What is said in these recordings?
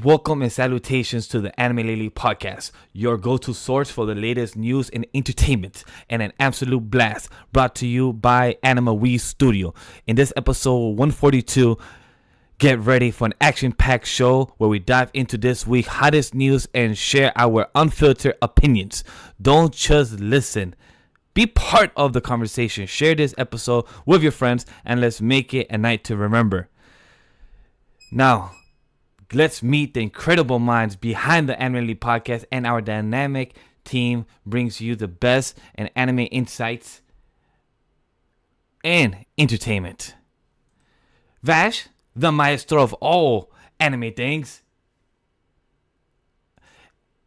Welcome and salutations to the Anime Lately podcast, your go-to source for the latest news and entertainment, and an absolute blast brought to you by AniMa Studio. In this episode 142, get ready for an action-packed show where we dive into this week's hottest news and share our unfiltered opinions. Don't just listen. Be part of the conversation. Share this episode with your friends and let's make it a night to remember. Now, let's meet the incredible minds behind the Anime Lately podcast, and our dynamic team brings you the best in anime insights and entertainment. Vash, the maestro of all anime things.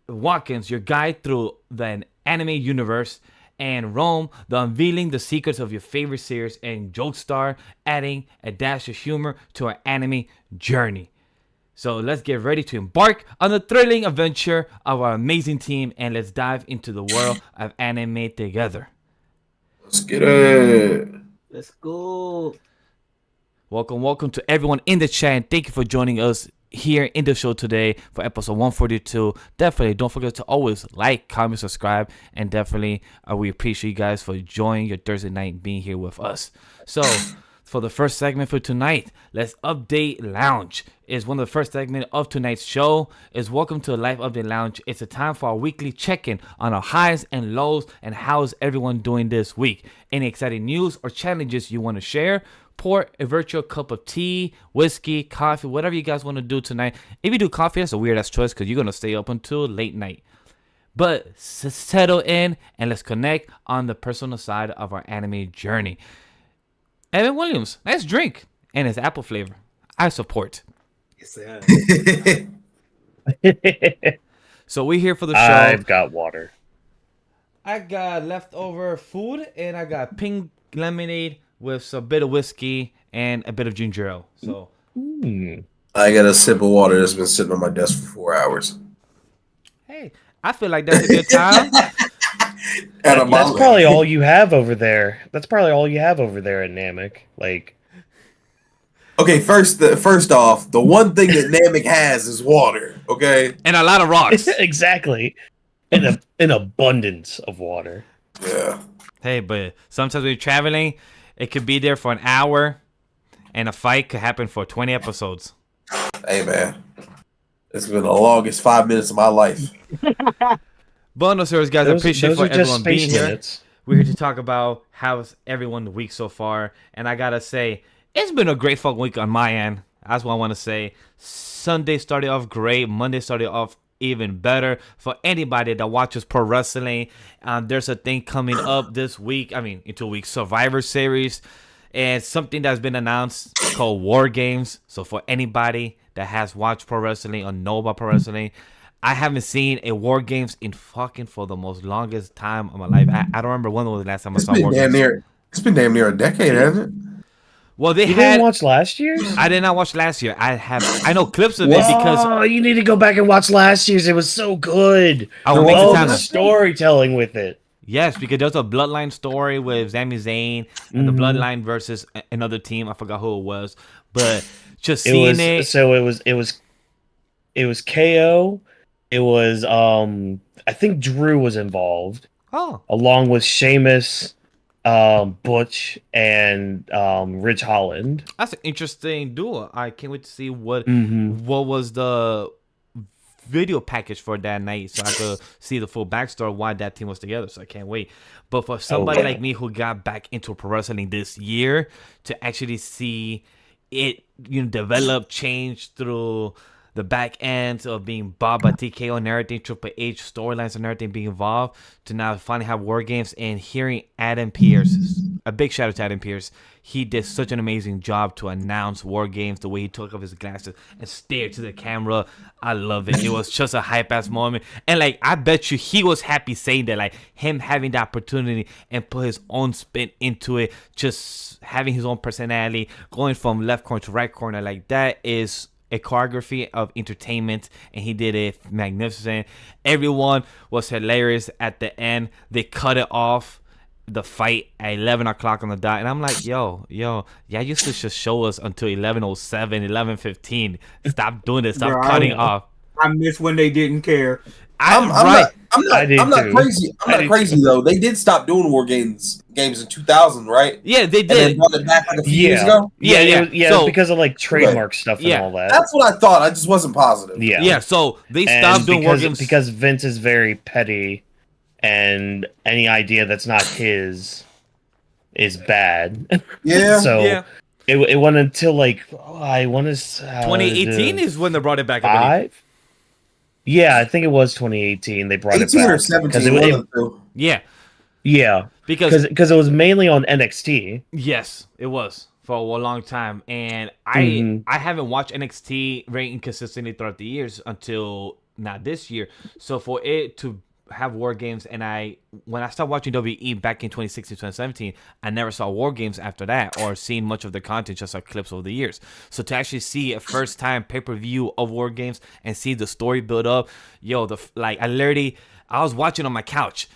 Watkins, your guide through the anime universe. And Rome, the unveiling the secrets of your favorite series. And Jokestar, adding a dash of humor to our anime journey. So let's get ready to embark on the thrilling adventure of our amazing team, and let's dive into the world of anime together. Let's get it. Let's go. Welcome to everyone in the chat, and thank you for joining us here in the show today for episode 142. Definitely don't forget to always like, comment, subscribe, and definitely we appreciate you guys for joining your Thursday night being here with us. So for the first segment for tonight, let's update lounge. Is one of the first segment of tonight's show is welcome to the Life Update Lounge. It's a time for our weekly check-in on our highs and lows and how's everyone doing this week. Any exciting news or challenges you want to share? Pour a virtual cup of tea, whiskey, coffee, whatever you guys want to do tonight. If you do coffee, that's a weird-ass choice because you're going to stay up until late night. But settle in and let's connect on the personal side of our anime journey. Evan Williams, nice drink. And it's apple flavor. I support. Yes, sir. So we're here for the show. I've got water. I got leftover food and I got pink lemonade with a bit of whiskey and a bit of ginger ale. So I got a sip of water that's been sitting on my desk for 4 hours. hey, I feel like that's a good time. That's probably all you have over there. That's probably all you have over there at Namek. Like, Okay, first off, the one thing that Namek has is water. Okay. And a lot of rocks. exactly, an abundance of water. Yeah. Hey, but sometimes when you're traveling, it could be there for an hour and a fight could happen for 20 episodes. Hey man, it's been the longest 5 minutes of my life. Bonus series, guys. I appreciate for everyone being here. Minutes. We're here to talk about how's everyone the week so far. And I got to say, it's been a great fucking week on my end. That's what I want to say. Sunday started off great. Monday started off even better. For anybody that watches pro wrestling, there's a thing coming up this week. I mean, in 2 weeks, Survivor Series. And something that's been announced called War Games. So for anybody that has watched pro wrestling or know about pro wrestling, I haven't seen a War Games in fucking for the most longest time of my life. I don't remember when was the last time I saw War Games. It's been damn near a decade, hasn't it? Well, they You had. didn't watch last year's? I did not watch last year. I know clips of it because Oh, you need to go back and watch last year's. It was so good. I will make the time. The storytelling with it. Yes, because there's a Bloodline story with Sami Zayn and the Bloodline versus another team. I forgot who it was, but just seeing it. So it was KO. It was I think Drew was involved Oh, along with Sheamus, Butch, and Ridge Holland. that's an interesting duo. I can't wait to see what Mm-hmm. was the video package for that night, so I could see the full backstory of why that team was together. So I can't wait. But for somebody like me who got back into pro wrestling this year, to actually see it, develop, change through the back end of being bought by TKO and everything, Triple H storylines and everything being involved, to now finally have War Games and hearing Adam Pearce. A big shout out to Adam Pearce. He did such an amazing job to announce War Games, the way he took off his glasses and stared to the camera. I love it. It was just a hype ass moment. And like, I bet you he was happy saying that, like him having the opportunity and put his own spin into it, just having his own personality, going from left corner to right corner, like that is a choreography of entertainment, and he did it magnificent. Everyone was hilarious at the end. They cut it off the fight at 11 o'clock on the dot, and I'm like, yo, y'all used to just show us until 11:07, 11:15. Stop doing this. Stop Bro, cutting off. I miss when they didn't care. I'm Right. I'm not too. crazy. I'm not crazy though. They did stop doing war games in 2000, right? Yeah, they And then did. brought it back like a few years ago. Yeah. It was because of like trademark stuff and all that. That's what I thought. I just wasn't positive. Yeah, so they And stopped doing war games because Vince is very petty, and any idea that's not his is bad. Yeah. So Yeah. it went until like I want to 2018 is when they brought it back. I believe. 5. Yeah, I think it was 2018. They brought it 18 back or 17. 'Cause one of the two. Yeah, yeah, because because it was mainly on NXT. yes, it was for a long time, and Mhm. I haven't watched NXT very inconsistently throughout the years until not this year. So for it to have war games, and when I started watching WWE back in 2016, 2017, I never saw war games after that or seen much of the content, just like clips over the years. So to actually see a first time pay-per-view of war games and see the story build up, yo, I was watching on my couch.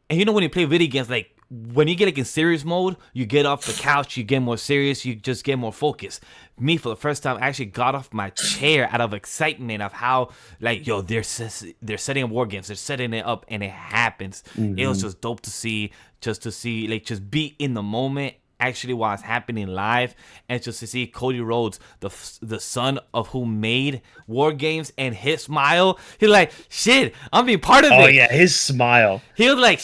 And you know when you play video games, like when you get like in serious mode, you get off the couch, you get more serious, you just get more focused. Me, for the first time, I actually got off my chair out of excitement of how, like, yo, they're setting up war games, they're setting it up, and it happens. It was just dope to see, like, just be in the moment actually while it's happening live, and just to see Cody Rhodes, the son of who made war games, and his smile. He's like, shit, I'm being part of it. Oh yeah, his smile. He was like,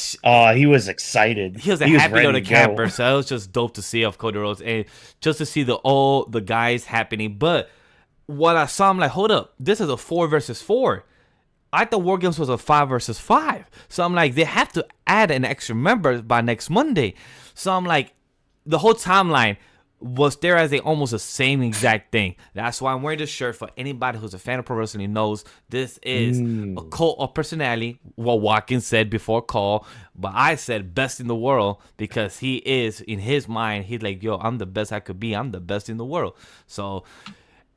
He was excited. he was a happy ready little to go. camper. So it was just dope to see of Cody Rhodes, and just to see all the guys happening. But what I saw, I'm like, hold up, this is a 4 versus 4. I thought War Games was a 5 versus 5. So I'm like, they have to add an extra member by next Monday. So I'm like, the whole timeline was there as almost the same exact thing. That's why I'm wearing this shirt. For anybody who's a fan of pro wrestling knows, this is a cult of personality. What Watkins said before Call, but I said best in the world because he is, in his mind, he's like, yo, I'm the best I could be. I'm the best in the world. So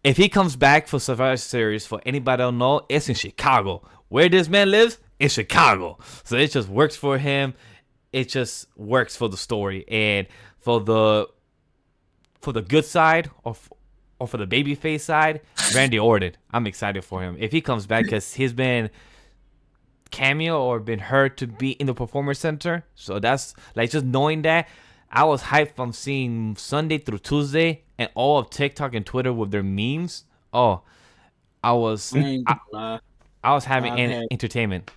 if he comes back for Survivor Series, for anybody don't know, it's in Chicago. Where this man lives, in Chicago. So it just works for him. It just works for the story, and for the good side or for the babyface side, Randy Orton. I'm excited for him if he comes back because he's been cameo or been heard to be in the Performance Center. So that's like, just knowing that, I was hyped from seeing Sunday through Tuesday and all of TikTok and Twitter with their memes. Oh, I was ain't gonna lie. I was having I've had- entertainment.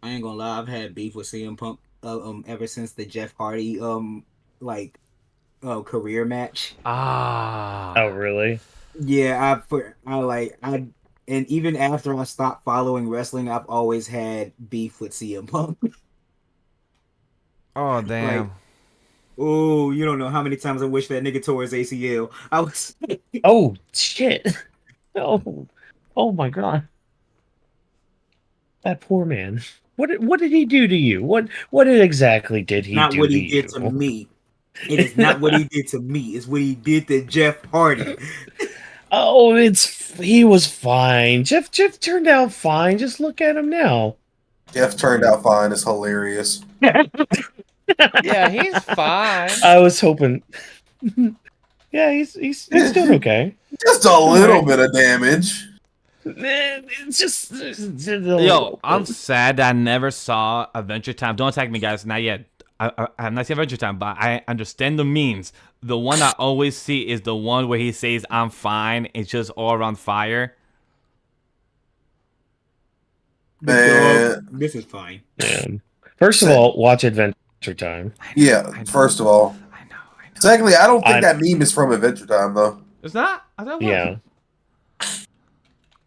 I ain't gonna lie. I've had beef with CM Punk ever since the Jeff Hardy career match. Oh really? Yeah, and even after I stopped following wrestling, I've always had beef with CM Punk. Oh damn. Like, oh, you don't know how many times I wish that nigga tore his ACL. I was Oh shit! Oh my god! That poor man. What did he do to you? What exactly did he not do what to he you? did to me. It is not what he did to me. It's what he did to Jeff Hardy. Oh, he was fine. Jeff turned out fine. Just look at him now. Jeff turned out fine. It's hilarious. Yeah, he's fine. I was hoping. Yeah, he's doing okay. Just a little bit of damage. It's just Yo, I'm sad that I never saw Adventure Time. Don't attack me, guys. Not yet. I have not seen Adventure Time, but I understand the memes. The one I always see is the one where he says, I'm fine. It's just all around fire. Man. This is fine. Man. First of all, watch Adventure Time. Yeah, first of all. I know. Secondly, I don't think that meme is from Adventure Time, though. It's not? I thought it was. Yeah.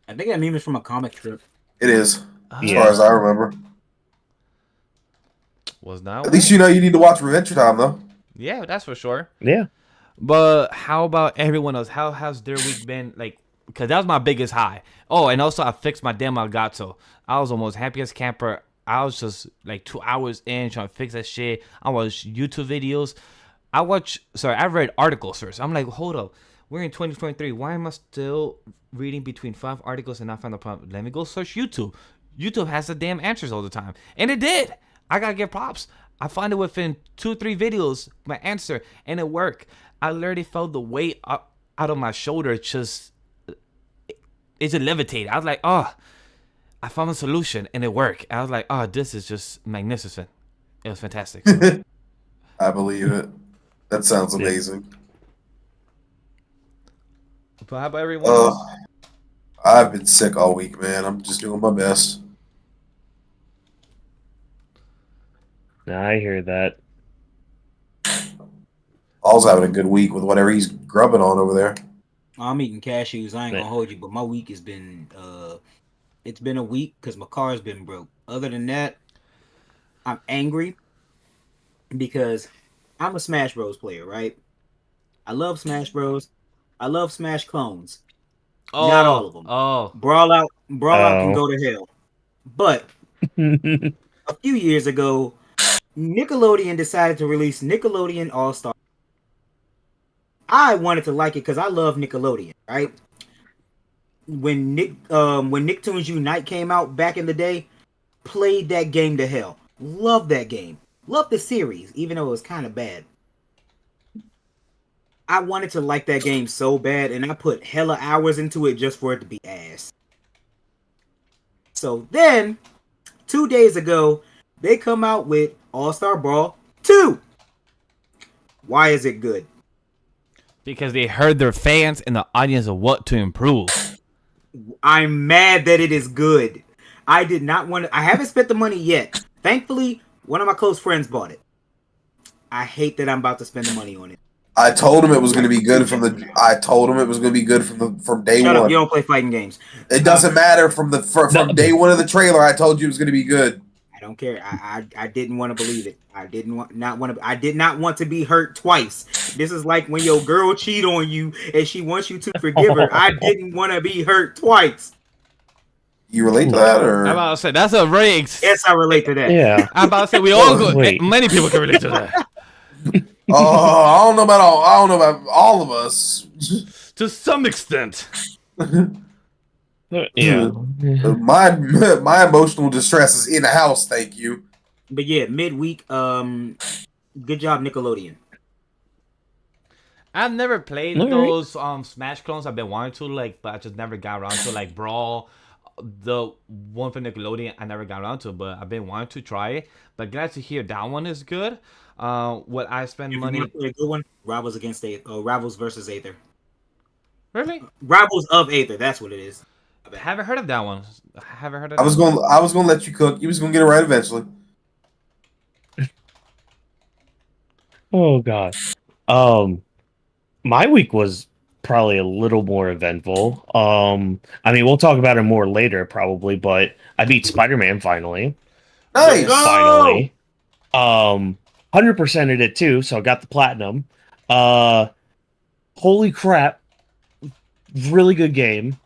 I think that meme is from a comic strip. It is, as Yeah. far as I remember. Was not. At least you know you need to watch Adventure Time, though. Yeah, that's for sure. Yeah. But how about everyone else? How has their week been? Like, because that was my biggest high. Oh, and also I fixed my damn Elgato. I was almost happiest camper. I was just like 2 hours in trying to fix that shit. I watched YouTube videos. I read articles first. I'm like, hold up. We're in 2023. Why am I still reading between 5 articles and not find the problem? Let me go search YouTube. YouTube has the damn answers all the time. And it did. I gotta give props. I found it within 2-3 videos, my answer, and it worked. I literally felt the weight out of my shoulder. It just levitated. I was like, oh, I found a solution, and it worked. I was like, oh, this is just magnificent. It was fantastic. So. I believe it. That sounds amazing. But how about everyone else? I've been sick all week, man. I'm just doing my best. I hear that. All's having a good week with whatever he's grubbing on over there. I'm eating cashews. I ain't gonna hold you, but my week has been it's been a week because my car's been broke. Other than that, I'm angry because I'm a Smash Bros player, right? I love Smash Bros. I love Smash clones. Not all of them. Oh. Brawl Out can go to hell. But a few years ago, Nickelodeon decided to release Nickelodeon All-Star. I wanted to like it because I love Nickelodeon, right? When Nicktoons Unite came out back in the day, played that game to hell. Loved that game. Loved the series, even though it was kind of bad. I wanted to like that game so bad, and I put hella hours into it just for it to be ass. So then, 2 days ago, they come out with All-Star Brawl 2. Why is it good? Because they heard their fans and the audience of what to improve. I'm mad that it is good. I did not want to. I haven't spent the money yet. Thankfully, one of my close friends bought it. I hate that I'm about to spend the money on it. I told him it was going to be good from day Shut one. up! You don't play fighting games. It doesn't matter from day one of the trailer. I told you it was going to be good. I don't care. I didn't want to believe it. I did not want to be hurt twice. This is like when your girl cheat on you and she wants you to forgive her. I didn't want to be hurt twice. You relate to that, or I'm about to say that's a very Yes, I relate to that. Yeah. I'm about to say we all go. Many people can relate to that. I don't know about all of us. To some extent. Yeah. My emotional distress is in the house. Thank you. But yeah, midweek. Good job, Nickelodeon. I've never played All right. those Smash clones. I've been wanting to but I just never got around to Brawl. The one for Nickelodeon, I never got around to, but I've been wanting to try it. But glad to hear that one is good. What I spend money. A good one. Rivals against Rivals versus Aether. Really? Rivals of Aether. That's what it is. Haven't heard of that one. Haven't heard of. I was going to let you cook. You was going to get it right eventually. Oh god. My week was probably a little more eventful. I mean, we'll talk about it more later probably, but I beat Spider-Man finally. Nice. Finally. 100%ed it too, so I got the platinum. Holy crap. Really good game.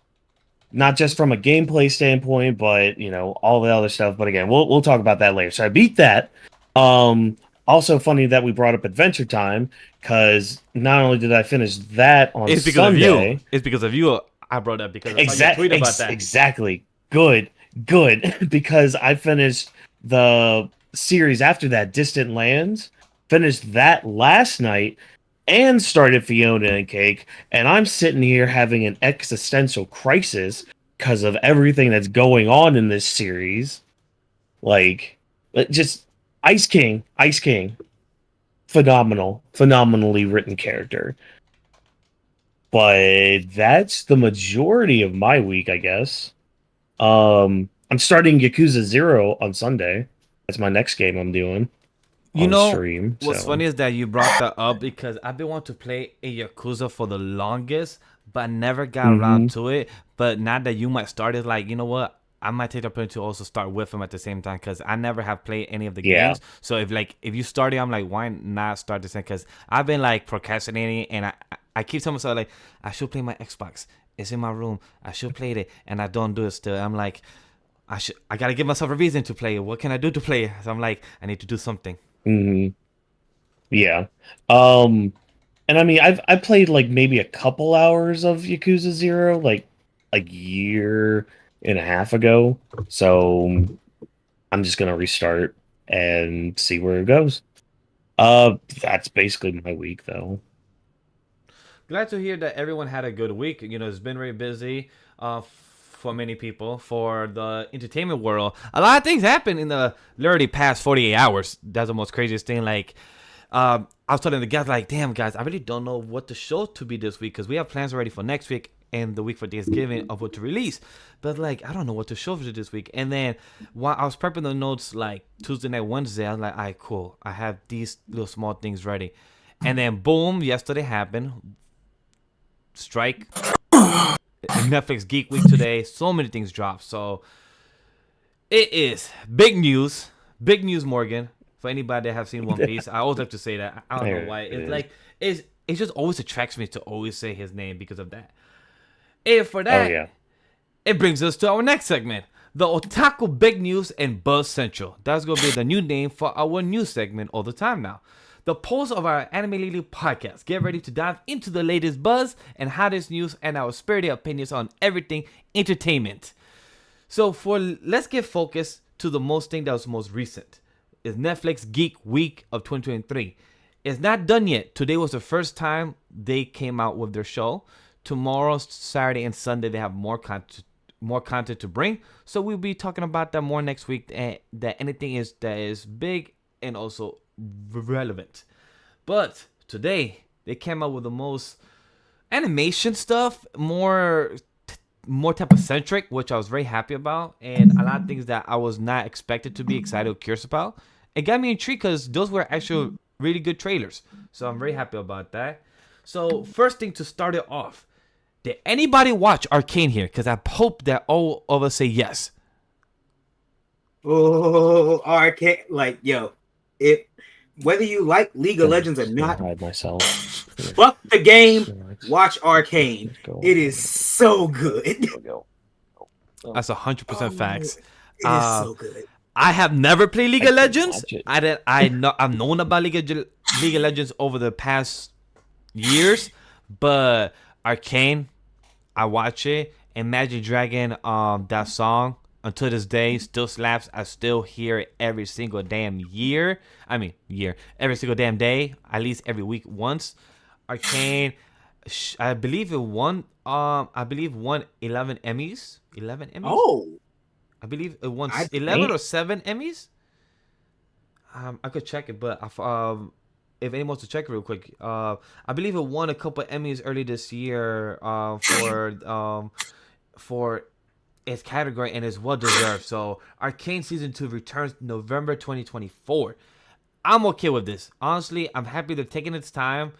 Not just from a gameplay standpoint, but all the other stuff. But again, we'll talk about that later. So I beat that. Also funny that we brought up Adventure Time, because not only did I finish that on Sunday, it's because of you. I brought up because I saw you tweet about that. Exactly. Good. Because I finished the series after that, Distant Lands. Finished that last night and started Fiona and Cake, and I'm sitting here having an existential crisis because of everything that's going on in this series. Just Ice King, phenomenally written character. But that's the majority of my week, I guess. I'm starting Yakuza 0 on Sunday. That's my next game I'm doing. Stream, what's funny is that you brought that up because I've been wanting to play a Yakuza for the longest, but I never got around to it. But now that you might start it, you know what? I might take the opportunity to also start with him at the same time because I never have played any of the games. So if you start it, I'm like, why not start the same? Because I've been procrastinating, and I keep telling myself I should play my Xbox. It's in my room. I should play it, and I don't do it still. I'm like, I gotta give myself a reason to play it. What can I do to play it? So I'm like, I need to do something. Yeah. And I mean, I played maybe a couple hours of Yakuza 0 a year and a half ago. So I'm just gonna restart and see where it goes. That's basically my week, though. Glad to hear that everyone had a good week. You know, it's been very busy for many people. For the entertainment world, a lot of things happen in the literally past 48 hours. That's the most craziest thing. Like, I was telling the guys, like, damn, guys, I really don't know what the show to be this week because we have plans already for next week and the week for Thanksgiving of what to release. But, like, I don't know what to show for this week. And then while I was prepping the notes, like, Tuesday night, Wednesday, I was like, all right, cool. I have these little small things ready. And then, boom, yesterday happened. Strike. Netflix Geek Week today. So many things dropped. So it is big news. Big news, Morgan. For anybody that have seen One Piece, I always like to say that. I don't know why. It's like it just always attracts me to always say his name because of that. And for that, it brings us to our next segment, the Otaku Big News and Buzz Central. That's gonna be the new name for our news segment all the time now. The pulse of our Anime Lily podcast. Get ready to dive into the latest buzz and hottest news and our spirited opinions on everything entertainment. So let's get focused to the most thing that was most recent. Is Netflix Geek Week of 2023. It's not done yet. Today was the first time they came out with their show. Tomorrow, Saturday, and Sunday they have more content to bring. So we'll be talking about that more next week. That anything that is big and also relevant. But today they came out with the most animation stuff, more type of centric, which I was very happy about, and a lot of things that I was not expected to be excited or curious about. It got me intrigued because those were actually really good trailers. So I'm very happy about that. So first thing to start it off, did anybody watch Arcane here? Because I hope that all of us say yes. Oh, Arcane! Like, yo, whether you like League of Legends or not, hide myself. Fuck the game. Watch Arcane. It is so good. That's 100% facts. It is so good. I have never played League of Legends. I've known about League of Legends over the past years, but Arcane, I watch it. Imagine Dragon, that song until this day still slaps. I still hear it every single damn year. Every single damn day, at least every week once. Arcane, I believe it won. I believe won 11 Emmys. 11 Emmys. Oh, I believe it won 11 or 7 Emmys. I could check it, but if anyone wants to check it real quick, I believe it won a couple of Emmys early this year for its category, and it's well deserved. So Arcane Season 2 returns November 2024. I'm okay with this. Honestly, I'm happy they're taking its time.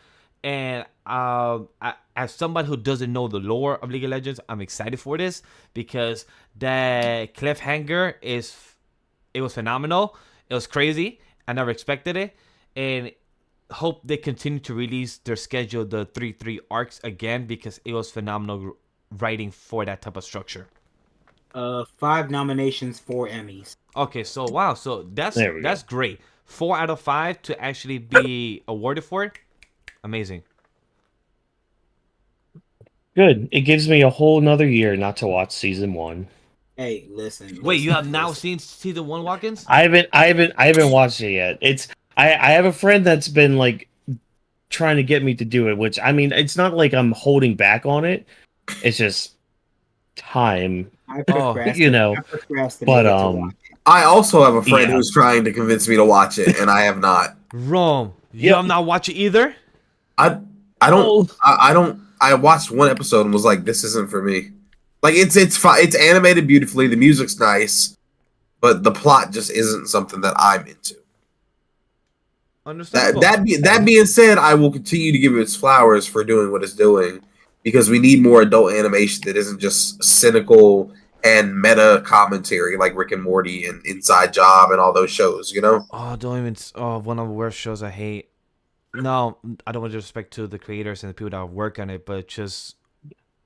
And as somebody who doesn't know the lore of League of Legends, I'm excited for this because that cliffhanger it was phenomenal. It was crazy. I never expected it, and hope they continue to release their schedule, the 3 arcs again, because it was phenomenal writing for that type of structure. 5 nominations, 4 Emmys. Okay, so wow, so that's great. 4 out of 5 to actually be awarded for it. Amazing. Good. It gives me a whole nother year not to watch season 1. Hey, listen. Wait, you have now seen season 1, Watkins? I haven't watched it yet. I have a friend that's been like trying to get me to do it, which I mean, it's not like I'm holding back on it. It's just time. But I also have a friend who's trying to convince me to watch it, and I have not. Rome, you have not watched it either. I watched one episode and was like, this isn't for me. Like it's fine. It's animated beautifully. The music's nice, but the plot just isn't something that I'm into. Understandable. That being said, I will continue to give it its flowers for doing what it's doing because we need more adult animation that isn't just cynical and meta commentary like Rick and Morty and Inside Job and all those shows. You know? One of the worst shows I hate. No, I don't want to disrespect to the creators and the people that work on it, but just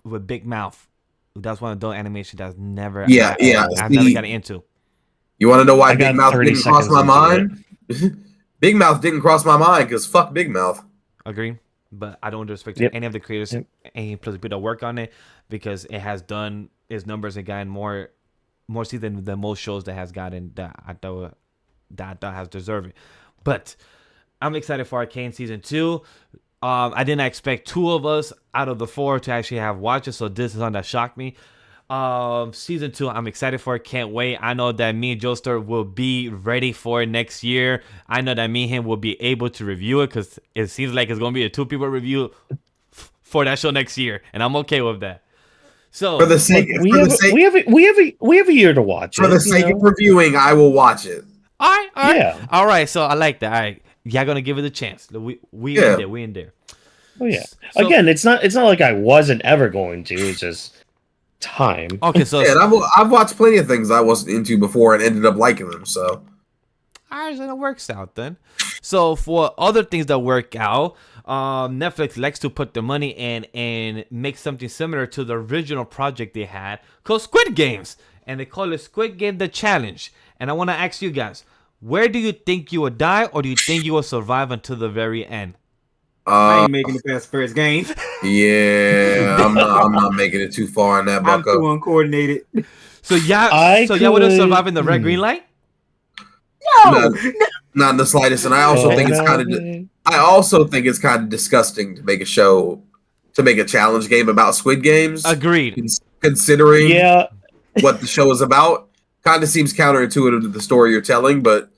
with Big Mouth. That's one adult animation that's never I've never gotten into. You want to know why Big Mouth didn't cross my mind? Big Mouth didn't cross my mind because fuck Big Mouth. Agree, but I don't want to disrespect to any of the creators, any plus people that work on it, because it has done its numbers and gotten more season than most shows that has gotten that that has deserved it. But I'm excited for Arcane Season 2. I didn't expect 2 of us out of the 4 to actually have watched it, so this is one that shocked me. Season 2, I'm excited for it. Can't wait. I know that me and Joester will be ready for it next year. I know that me and him will be able to review it because it seems like it's going to be a 2-people review for that show next year, and I'm okay with that. So For the sake, we have a year to watch for it. the sake of reviewing, I will watch it. all right. Yeah. All right. So I like that. All right. Y'all gonna give it a chance. We Yeah. in there. We in there. Oh yeah. So- Again, it's not like I wasn't ever going to. It's just time. Okay. So Yeah, and I've watched plenty of things I wasn't into before and ended up liking them. So all right, so it works out then. So for other things that work out, Netflix likes to put their money in and make something similar to the original project they had called Squid Games, and they call it Squid Game: The Challenge. And I want to ask you guys, where do you think you will die, or do you think you will survive until the very end? I ain't making it past first game. yeah, I'm not making it too far in that I'm bucko. too uncoordinated. So y'all would have survived in the red green light? No, Not in the slightest. And I also think it's kind of. I also think it's kind of disgusting to make a challenge game about Squid Games. Agreed. Considering Yeah. what the show is about, kind of seems counterintuitive to the story you're telling. But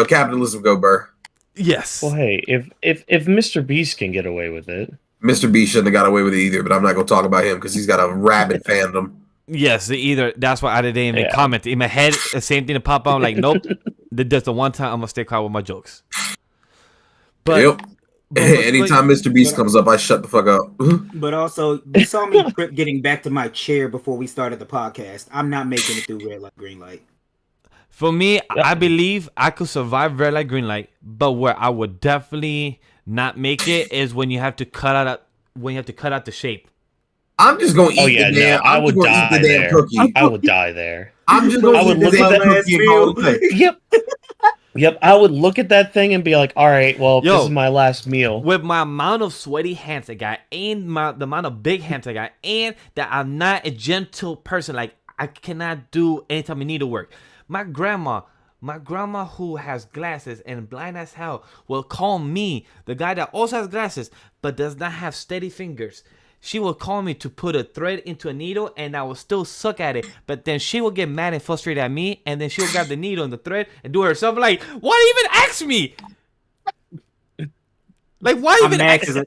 capitalism go burr. Yes. Well, hey, if Mr. Beast can get away with it, Mr. B shouldn't have got away with it either. But I'm not going to talk about him because he's got a rabid fandom. Yes, that's why I didn't even comment. In my head, the same thing to pop out. I'm like, nope. That's the one time I'm gonna stay quiet with my jokes. But Yep. Anytime Mr. Beast comes up, I shut the fuck up. but also you saw me getting back to my chair before we started the podcast. I'm not making it through red light, green light. for me, I believe I could survive red light, green light. But where I would definitely not make it is when you have to cut out the shape. I'm just going to eat the damn. I would die there. Cookie. I would die there. I'm just going to eat the damn cookie and call it a day. Yep. Yep, I would look at that thing and be like, all right, well, this is my last meal. With my amount of sweaty hands I got and the amount of big hands I got and that I'm not a gentle person, like I cannot do anytime I need to work. My grandma who has glasses and blind as hell will call me, the guy that also has glasses but does not have steady fingers. She will call me to put a thread into a needle and I will still suck at it. But then she will get mad and frustrated at me and then she'll grab the needle and the thread and do it herself. Like, why even ask me? Like, why even ask me?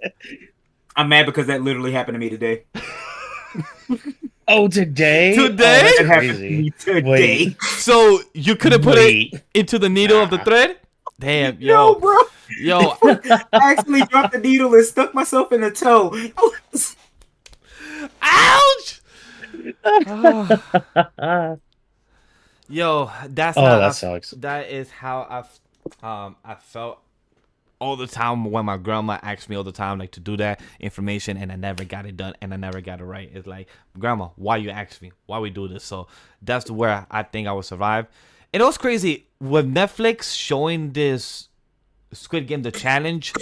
I'm mad because that literally happened to me today. Oh, today? Today? Oh, It happened to me today. Wait. So you couldn't put it into the needle of the thread? Damn, yo. No, bro. Yo. I actually dropped the needle and stuck myself in the toe. Ouch! Yo, that's that sucks. That is how I felt all the time when my grandma asked me all the time like to do that information and I never got it done and I never got it right. It's like, grandma, why you ask me? Why we do this? So that's where I think I will survive. And it was crazy with Netflix showing this Squid Game The Challenge.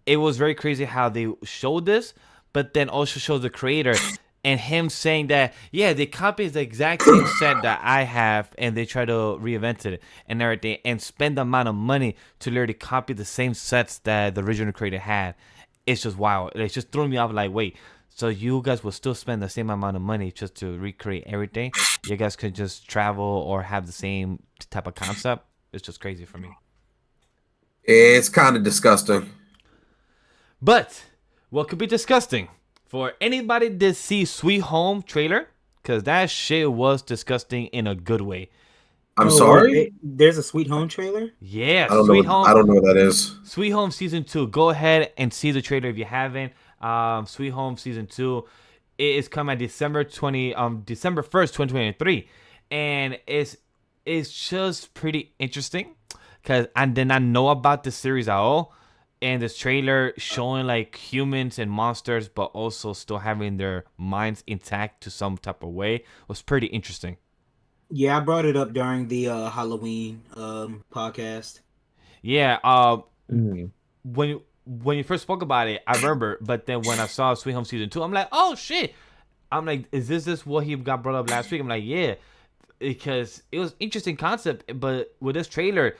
It was very crazy how they showed this, but then also showed the creator and him saying that, yeah, they copied the exact same set that I have and they try to reinvent it and everything and spend the amount of money to literally copy the same sets that the original creator had. It's just wild. It just threw me off like, wait, so you guys will still spend the same amount of money just to recreate everything? You guys could just travel or have the same type of concept? It's just crazy for me. It's kind of disgusting. But what could be disgusting? For anybody that see Sweet Home trailer, because that shit was disgusting in a good way. I'm sorry? There's a Sweet Home trailer? Yeah, I don't know what that is. Sweet Home Season 2. Go ahead and see the trailer if you haven't. Sweet Home Season 2. It is coming December 1st, 2023. And it's just pretty interesting. Because I did not know about this series at all. And this trailer showing like humans and monsters, but also still having their minds intact to some type of way was pretty interesting. Yeah, I brought it up during the Halloween podcast. Yeah, when you first spoke about it, I remember. But then when I saw Sweet Home Season 2, I'm like, oh shit! I'm like, is this what he got brought up last week? I'm like, yeah, because it was interesting concept, but with this trailer,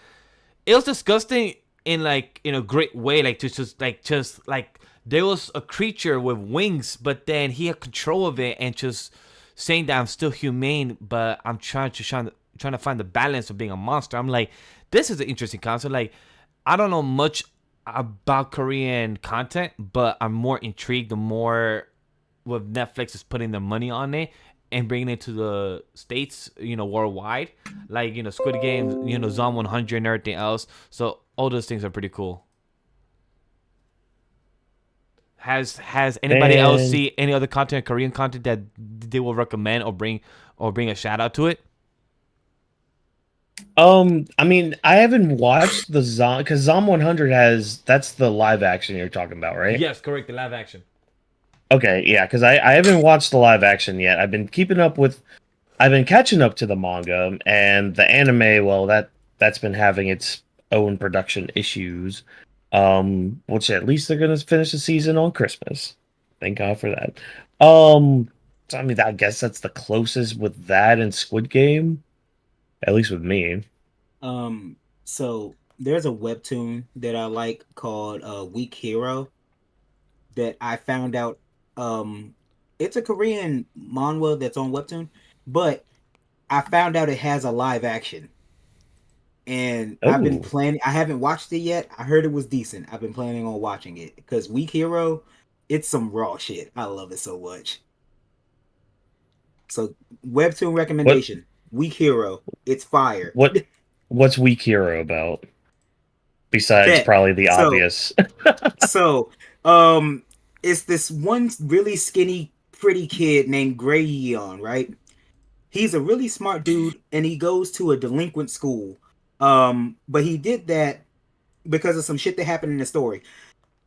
it was disgusting in like in a great way. Like just like there was a creature with wings, but then he had control of it and just saying that I'm still humane, but I'm trying to find the balance of being a monster. I'm like, this is an interesting concept. Like, I don't know much about Korean content, but I'm more intrigued the more with Netflix is putting their money on it and bringing it to the States, worldwide. Like, Squid Game, Zom 100 and everything else. So all those things are pretty cool. Has anybody else see any other content, Korean content that they will recommend or bring a shout out to it? I mean, I haven't watched the Zom because Zom 100 that's the live action you're talking about, right? Yes, correct, the live action. Okay, yeah, because I haven't watched the live action yet. I've been catching up to the manga and the anime. Well, that's been having its own production issues. Which at least they're gonna finish the season on Christmas. Thank God for that. So, I mean, I guess that's the closest with that and Squid Game, at least with me. So there's a webtoon that I like called Weak Hero that I found out. It's a Korean manhwa that's on webtoon, but I found out it has a live action. And I've been planning. I haven't watched it yet. I heard it was decent. I've been planning on watching it because Weak Hero, it's some raw shit. I love it so much. So webtoon recommendation: Weak Hero. It's fire. What's Weak Hero about? Besides probably the obvious. So, it's this one really skinny, pretty kid named Gray Yeon, right? He's a really smart dude, and he goes to a delinquent school. But he did that because of some shit that happened in the story.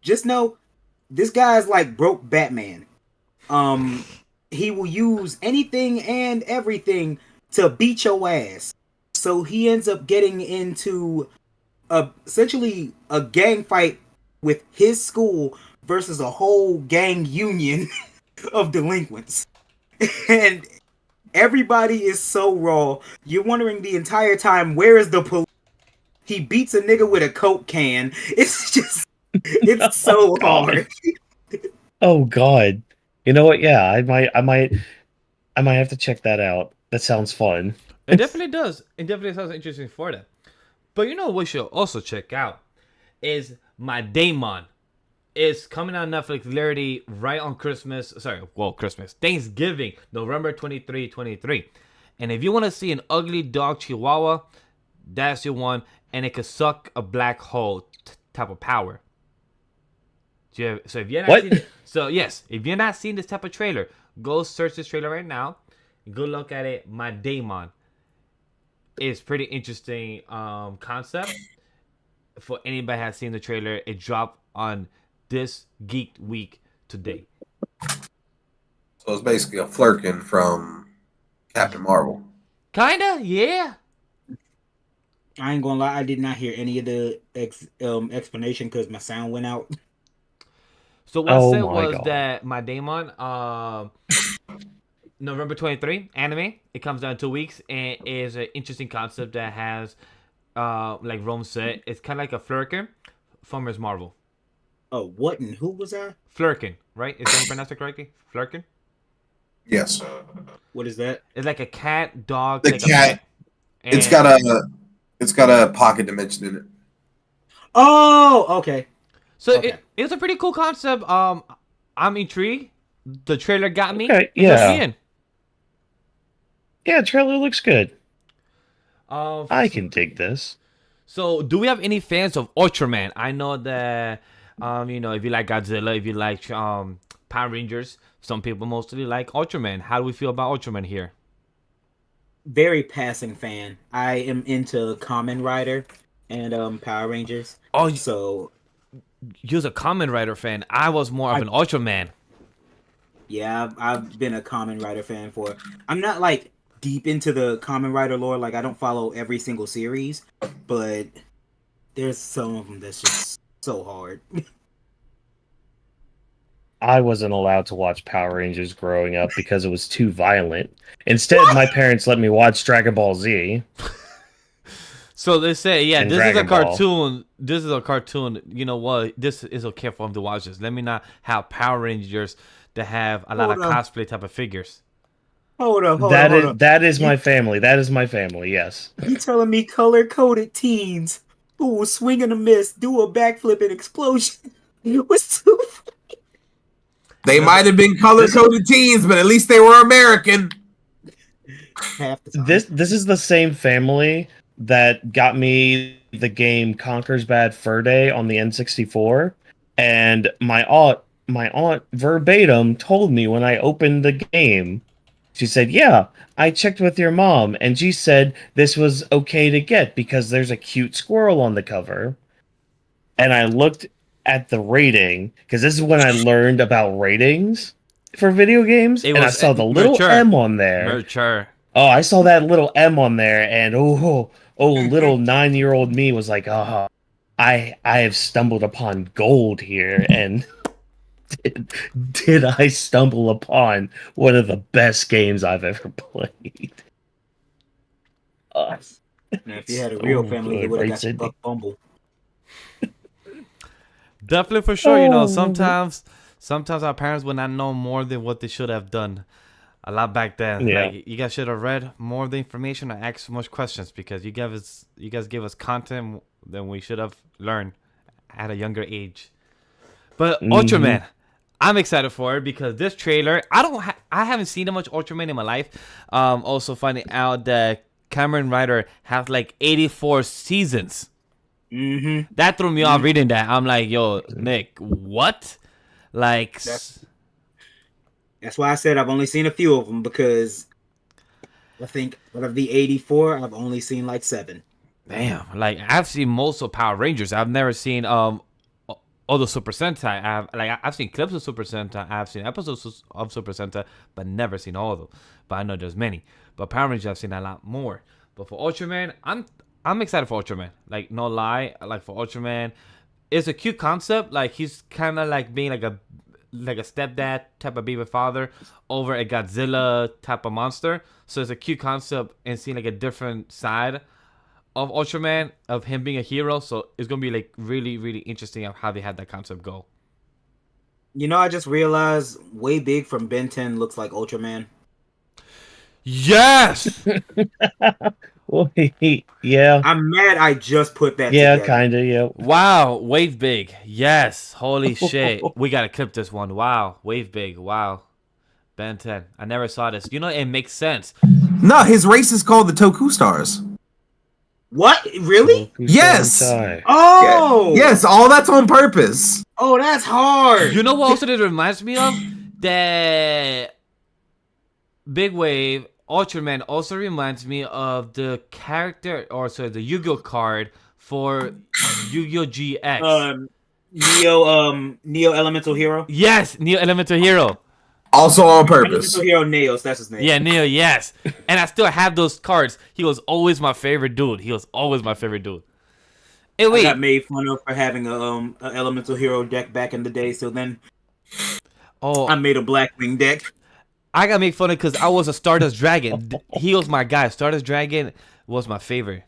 Just know, this guy's like broke Batman. He will use anything and everything to beat your ass. So he ends up getting into essentially a gang fight with his school versus a whole gang union of delinquents. And everybody is so raw. You're wondering the entire time, where is the police? He beats a nigga with a Coke can. It's just, it's so hard. Oh God. You know what? Yeah, I might have to check that out. That sounds fun. It definitely does. It definitely sounds interesting for that. But you know what we should also check out is My Daemon. It's coming on Netflix literally right on Christmas. Christmas. Thanksgiving, November 23, 23. And if you want to see an ugly dog chihuahua, that's your one. And it could suck a black hole type of power. So if you're not if you're not seeing this type of trailer, go search this trailer right now. Go look at it. My Daemon. It's pretty interesting concept. For anybody has seen the trailer, it dropped on this Geeked Week today. So it's basically a Flurkin from Captain Marvel. Kinda, yeah. I ain't gonna lie, I did not hear any of the explanation because my sound went out. So what I said was that My Daemon, November 23, anime. It comes down in 2 weeks and is an interesting concept that has, like Rome said, it's kind of like a Flurkin from Ms. Marvel. Oh, what and who was that? Flurkin, right? Is that pronounced correctly? Flurkin? Yes. What is that? It's like a cat, dog. The like cat. It's got a pocket dimension in it. Oh, okay. So it's a pretty cool concept. I'm intrigued. The trailer got me. Okay, yeah. Yeah, trailer looks good. I can dig this. So, do we have any fans of Ultraman? I know that, if you like Godzilla, if you like Power Rangers, some people mostly like Ultraman. How do we feel about Ultraman here? Very passing fan. I am into Kamen Rider and Power Rangers. Oh, so you're a Kamen Rider fan. I was more of an Ultraman. Yeah, I've been a Kamen Rider fan for. I'm not like deep into the Kamen Rider lore. Like I don't follow every single series, but there's some of them that's just so hard. I wasn't allowed to watch Power Rangers growing up because it was too violent. Instead, my parents let me watch Dragon Ball Z. So they say, yeah, And this is a Dragon Ball. cartoon. This is a cartoon. You know what? This is okay for him to watch this. Let me not have Power Rangers that have a lot of cosplay type of figures. Hold up. That is my family. That is my family. Yes. You telling me color-coded teens who will swing and a miss, do a backflip and explosion? It was too. They might have been color-coded teens, but at least they were American. Half the time. This is the same family that got me the game Conker's Bad Fur Day on the N64, and my aunt verbatim told me when I opened the game, she said, "Yeah, I checked with your mom, and she said this was okay to get because there's a cute squirrel on the cover." And I looked at the rating, because this is when I learned about ratings for video games, and I saw the little M on there. Mature. Oh, I saw that little M on there, and little 9-year-old me was like, "Oh, I have stumbled upon gold here," and did I stumble upon one of the best games I've ever played? Now, if you had a real family, they would have got the Buck Bumble. Definitely for sure. You know, sometimes our parents would not know more than what they should have done. A lot back then. Yeah. Like, you guys should have read more of the information or asked so much questions, because you guys gave us content that we should have learned at a younger age. But Ultraman, I'm excited for it because this trailer, I haven't seen that much Ultraman in my life. Also finding out that Cameron Ryder has like 84 seasons. That threw me off reading that. I'm like, yo, Nick, what? Like, that's why I said I've only seen a few of them, because I think out of the 84, I've only seen like 7. Damn, like I've seen most of Power Rangers. I've never seen all the Super Sentai. I've seen clips of Super Sentai. I've seen episodes of Super Sentai, but never seen all of them. But I know there's many. But Power Rangers, I've seen a lot more. But for Ultraman, I'm excited for Ultraman. Like, no lie, like for Ultraman, it's a cute concept. Like, he's kind of like being like a stepdad type of baby father over a Godzilla type of monster. So it's a cute concept, and seeing like a different side of Ultraman, of him being a hero. So it's gonna be like really, really interesting of how they had that concept go. You know, I just realized Way Big from Ben 10 looks like Ultraman. Yes. Yeah. I'm mad I just put that Yeah, together. kind of, yeah. Wow, Wave Big. Yes. Holy shit. We gotta clip this one. Wow. Wave Big. Wow. Ben 10. I never saw this. You know, it makes sense. No, his race is called the Toku Stars. What? Really? Yes. Oh! Yes, all that's on purpose. Oh, that's hard. You know what also this reminds me of? That Big Wave Ultraman also reminds me of the character, the Yu-Gi-Oh card for Yu-Gi-Oh GX. Neo Elemental Hero. Yes, Neo Elemental Hero. Also on purpose. Elemental Hero Neos, that's his name. Yeah, Neo, yes. And I still have those cards. He was always my favorite dude. Hey, wait. I got made fun of for having a Elemental Hero deck back in the day, so then I made a Blackwing deck. I got made fun of because I was a Stardust Dragon. He was my guy. Stardust Dragon was my favorite.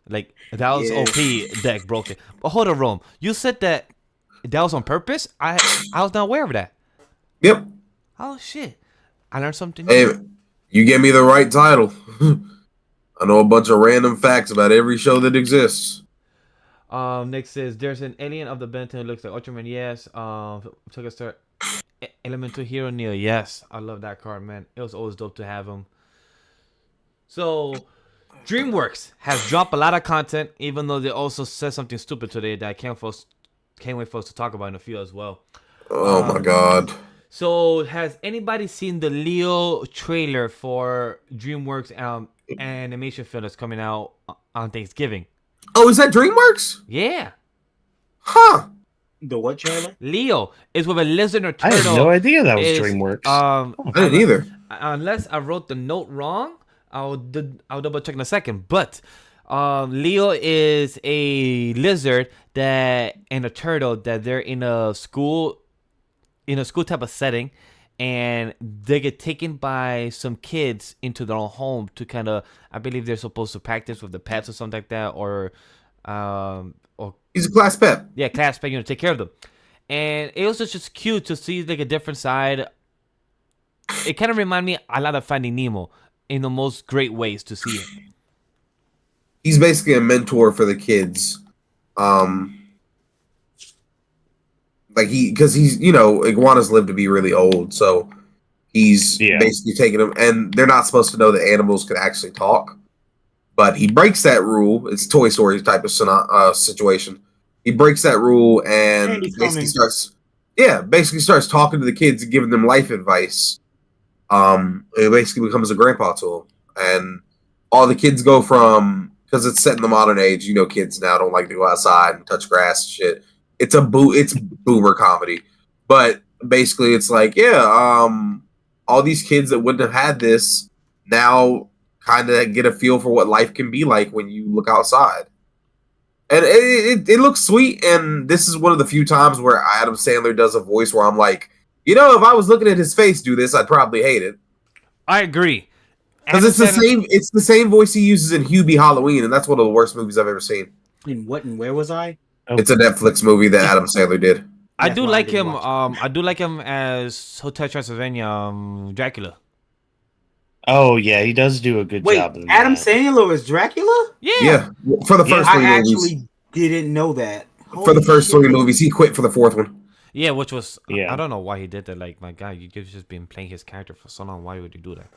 Like, that was OP deck broken. But hold on, Rome. You said that was on purpose? I was not aware of that. Yep. Oh, shit. I learned something new. Hey, you gave me the right title. I know a bunch of random facts about every show that exists. Nick says, there's an alien of the Ben 10 who looks like Ultraman. Yes. Took us to Elemental Hero Neo. Yes. I love that card, man. It was always dope to have him. So, DreamWorks has dropped a lot of content, even though they also said something stupid today that I can't wait for us to talk about in a few as well. Oh my god. So, has anybody seen the Leo trailer for DreamWorks animation film that's coming out on Thanksgiving? Oh, is that DreamWorks? Yeah. Huh. The what trailer? Leo is with a lizard or turtle. I had no idea that was DreamWorks. I didn't either. Unless I wrote the note wrong, I'll double check in a second. But Leo is a lizard and a turtle that they're in a school type of setting, and they get taken by some kids into their own home to kind of, I believe they're supposed to practice with the pets or something like that, or He's a class pet. yeah, class pet, take care of them. And it was just cute to see like a different side. It kind of reminded me a lot of Finding Nemo in the most great ways to see it. He's basically a mentor for the kids. Because he's, iguanas live to be really old, so he's basically taking them, and they're not supposed to know that animals can actually talk. But he breaks that rule. It's a Toy Story type of situation. He breaks that rule and basically starts talking to the kids and giving them life advice. It basically becomes a grandpa to them, and all the kids go from, because it's set in the modern age. Kids now don't like to go outside and touch grass and shit. It's boomer comedy, but basically it's like, all these kids that wouldn't have had this now kind of get a feel for what life can be like when you look outside. And it looks sweet, and this is one of the few times where Adam Sandler does a voice where I'm like, if I was looking at his face do this, I'd probably hate it. I agree. Because it's the same voice he uses in Hubie Halloween, and that's one of the worst movies I've ever seen. In what and where was I? It's a Netflix movie that Adam Sandler did. I do like him. I do like him as Hotel Transylvania, Dracula. Oh yeah, he does do a good job. Wait, Adam Sandler was Dracula? Yeah. For the first three movies. I actually didn't know that. For the first three movies, he quit for the fourth one. Yeah, which was I don't know why he did that. Like, my God, you've just been playing his character for so long. Why would you do that?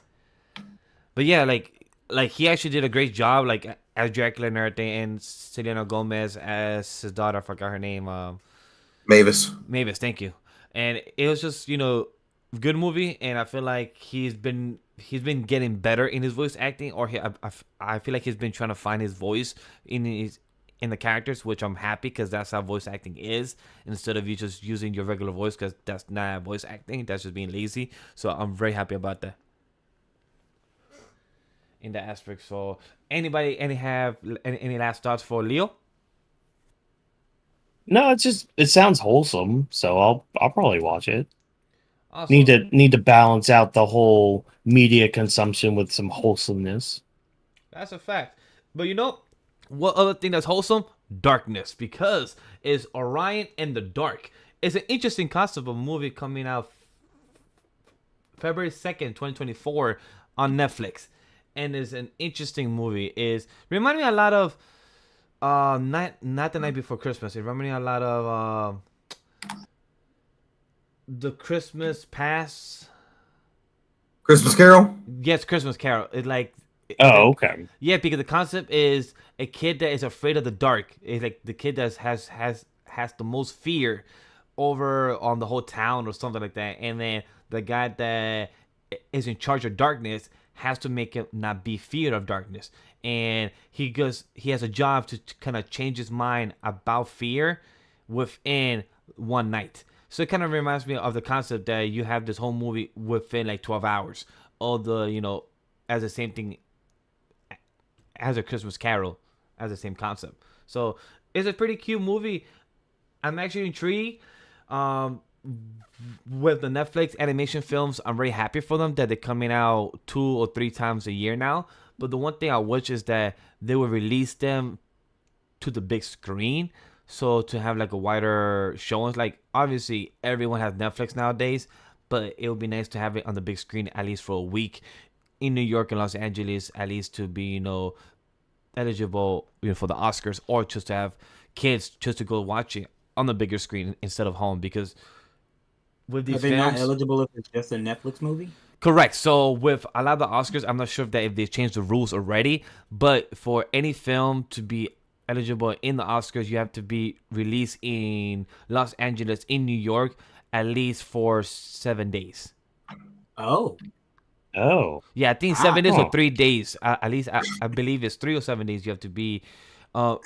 But yeah, like he actually did a great job, like as Dracula and everything, and Selena Gomez as his daughter. I forgot her name. Mavis, thank you. And it was just good movie, and I feel like he's been getting better in his voice acting, or I feel like he's been trying to find his voice in the characters, which I'm happy, because that's how voice acting is, instead of you just using your regular voice, because that's not voice acting, that's just being lazy. So I'm very happy about that in that aspect. So anybody have any last thoughts for Leo? No, it sounds wholesome, so I'll probably watch it. Awesome. Need to balance out the whole media consumption with some wholesomeness. That's a fact. But what other thing that's wholesome? Darkness, because it's Orion in the Dark. It's an interesting concept of a movie coming out February 2nd, 2024 on Netflix. And it's an interesting movie. Remind me a lot of not The Night Before Christmas. It reminded me a lot of The Christmas Past. Christmas Carol? Yes, Christmas Carol. Okay. Yeah, because the concept is a kid that is afraid of the dark. It's like the kid that has the most fear over on the whole town or something like that. And then the guy that is in charge of darkness has to make him not be feared of darkness. And he has a job to kind of change his mind about fear within one night. So it kind of reminds me of the concept that you have this whole movie within like 12 hours. All the, as the same thing as a Christmas Carol, as the same concept. So it's a pretty cute movie. I'm actually intrigued. With the Netflix animation films, I'm very happy for them that they're coming out 2 or 3 times a year now. But the one thing I wish is that they would release them to the big screen. So to have like a wider showings, like obviously everyone has Netflix nowadays, but it would be nice to have it on the big screen at least for a week in New York and Los Angeles, at least to be, eligible, for the Oscars, or just to have kids just to go watch it on the bigger screen instead of home, because with these films, not eligible if it's just a Netflix movie? Correct. So with a lot of the Oscars, I'm not sure if they changed the rules already, but for any film to be eligible in the Oscars, you have to be released in Los Angeles, in New York, at least for 7 days. Oh. Yeah, I think 7 days or 3 days. At least I believe it's 3 or 7 days you have to be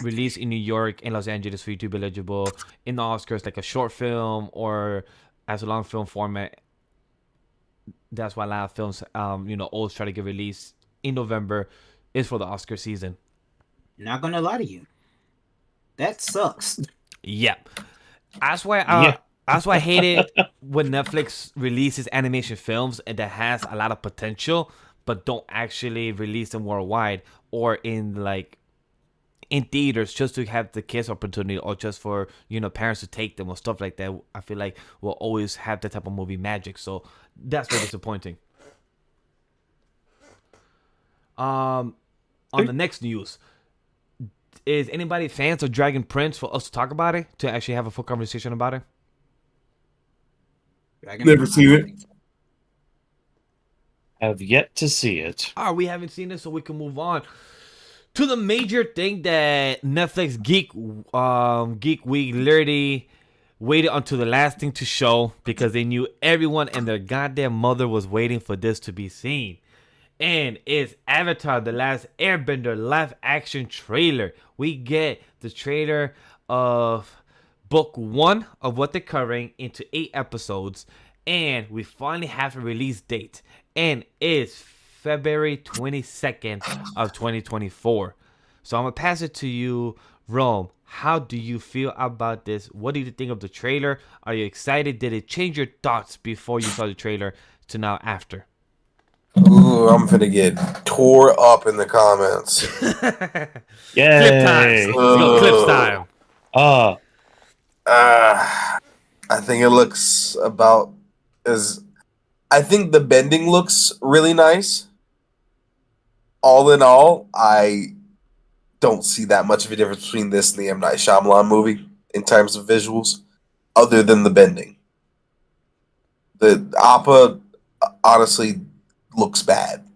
released in New York and Los Angeles for you to be eligible in the Oscars, like a short film or as a long film format. That's why a lot of films, always try to get released in November, is for the Oscar season. Not gonna lie to you, that sucks. Yeah, that's why That's why I hate it when Netflix releases animation films and that has a lot of potential, but don't actually release them worldwide or in theaters just to have the kids opportunity or just for parents to take them or stuff like that. I feel like we'll always have that type of movie magic, so that's very disappointing. On the next news, is anybody fans of Dragon Prince for us to talk about it, to actually have a full conversation about it? Never seen it. Have yet to see it. We haven't seen it, so we can move on to the major thing that Netflix Geek Week literally waited until the last thing to show because they knew everyone and their goddamn mother was waiting for this to be seen. And it's Avatar: The Last Airbender live action trailer. We get the trailer of book 1 of what they're covering into 8 episodes, and we finally have a release date, and it's February 22nd of 2024. So I'm gonna pass it to you, Rome. How do you feel about this? What do you think of the trailer? Are you excited? Did it change your thoughts before you saw the trailer to now after? Ooh, I'm finna get tore up in the comments. Yay! Clip time. Let's go, clips time. I think it looks about as. I think the bending looks really nice. All in all, I don't see that much of a difference between this and the M. Night Shyamalan movie in terms of visuals, other than the bending. The Appa honestly looks bad.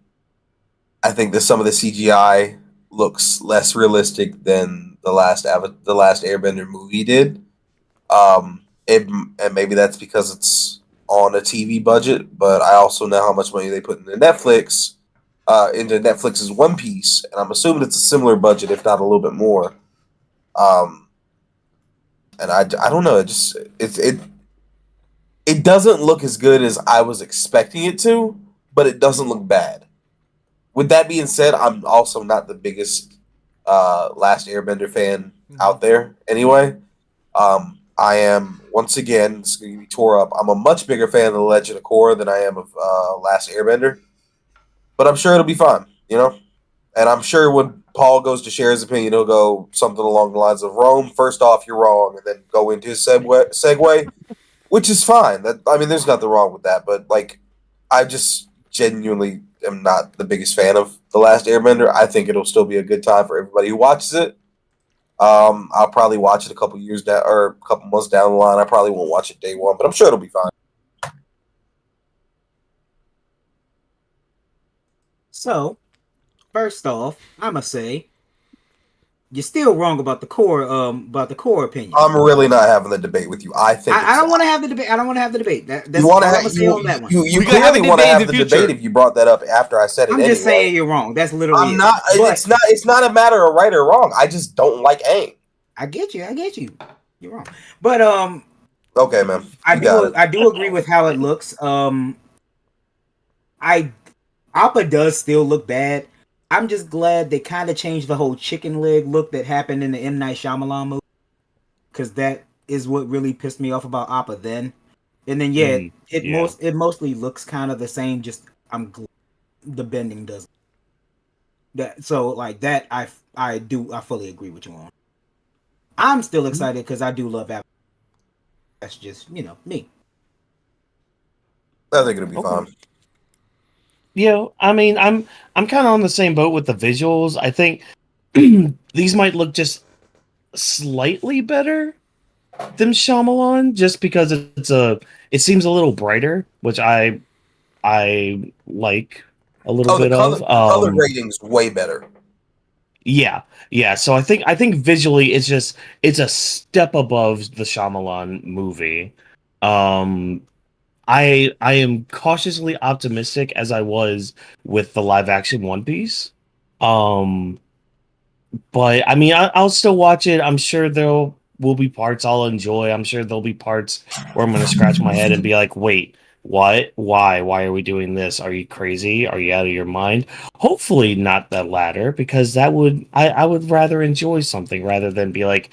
I think that some of the CGI looks less realistic than the last Airbender movie did. And maybe that's because it's on a TV budget, but I also know how much money they put into Netflix, into Netflix's One Piece, and I'm assuming it's a similar budget, if not a little bit more. And I don't know. It doesn't look as good as I was expecting it to, but it doesn't look bad. With that being said, I'm also not the biggest Last Airbender fan out there. Anyway, I am, once again, it's going to be tore up. I'm a much bigger fan of The Legend of Korra than I am of Last Airbender. But I'm sure it'll be fun, And I'm sure when Paul goes to share his opinion, he'll go something along the lines of, Rome, first off, you're wrong, and then go into his segue, which is fine. There's nothing wrong with that. But, I just genuinely am not the biggest fan of The Last Airbender. I think it'll still be a good time for everybody who watches it. I'll probably watch it a couple months down the line. I probably won't watch it day one, but I'm sure it'll be fine. So, first off, I'ma say you're still wrong about the core opinion. I'm really not having the debate with you. I don't want to have the debate. I don't want to have the debate. That's you all I'm gonna say on that one. You clearly want to have the debate if you brought that up after I said it. I'm just saying you're wrong. That's literally. I'm not. It's not a matter of right or wrong. I just don't like Aang. I get you. You're wrong. But okay, man. I do agree with how it looks. Appa does still look bad. I'm just glad they kind of changed the whole chicken leg look that happened in the M. Night Shyamalan movie, because that is what really pissed me off about Appa then. And then it mostly looks kind of the same. Just I'm glad the bending doesn't. That so like that I fully agree with you on. I'm still excited because I do love Appa. That's just me. I think it'll be fun. I'm kind of on the same boat with the visuals. I think these might look just slightly better than Shyamalan, just because it seems a little brighter, which I like a little bit of. The color rating's way better. Yeah. So I think visually it's a step above the Shyamalan movie. I am cautiously optimistic as I was with the live action One Piece. But I'll still watch it. I'm sure there will be parts I'll enjoy. I'm sure there'll be parts where I'm going to scratch my head and be like, wait, what? Why are we doing this? Are you crazy? Are you out of your mind? Hopefully not the latter, because I would rather enjoy something rather than be like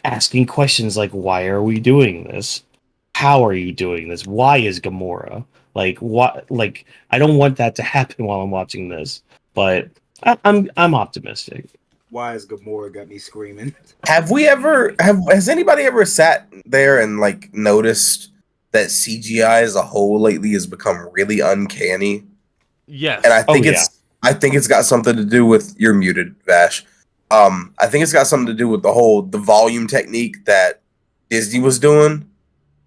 asking questions like, why are we doing this? how are you doing this? Why is Gamora? Like, what? Like, I don't want that to happen while I'm watching this, but I'm optimistic. Why is Gamora got me screaming? Has anybody ever sat there and like noticed that CGI as a whole lately has become really uncanny? Yes. And I think it's got something to do with, you're muted, Vash. I think it's got something to do with the volume technique that Disney was doing.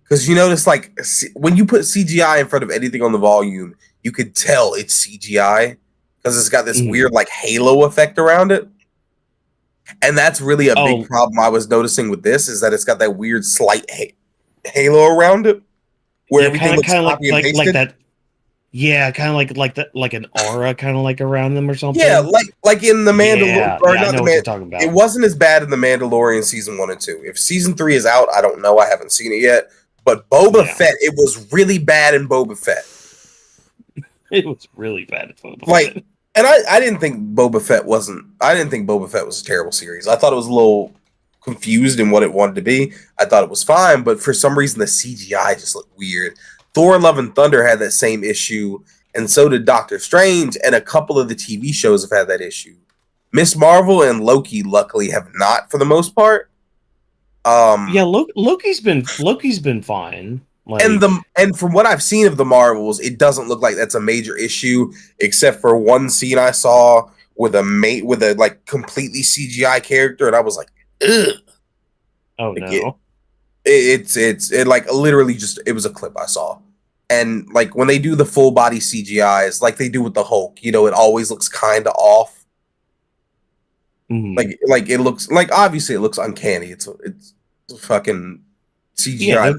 Because you notice, like, when you put CGI in front of anything on the volume, you could tell it's CGI because it's got this weird like halo effect around it. And that's really a big problem I was noticing with this, is that it's got that weird slight halo around it, where everything looks copy and pasted. Like that. Yeah, kind of like that, like an aura, kind of like around them or something. Yeah, like in the Mandalorian. I know what you're talking about. It wasn't as bad in the Mandalorian season 1 and 2. If season 3 is out, I don't know. I haven't seen it yet. But Boba Fett, it was really bad in Boba Fett. It was really bad in Boba Fett. And I didn't think Boba Fett was a terrible series. I thought it was a little confused in what it wanted to be. I thought it was fine, but for some reason the CGI just looked weird. Thor: Love and Thunder had that same issue, and so did Doctor Strange, and a couple of the TV shows have had that issue. Miss Marvel and Loki, luckily, have not for the most part. Loki's been fine. Like, and from what I've seen of the Marvels, it doesn't look like that's a major issue, except for one scene I saw with a like completely CGI character, and I was like, ugh. Oh no. It like literally just, it was a clip I saw. And like when they do the full body CGIs, like they do with the Hulk, you know, it always looks kind of off. Like it looks like, obviously it looks uncanny. It's fucking CGI. Yeah,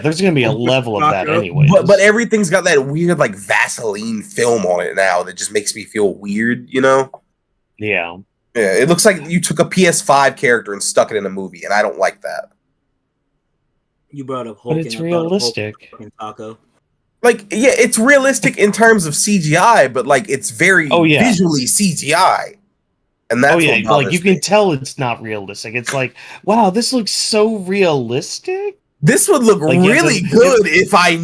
there's gonna be a level of that anyway. But everything's got that weird like Vaseline film on it now that just makes me feel weird, you know? Yeah. Yeah, it looks like you took a PS5 character and stuck it in a movie, and I don't like that. You brought up Hulk, but it's realistic. Taco. Like, yeah, it's realistic in terms of CGI, but like it's very visually CGI, and that's like you can tell it's not realistic. It's like, wow, this looks so realistic. This would look like, really good if I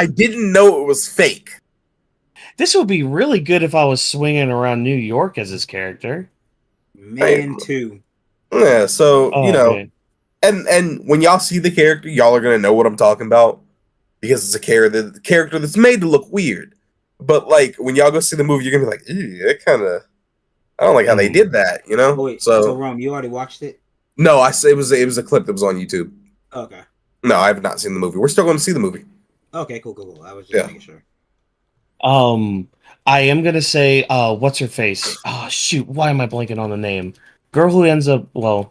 didn't know it was fake. This would be really good if I was swinging around New York as his character. Man, too. Yeah, so, you know, man. And when y'all see the character, y'all are going to know what I'm talking about. Because it's a character that's made to look weird. But, like, when y'all go see the movie, you're going to be like, ew, that kind of... I don't like how they did that, you know? Oh, wait, so Rom, you already watched it? No, it was a clip that was on YouTube. Okay. No, I have not seen the movie. We're still going to see the movie. Okay, cool. I was just making sure. I am gonna say, what's her face? Oh shoot, why am I blanking on the name? Girl who ends up with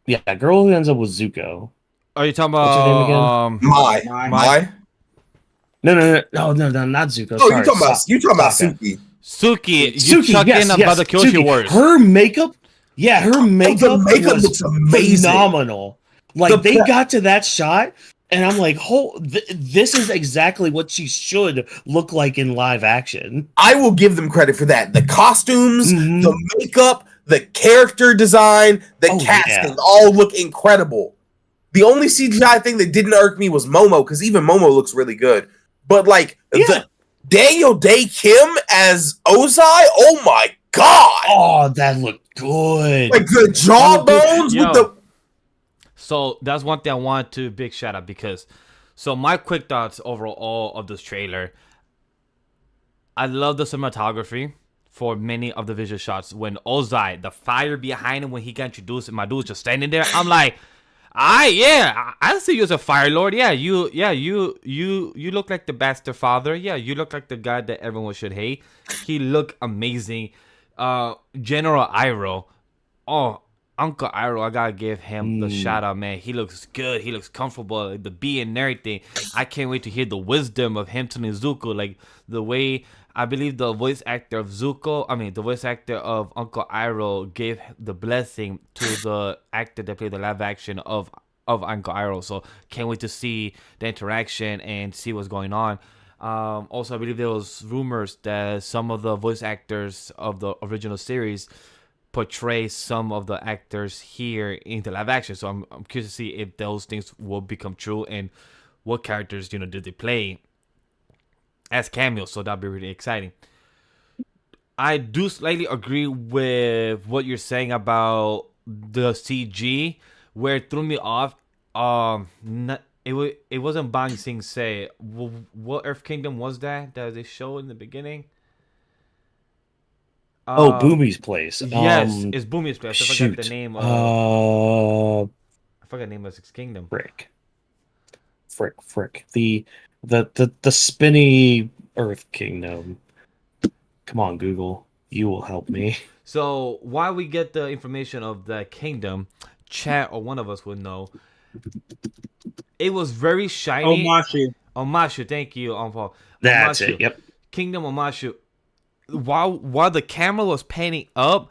Zuko. Are you talking about Mai? No, not Zuko. Oh, you're talking about Suki. Suki, chuck in about the Kyoshi words. Her makeup, her makeup looks amazing. Phenomenal. Like they got to that shot. And I'm like, this is exactly what she should look like in live action. I will give them credit for that. The costumes, the makeup, the character design, the casting all look incredible. The only CGI thing that didn't irk me was Momo, because even Momo looks really good. But like the Daniel Day Kim as Ozai, oh my god! Oh, that looked good. Like the jawbones with the... So that's one thing I want to big shout out, because so my quick thoughts overall of this trailer. I love the cinematography for many of the visual shots. When Ozai, the fire behind him when he got introduced, and my dude's just standing there, I'm like, I see you as a Fire Lord. You look like the bastard father. Yeah, you look like the guy that everyone should hate. He looked amazing. General Iroh. Oh, Uncle Iroh, I gotta give him the shout out, man. He looks good. He looks comfortable. Like, the being and everything. I can't wait to hear the wisdom of him telling Zuko. Like the way I believe the voice actor of the voice actor of Uncle Iroh gave the blessing to the actor that played the live action of Uncle Iroh. So can't wait to see the interaction and see what's going on. Also, I believe there was rumors that some of the voice actors of the original series portray some of the actors here in the live action. So I'm curious to see if those things will become true and what characters did they play as cameos. So that'd be really exciting. I do slightly agree with what you're saying about the CG, where it threw me off. It wasn't Bang Sing Se. What Earth Kingdom was that they showed in the beginning? Boomy's place. Yes, it's Boomy's place. I forgot the name. I forgot the name of his kingdom. Frick. The spinny Earth Kingdom. Come on, Google. You will help me. So while we get the information of the kingdom, chat or one of us would know. It was very shiny. Omashu, thank you, Paul. That's it. Yep. Kingdom Omashu. While the camera was panning up,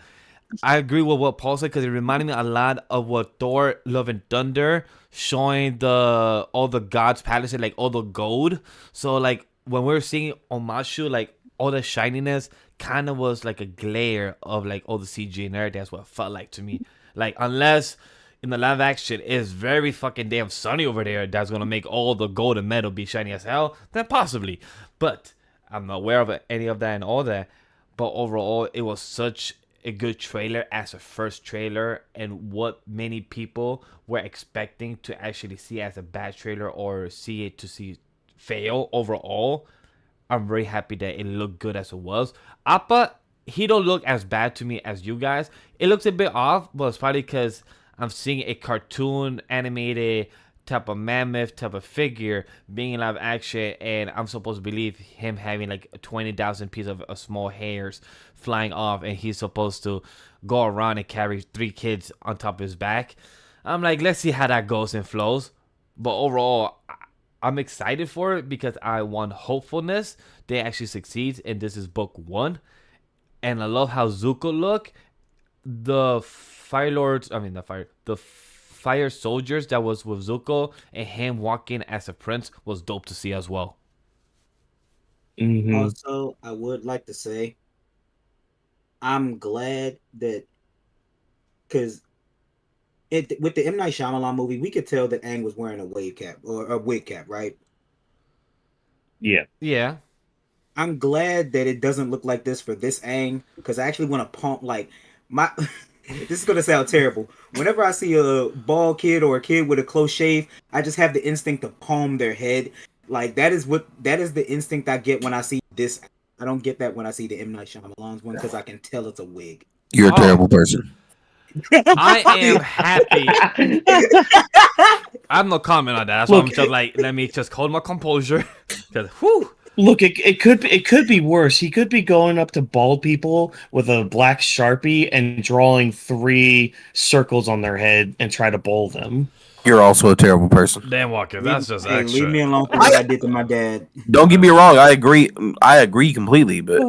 I agree with what Paul said because it reminded me a lot of what Thor: Love and Thunder, showing all the gods' palaces, like all the gold. So like when we were seeing Omashu, like all the shininess kind of was like a glare of like all the CG and everything. That's what it felt like to me. Like unless in the live action it's very fucking damn sunny over there, that's gonna make all the gold and metal be shiny as hell, then possibly. But I'm not aware of any of that and all that. But overall, it was such a good trailer as a first trailer, and what many people were expecting to actually see as a bad trailer or see fail overall. I'm very happy that it looked good as it was. Appa, he don't look as bad to me as you guys. It looks a bit off, but it's probably because I'm seeing a cartoon animated type of mammoth type of figure being in live action, and I'm supposed to believe him having like 20,000 pieces of small hairs flying off, and he's supposed to go around and carry 3 kids on top of his back. I'm like, let's see how that goes and flows. But overall, I'm excited for it because I want hopefulness they actually succeeds, and this is book 1. And I love how Zuko look. The fire soldiers that was with Zuko and him walking as a prince was dope to see as well. Mm-hmm. Also, I would like to say I'm glad that because with the M. Night Shyamalan movie, we could tell that Aang was wearing a wave cap or a wig cap, right? Yeah. I'm glad that it doesn't look like this for this Aang, because I actually want to pump like my. This is gonna sound terrible. Whenever I see a bald kid or a kid with a close shave, I just have the instinct to palm their head. Like that is the instinct I get when I see this. I don't get that when I see the M. Night Shyamalan's one because I can tell it's a wig. You're a terrible person. I am happy. I have no comment on that. That's why I'm just like, let me just hold my composure. Look, it could be worse. He could be going up to bald people with a black Sharpie and drawing 3 circles on their head and try to bowl them. You're also a terrible person. Dan Walker, that's just extra. Leave me alone for what I did to my dad. Don't get me wrong. I agree completely. But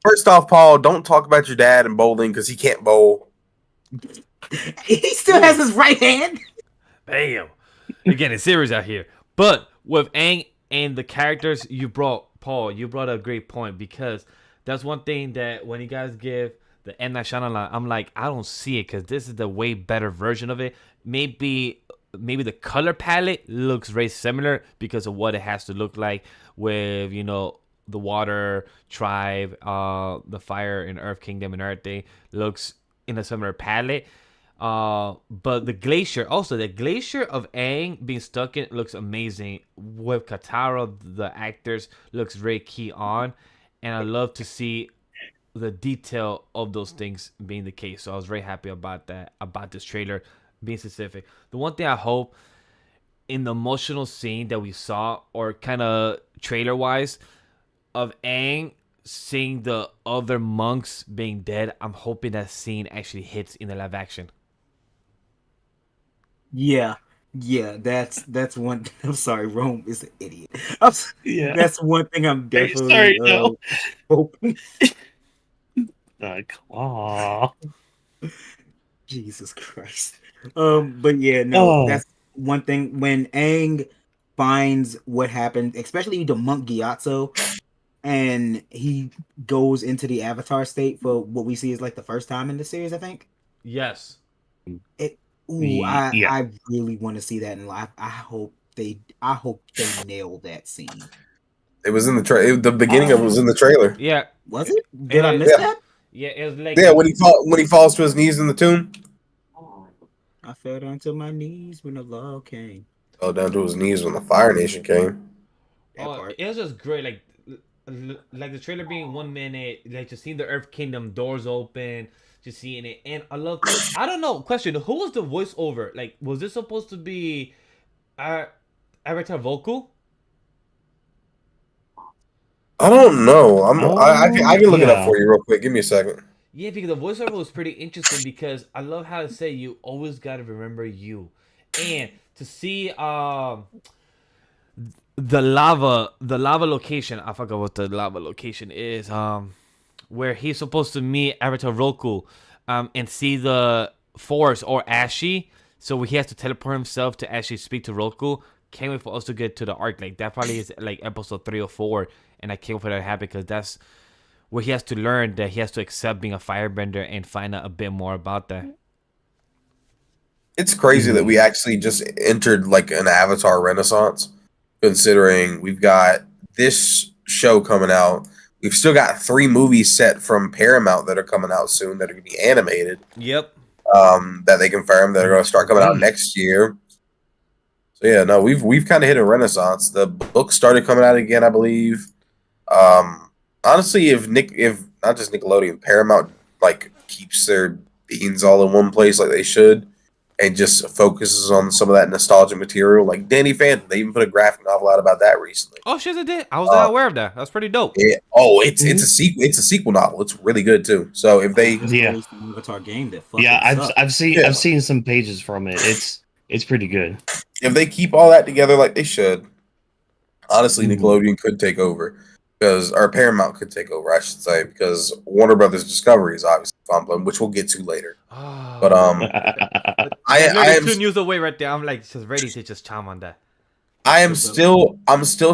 first off, Paul, don't talk about your dad and bowling because he can't bowl. He still has his right hand. Damn. You're getting serious out here. But with Aang and the characters you brought, Paul, you brought a great point, because that's one thing that when you guys give the M. Night Shyamalan, I'm like, I don't see it because this is the way better version of it. Maybe the color palette looks very similar because of what it has to look like with, the water tribe, the fire and earth kingdom and everything looks in a similar palette. But the glacier of Aang being stuck in looks amazing. With Katara, the actors looks very key on, and I love to see the detail of those things being the case. So I was very happy about that, about this trailer being specific. The one thing I hope in the emotional scene that we saw, or kind of trailer wise, of Aang seeing the other monks being dead, I'm hoping that scene actually hits in the live action. Yeah, that's one. I'm sorry, Rome is an idiot. Yeah, that's one thing I'm definitely hoping. Aw. Jesus Christ. But yeah, no, that's one thing. When Aang finds what happened, especially the monk Gyatso, and he goes into the Avatar state for what we see is like the first time in the series. I think. Yes. Yeah. I really want to see that in live. I hope they nail that scene. It was in the beginning of it was in the trailer. Yeah. Was it? Did I miss Yeah. that? Yeah, it was like Yeah, when he falls to his knees in the tomb. I fell down to my knees when the love came. Fell down to his knees when the Fire Nation came. That part. it was just great. Like the trailer being 1 minute, like just seeing the Earth Kingdom doors open, just seeing it, and I don't know. Question: who was the voiceover? Like, was this supposed to be, Avatar vocal? I don't know. I can look it up Yeah. for you real quick. Give me a second. Yeah, because the voiceover was pretty interesting because I love how to say you always gotta remember you, and to see the lava location. I forgot what the lava location is. Where he's supposed to meet Avatar Roku, and see the forest or Ashi. So he has to teleport himself to actually speak to Roku. Can't wait for us to get to the arc. Like that probably is like episode 3 or 4, and I can't wait for that to happen because that's where he has to learn that he has to accept being a firebender and find out a bit more about that. It's crazy that we actually just entered like an Avatar renaissance, considering we've got this show coming out. We've still got 3 movies set from Paramount that are coming out soon that are going to be animated. Yep. That they confirmed that are going to start coming out next year. So yeah, no, we've kind of hit a renaissance. The book started coming out again, I believe. Honestly, if not just Nickelodeon, Paramount like keeps their beans all in one place like they should, and just focuses on some of that nostalgia material, like Danny Phantom. They even put a graphic novel out about that recently. Oh shit, it did. I was not aware of that. That's pretty dope. Yeah. Oh, it's a sequel. It's a sequel novel. It's really good too. So if they Avatar game that I've seen some pages from it. It's pretty good. If they keep all that together like they should, honestly, Nickelodeon could take over or Paramount could take over, I should say, because Warner Brothers Discovery is obviously fumbling, which we'll get to later. But I am 2 news away right there. I'm like just ready to just chime on that. I'm still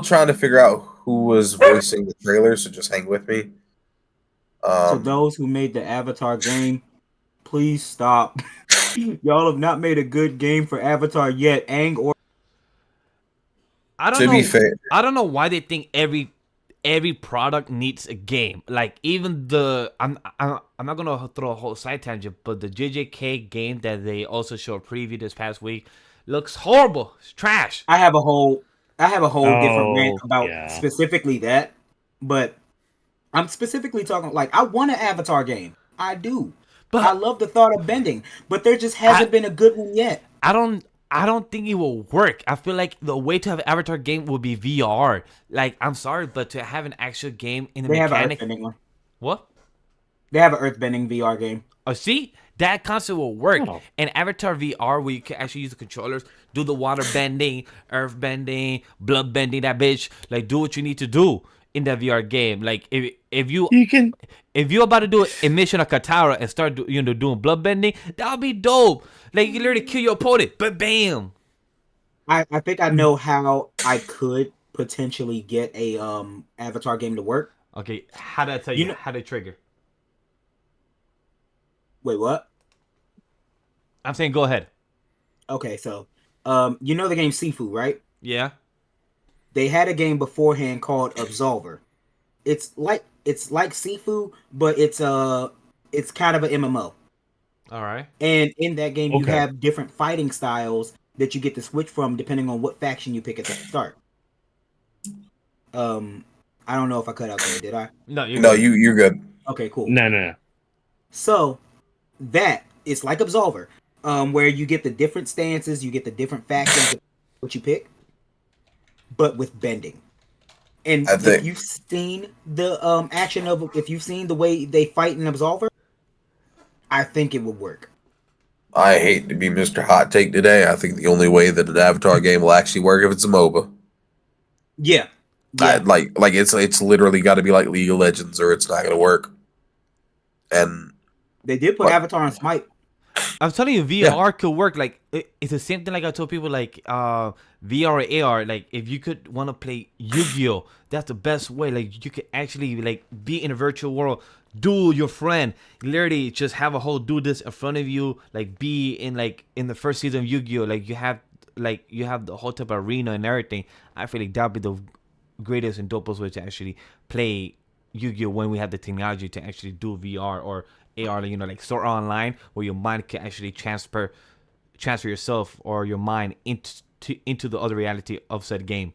trying to figure out who was voicing the trailer, so just hang with me. To those who made the Avatar game, please stop. Y'all have not made a good game for Avatar yet. I don't know why they think every product needs a game. Like even I'm not gonna throw a whole side tangent, but the JJK game that they also showed a preview this past week looks horrible. It's trash. I have a whole different rant about specifically that, but I'm specifically talking like I want an Avatar game. I do. But I love the thought of bending, but there just hasn't been a good one yet. I don't think it will work. I feel like the way to have an Avatar game would be VR. Like, I'm sorry, but to have an actual game in the mechanic. Have an earthbending one. What? They have an earthbending VR game. Oh, see? That concept will work. Oh. And Avatar VR, where you can actually use the controllers, do the water bending, earth bending, blood bending, that bitch. Like, do what you need to do in that VR game. Like, if you're about to do a mission of Katara and start doing blood bending, that would be dope. Like, you can literally kill your opponent, but bam. I think I know how I could potentially get a Avatar game to work. Okay, how did I tell you? How to trigger? Wait, what? I'm saying go ahead. Okay, so you know the game Sifu, right? Yeah. They had a game beforehand called Absolver. It's like Sifu, but it's kind of an MMO. All right. And in that game, you have different fighting styles that you get to switch from depending on what faction you pick at the start. I don't know if I cut out there, did I? No, you're good. Okay, cool. No. So that is like Absolver, where you get the different stances, you get the different factions, what you pick, but with bending. And if you've seen the action of, if you've seen the way they fight in Absolver, I think it would work. I hate to be Mr. Hot Take today. I think the only way that an Avatar game will actually work if it's a MOBA. Yeah. Like it's literally got to be like League of Legends, or it's not going to work. And they did put Avatar on Smite. I'm telling you, VR could work. Like it's the same thing. Like I told people, like VR or AR. Like if you could want to play Yu-Gi-Oh, that's the best way. Like you could actually like be in a virtual world, duel your friend, literally just have a whole do this in front of you. Like be in the first season of Yu-Gi-Oh. Like you have the whole type of arena and everything. I feel like that'd be the greatest and dopest way to actually play Yu-Gi-Oh when we have the technology to actually do VR or AR, like Sword Art Online, where your mind can actually transfer yourself or your mind into the other reality of said game.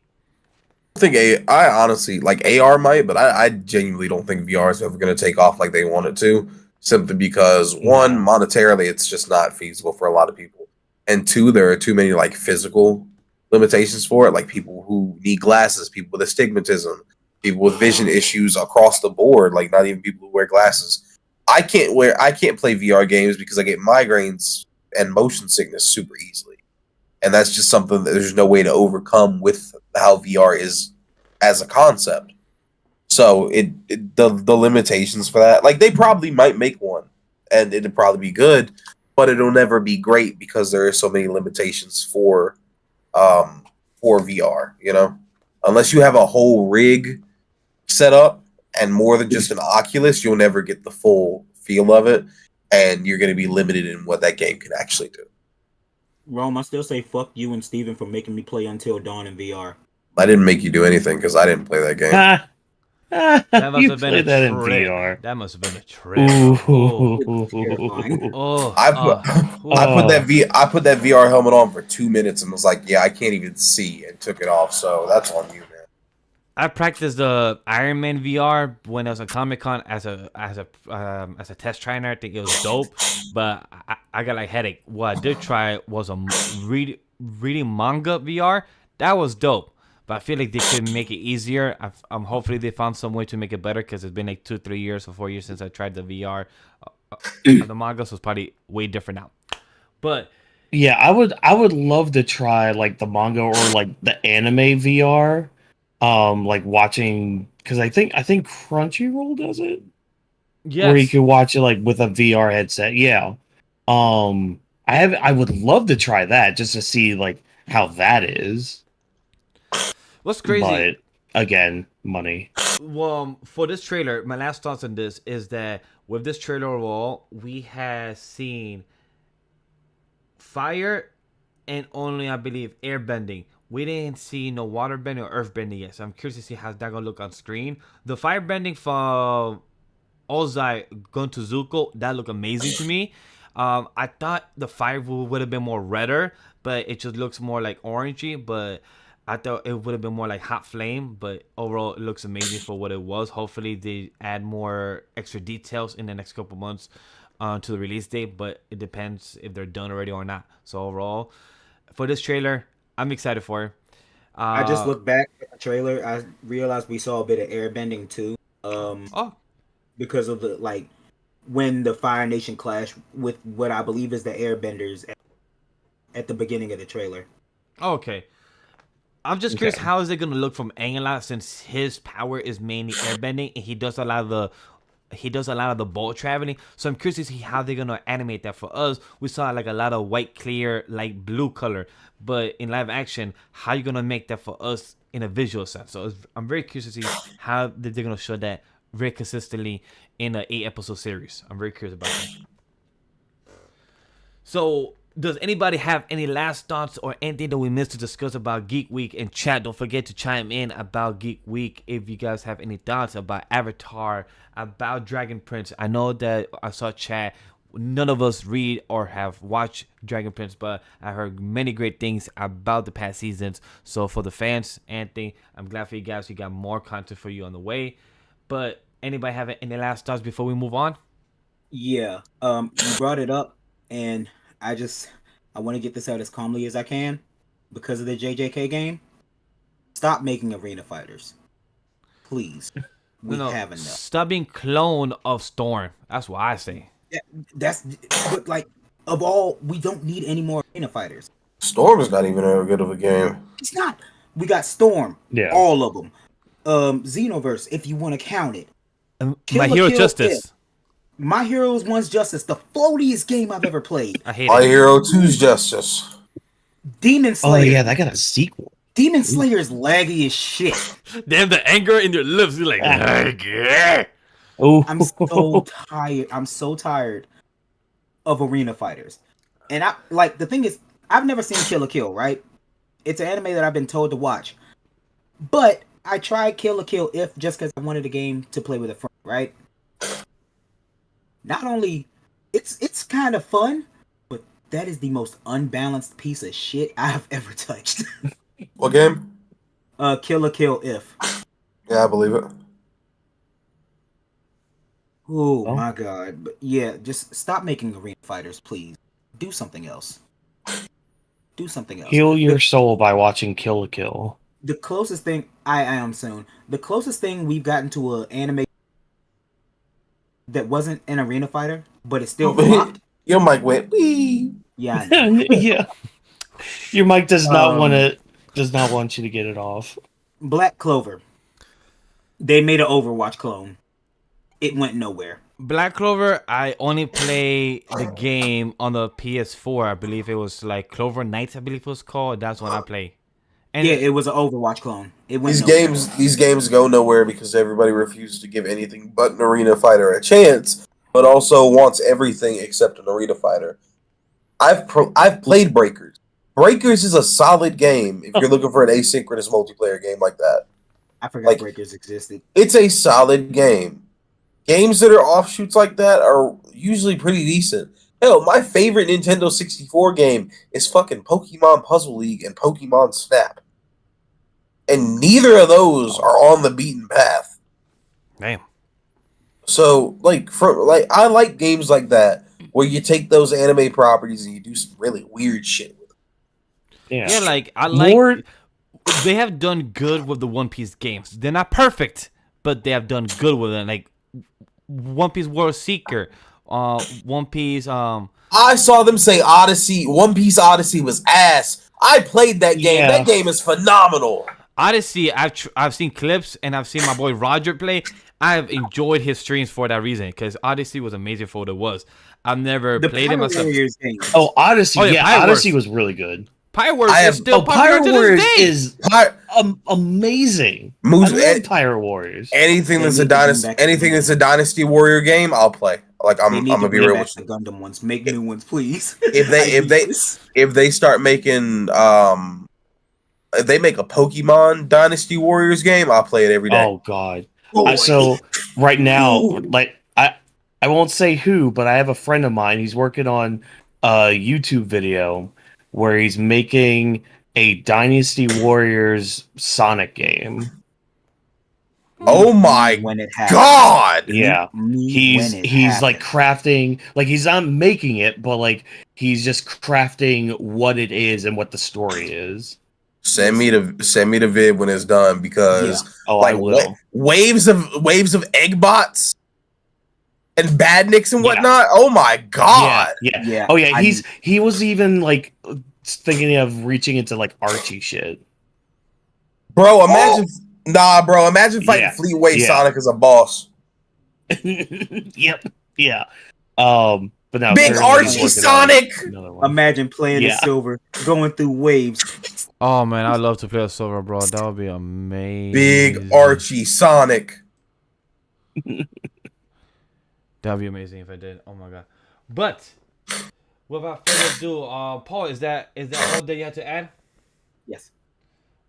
I honestly like AR might, but I genuinely don't think VR is ever going to take off like they want it to. Simply because one, monetarily, it's just not feasible for a lot of people, and two, there are too many like physical limitations for it, like people who need glasses, people with astigmatism, people with vision issues across the board, like not even people who wear glasses. I can't play VR games because I get migraines and motion sickness super easily. And that's just something that there's no way to overcome with how VR is as a concept. So the limitations for that, like they probably might make one and it'd probably be good, but it'll never be great because there are so many limitations for VR, Unless you have a whole rig set up and more than just an Oculus, you'll never get the full feel of it, and you're going to be limited in what that game can actually do. Rome, I still say fuck you and Steven for making me play Until Dawn in VR. I didn't make you do anything because I didn't play that game. That must you have been a that trip. in VR. That must have been a trip. I put that VR helmet on for 2 minutes and was like, yeah, I can't even see, and took it off. So that's on you, man. I practiced the Iron Man VR when I was at Comic-Con as a test try, and I think it was dope. But I got like headache. What I did try was a reading manga VR. That was dope. But I feel like they could make it easier. Hopefully they found some way to make it better because it's been like 2-3 years or 4 years since I tried the VR. The manga, so it's probably way different now. But yeah, I would love to try like the manga or like the anime VR. Like watching, because I think Crunchyroll does it. yes, where you can watch it like with a VR headset. Yeah. I would love to try that just to see like how that is. What's crazy? But again, money. Well, for this trailer, my last thoughts on this is that with this trailer overall, we have seen fire and only, I believe, air bending. We didn't see no water bending or earth bending yet, so I'm curious to see how that gonna look on screen. The fire bending from Ozai going to Zuko, that looked amazing to me. I thought the fire would have been more redder, but it just looks more like orangey. But I thought it would have been more like hot flame. But overall, it looks amazing for what it was. Hopefully, they add more extra details in the next couple months to the release date. But it depends if they're done already or not. So overall, for this trailer, I'm excited for it. I just looked back at the trailer. I realized we saw a bit of airbending too. Because of the when the Fire Nation clashed with what I believe is the airbenders at the beginning of the trailer. Okay. I'm just curious, how is it going to look from Angela, since his power is mainly airbending and he does a lot of the boat traveling. So I'm curious to see how they're going to animate that. For us, we saw like a lot of white, clear, like blue color. But in live action, how you going to make that for us in a visual sense? So I'm very curious to see how they're going to show that very consistently in an 8-episode series. I'm very curious about that. So does anybody have any last thoughts or anything that we missed to discuss about Geek Week? In chat, don't forget to chime in about Geek Week if you guys have any thoughts about Avatar, about Dragon Prince. I know that I saw chat. None of us read or have watched Dragon Prince, but I heard many great things about the past seasons. So for the fans, Anthony, I'm glad for you guys. We got more content for you on the way. But anybody have any last thoughts before we move on? Yeah. You brought it up, and I want to get this out as calmly as I can. Because of the JJK game, stop making arena fighters. Please. We have enough. Stop being clone of Storm. That's what I say. But like, of all, we don't need any more arena fighters. Storm is not even a good of a game. It's not. We got Storm. Yeah. All of them. Xenoverse, if you want to count it. My Hero Justice. My Heroes 1's Justice, the floatiest game I've ever played. I hate My it. Hero 2's Justice. Demon Slayer. Oh yeah, that got a sequel. Demon Slayer is laggy as shit. Damn, the anger in your lips. You're like, yeah. Oh, I'm so tired. I'm so tired of arena fighters. And I like the thing is, I've never seen Kill la Kill, right? It's an anime that I've been told to watch. But I tried Kill la Kill if just because I wanted a game to play with a friend, right? Not only it's kind of fun, but that is the most unbalanced piece of shit I've ever touched. What game? Kill la Kill if. Yeah, I believe it. Oh Oh. my god. But yeah, just stop making arena fighters, please. Do something else. Do something else. heal your soul by watching Kill la Kill. The closest thing I am soon. The closest thing we've gotten to an anime that wasn't an arena fighter, but it still flopped. Your mic went. Wee. Yeah. I know. Yeah, your mic does not want you to get it off. Black Clover. They made an Overwatch clone. It went nowhere. Black Clover, I only play the game on the PS4. I believe it was like Clover Knights, I believe it was called. That's what I play. And Yeah, it was an Overwatch clone. It went These nowhere. these games go nowhere because everybody refuses to give anything but an arena fighter a chance, but also wants everything except an arena fighter. I've played Breakers. Breakers is a solid game if you're looking for an asynchronous multiplayer game like that. I forgot like- Breakers existed. It's a solid game. Games that are offshoots like that are usually pretty decent. Hell, my favorite Nintendo 64 game is fucking Pokemon Puzzle League and Pokemon Snap. And neither of those are on the beaten path. damn. So, I like games like that where you take those anime properties and you do some really weird shit with them. Yeah, like I like. More, They have done good with the One Piece games. They're not perfect, but they have done good with it. Like One Piece World Seeker, One Piece. I saw them say Odyssey, One Piece Odyssey was ass. I played that game. Yeah. That game is phenomenal. Odyssey, I've seen clips and I've seen my boy Roger play. I've enjoyed his streams for that reason because Odyssey was amazing for what it was. I've never The played it Power myself. Warriors game. oh, Odyssey. Oh, yeah, yeah, Pirate Odyssey Wars. was really good. Pirate Wars I is have- still popular Pirate to Warriors this day. is amazing. Moves- I love Pirate Warriors. Anything They that's a need to bring dynasty, back anything the- that's a Dynasty Warrior game, I'll play. Like I'm They need gonna to be bring real back with the you. Gundam ones. Make new ones, please. If they start making if they make a Pokemon Dynasty Warriors game, I'll play it every day. Oh God. Boy. So right now, Ooh. like I won't say who, but I have a friend of mine. He's working on a YouTube video where he's making a Dynasty Warriors Sonic game. Oh my when it happens. God! Yeah. He's like crafting, like he's not making it, but like he's just crafting what it is and what the story is. Send me the vid when it's done because Oh, like I will. waves of egg bots and badniks and Yeah. whatnot. Oh my God! Yeah. Yeah. Oh yeah, he was even like thinking of reaching into like Archie shit. Bro, imagine imagine fighting Yeah. Fleetway Yeah. Sonic as a boss. Yep. Yeah. But no, Big they're Archie working on Sonic! another one. Imagine playing Yeah. the silver, going through waves. Oh man, I'd love to play a silver, bro. That would be amazing. Big Archie Sonic. That'd be amazing if I did. Oh my god. But without further ado, Paul, is that all that you had to add? Yes.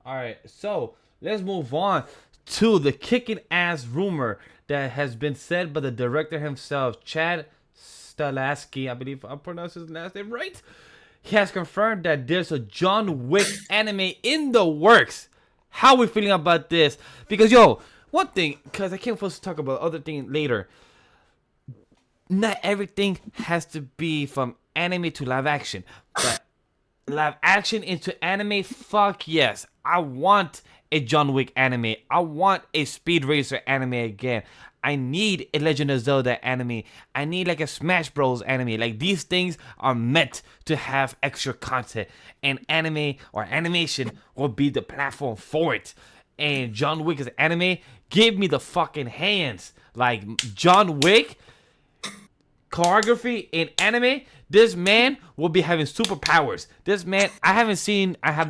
All right, so let's move on to the kicking ass rumor that has been said by the director himself, Chad Stahelski. I believe I pronounced his last name right. He has confirmed that there's a John Wick anime in the works. How are we feeling about this? Because one thing, because I can't supposed to talk about other thing later. Not everything has to be from anime to live action, but live action into anime, fuck yes. I want a John Wick anime. I want a Speed Racer anime again. I need a Legend of Zelda anime. I need like a Smash Bros anime. Like these things are meant to have extra content, and anime or animation will be the platform for it. And John Wick is anime. Give me the fucking hands. Like John Wick choreography in anime, this man will be having superpowers. This man, I have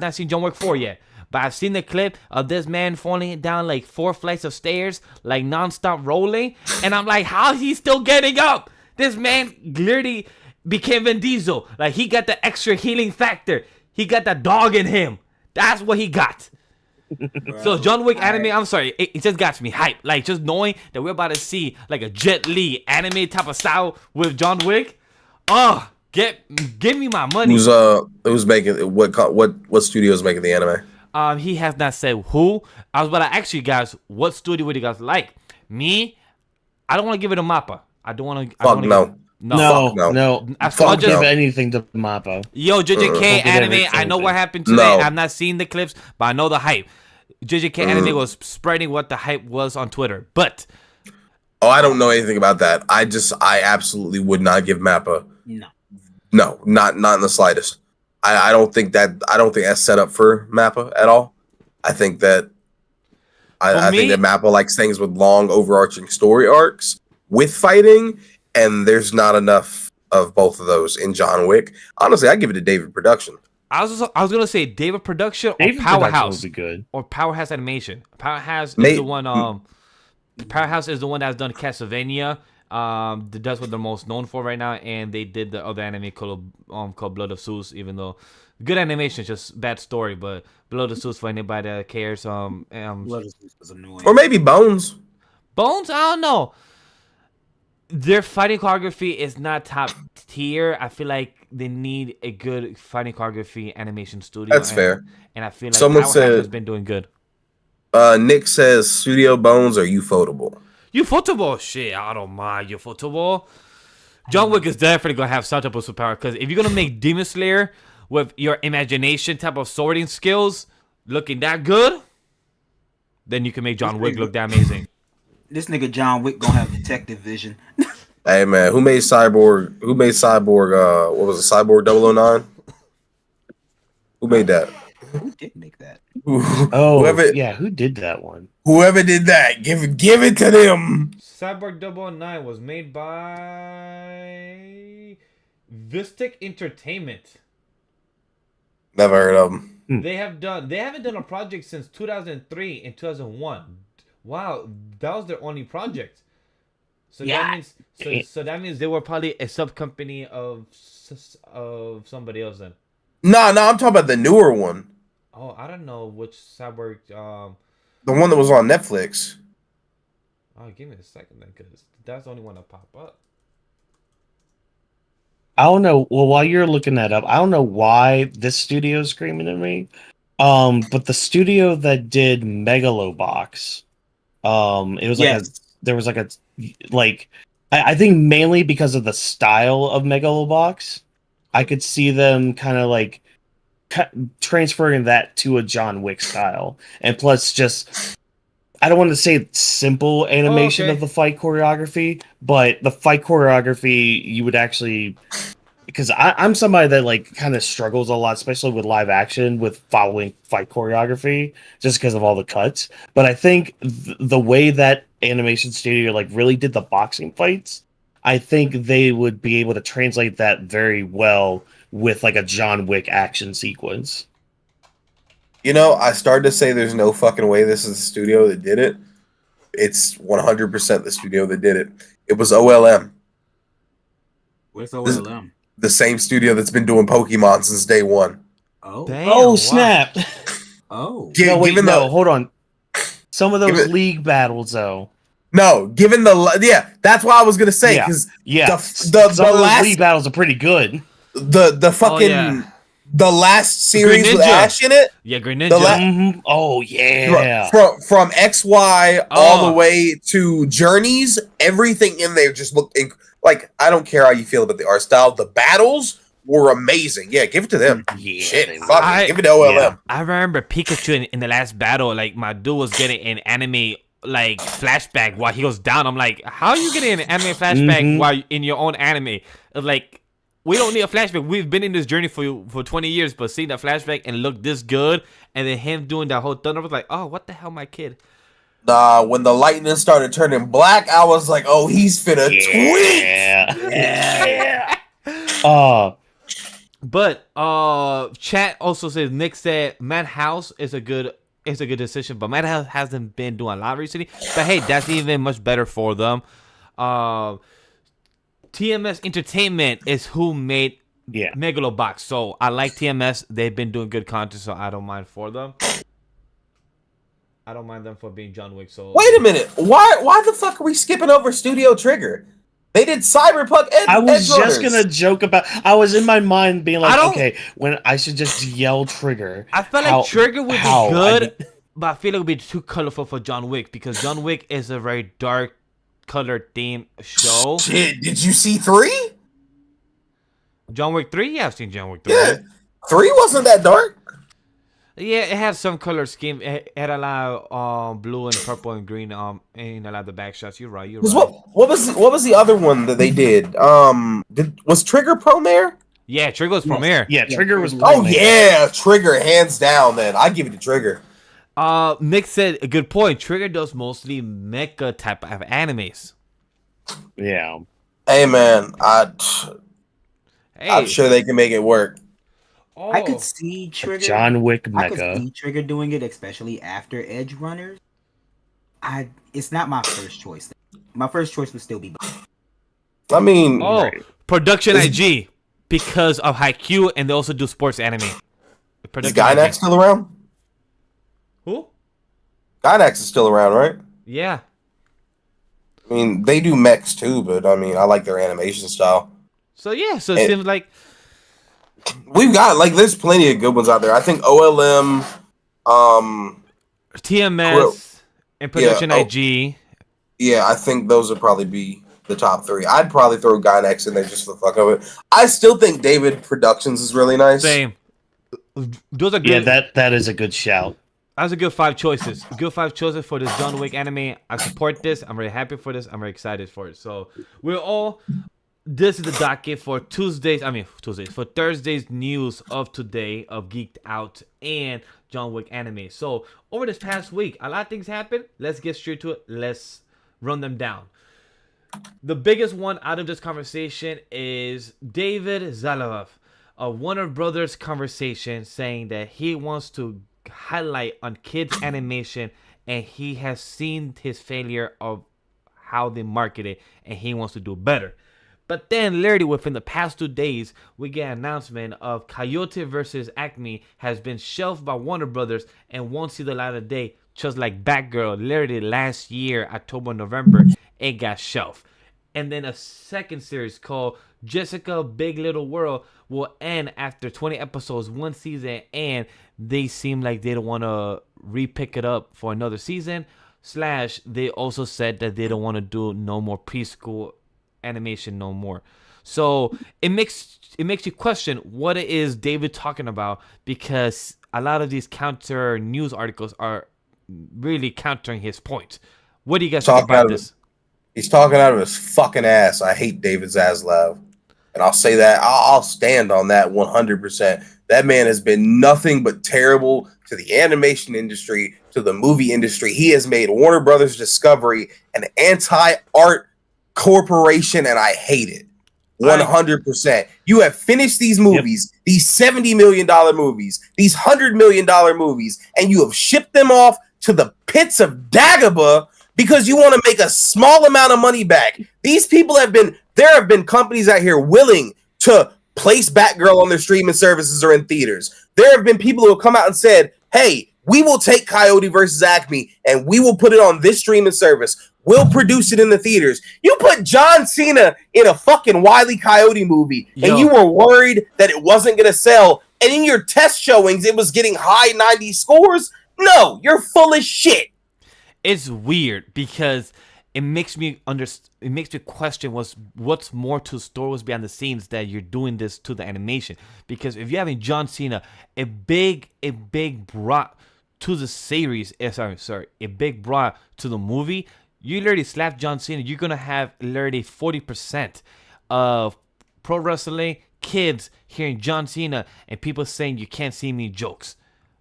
not seen John Wick 4 yet, but I've seen the clip of this man falling down like 4 flights of stairs, like non-stop rolling, and I'm like, how is he still getting up? This man literally became Vin Diesel. Like, he got the extra healing factor. He got that dog in him. That's what he got. Bro, so John Wick anime, I'm sorry, it just got me hyped. Like, just knowing that we're about to see like a Jet Li anime type of style with John Wick. Oh, give me my money. Who's making what studio is making the anime? He has not said who. I was about to ask you guys, what studio would you guys like? Me, I don't want to give it a Mappa. I don't want to. No. No. I'll give anything to Mappa. Yo, JJK anime. I know what happened today. I've not seen the clips, but I know the hype. JJK anime was spreading what the hype was on Twitter, but I don't know anything about that. I absolutely would not give Mappa. No, not in the slightest. I don't think that's set up for Mappa at all. I think that I think that Mappa likes things with long overarching story arcs with fighting, and there's not enough of both of those in John Wick. Honestly, I'd give it to David Production. I was gonna say David Production or Powerhouse would be good, or Powerhouse Animation. Powerhouse is the one. Powerhouse is the one that's done Castlevania. That's what they're most known for right now, and they did the other anime called Blood of Zeus. Even though good animation, just bad story. But Blood of Zeus, for anybody that cares, Blood of Zeus was annoying. Or maybe Bones. Bones, I don't know. Their fighting choreography is not top tier. I feel like they need a good fighting choreography animation studio. That's fair. And I feel like Powerhouse has been doing good. Nick says Studio Bones are Ufotable. Ufotable? Shit, I don't mind Ufotable. John Wick is definitely going to have some type of superpower, because if you're going to make Demon Slayer with your imagination type of sorting skills looking that good, then you can make John Wick look that amazing. This nigga John Wick gonna have detective vision. Hey man, who made Cyborg? What was it? Cyborg 009? Who made that? Who did make that? Who did that one? Whoever did that, give it to them. Cyborg 009 was made by Vistic Entertainment. Never heard of them. They haven't done a project since 2003 and 2001. Wow, that was their only project. So that means they were probably a sub company of somebody else then. No, I'm talking about the newer one. Oh, I don't know which Cyborg. The one that was on Netflix. Oh, give me a second then, because that's the only one that pop up. I don't know. Well, while you're looking that up, I don't know why this studio is screaming at me. But the studio that did Megalobox. It was I think mainly because of the style of Megalobox, I could see them kind of like transferring that to a John Wick style, and plus just I don't want to say simple animation of the fight choreography, but the fight choreography you would actually, because I'm somebody that like kind of struggles a lot, especially with live action, with following fight choreography just because of all the cuts. But I think the way that animation studio like really did the boxing fights, I think they would be able to translate that very well with like a John Wick action sequence. You know, I started to say there's no fucking way this is the studio that did it. It's 100% the studio that did it. It was OLM. Where's OLM? The same studio that's been doing Pokemon since day one. Oh, damn, snap! Oh, hold on. Some of those league battles, though. No, given that's what I was gonna say, because the last league battles are pretty good. The fucking the last series with Ash in it. Yeah, Green Ninja. Oh yeah. From XY all the way to Journeys, everything in there just looked like, I don't care how you feel about the art style. The battles were amazing. Yeah, give it to them. Yeah, shit, give it to OLM. Yeah. I remember Pikachu in the last battle. Like, my dude was getting an anime like flashback while he was down. I'm like, how are you getting an anime flashback while in your own anime? Like, we don't need a flashback. We've been in this journey for 20 years, but seeing that flashback and look this good, and then him doing that whole thunder, I was like, oh, what the hell, my kid? When the lightning started turning black, I was like, oh, he's finna tweet. Yeah. Oh, But chat also says Nick said Madhouse is a good decision, but Madhouse hasn't been doing a lot recently. But hey, that's even much better for them. TMS Entertainment is who made Megalobox, so I like TMS. They've been doing good content, so I don't mind for them. I don't mind them for being John Wick. So wait a minute, why the fuck are we skipping over Studio Trigger? They did Cyberpunk. I was just gonna joke about. I was in my mind being like, okay, when I should just yell Trigger. I felt like Trigger would be good, but I feel it would be too colorful for John Wick because John Wick is a very dark color theme show. Shit, did you see 3? John Wick 3? Yeah, I've seen John Wick 3. Yeah, 3 wasn't that dark. Yeah, it had some color scheme. It had a lot of blue and purple and green in a lot of the back shots. You're right. What was the other one that they did? Was Trigger Promare? Yeah, Trigger was Premiere. Yeah, Trigger was Promare. Oh yeah, Trigger hands down. Then I give it to Trigger. Nick said a good point. Trigger does mostly mecha type of animes. Yeah. Hey man, I'm sure they can make it work. Oh. I could see Trigger. John Wick mecha. I could see Trigger doing it, especially after Edge Runners. It's not my first choice. My first choice would still be. I mean, Production IG because of Haikyuu, and they also do sports anime. Is Gainax still around? Who? Gainax is still around, right? Yeah. I mean, they do mechs too, but I mean, I like their animation style. So yeah, so it seems like we've got there's plenty of good ones out there. I think OLM, TMS, and Production IG. Yeah, I think those would probably be the top 3. I'd probably throw Gainax in there just for the fuck of it. I still think David Productions is really nice. Same. Those are good. Yeah, that is a good shout. That's a good 5 choices. Good 5 choices for this John Wick anime. I support this. I'm very happy for this. I'm very excited for it. So this is the docket for for Thursday's news of today of Geeked Out and John Wick anime. So over this past week, a lot of things happened. Let's get straight to it. Let's run them down. The biggest one out of this conversation is David Zaslav of Warner Brothers conversation saying that he wants to highlight on kids animation and he has seen his failure of how they market it and he wants to do better. But then literally within the past 2 days, we get an announcement of Coyote versus Acme has been shelved by Warner Brothers and won't see the light of day, just like Batgirl. Literally last year, October, November, it got shelved. And then a second series called Jessica Big Little World will end after 20 episodes, 1 season, and they seem like they don't want to re-pick it up for another season. / they also said that they don't want to do no more preschool animation no more. So it makes you question what it is David talking about, because a lot of these counter news articles are really countering his point. What do you guys think about this? He's talking out of his fucking ass. I hate David Zaslav. And I'll say that. I'll stand on that 100%. That man has been nothing but terrible to the animation industry, to the movie industry. He has made Warner Brothers Discovery an anti-art corporation, and I hate it. 100%. You have finished these movies, these $70 million movies, these $100 million movies, and you have shipped them off to the pits of Dagobah because you want to make a small amount of money back. These people there have been companies out here willing to place Batgirl on their streaming services or in theaters. There have been people who have come out and said, hey, we will take Coyote versus Acme and we will put it on this streaming service. We'll produce it in the theaters. You put John Cena in a fucking Wile E. Coyote movie and you were worried that it wasn't going to sell. And in your test showings, it was getting high 90 scores. No, you're full of shit. It's weird because it makes me question what's more to the story, what's behind the scenes that you're doing this to the animation. Because if you're having John Cena, a big brought to the series, a big brought to the movie, you literally slap John Cena, you're gonna have literally 40% of pro wrestling kids hearing John Cena and people saying you can't see me jokes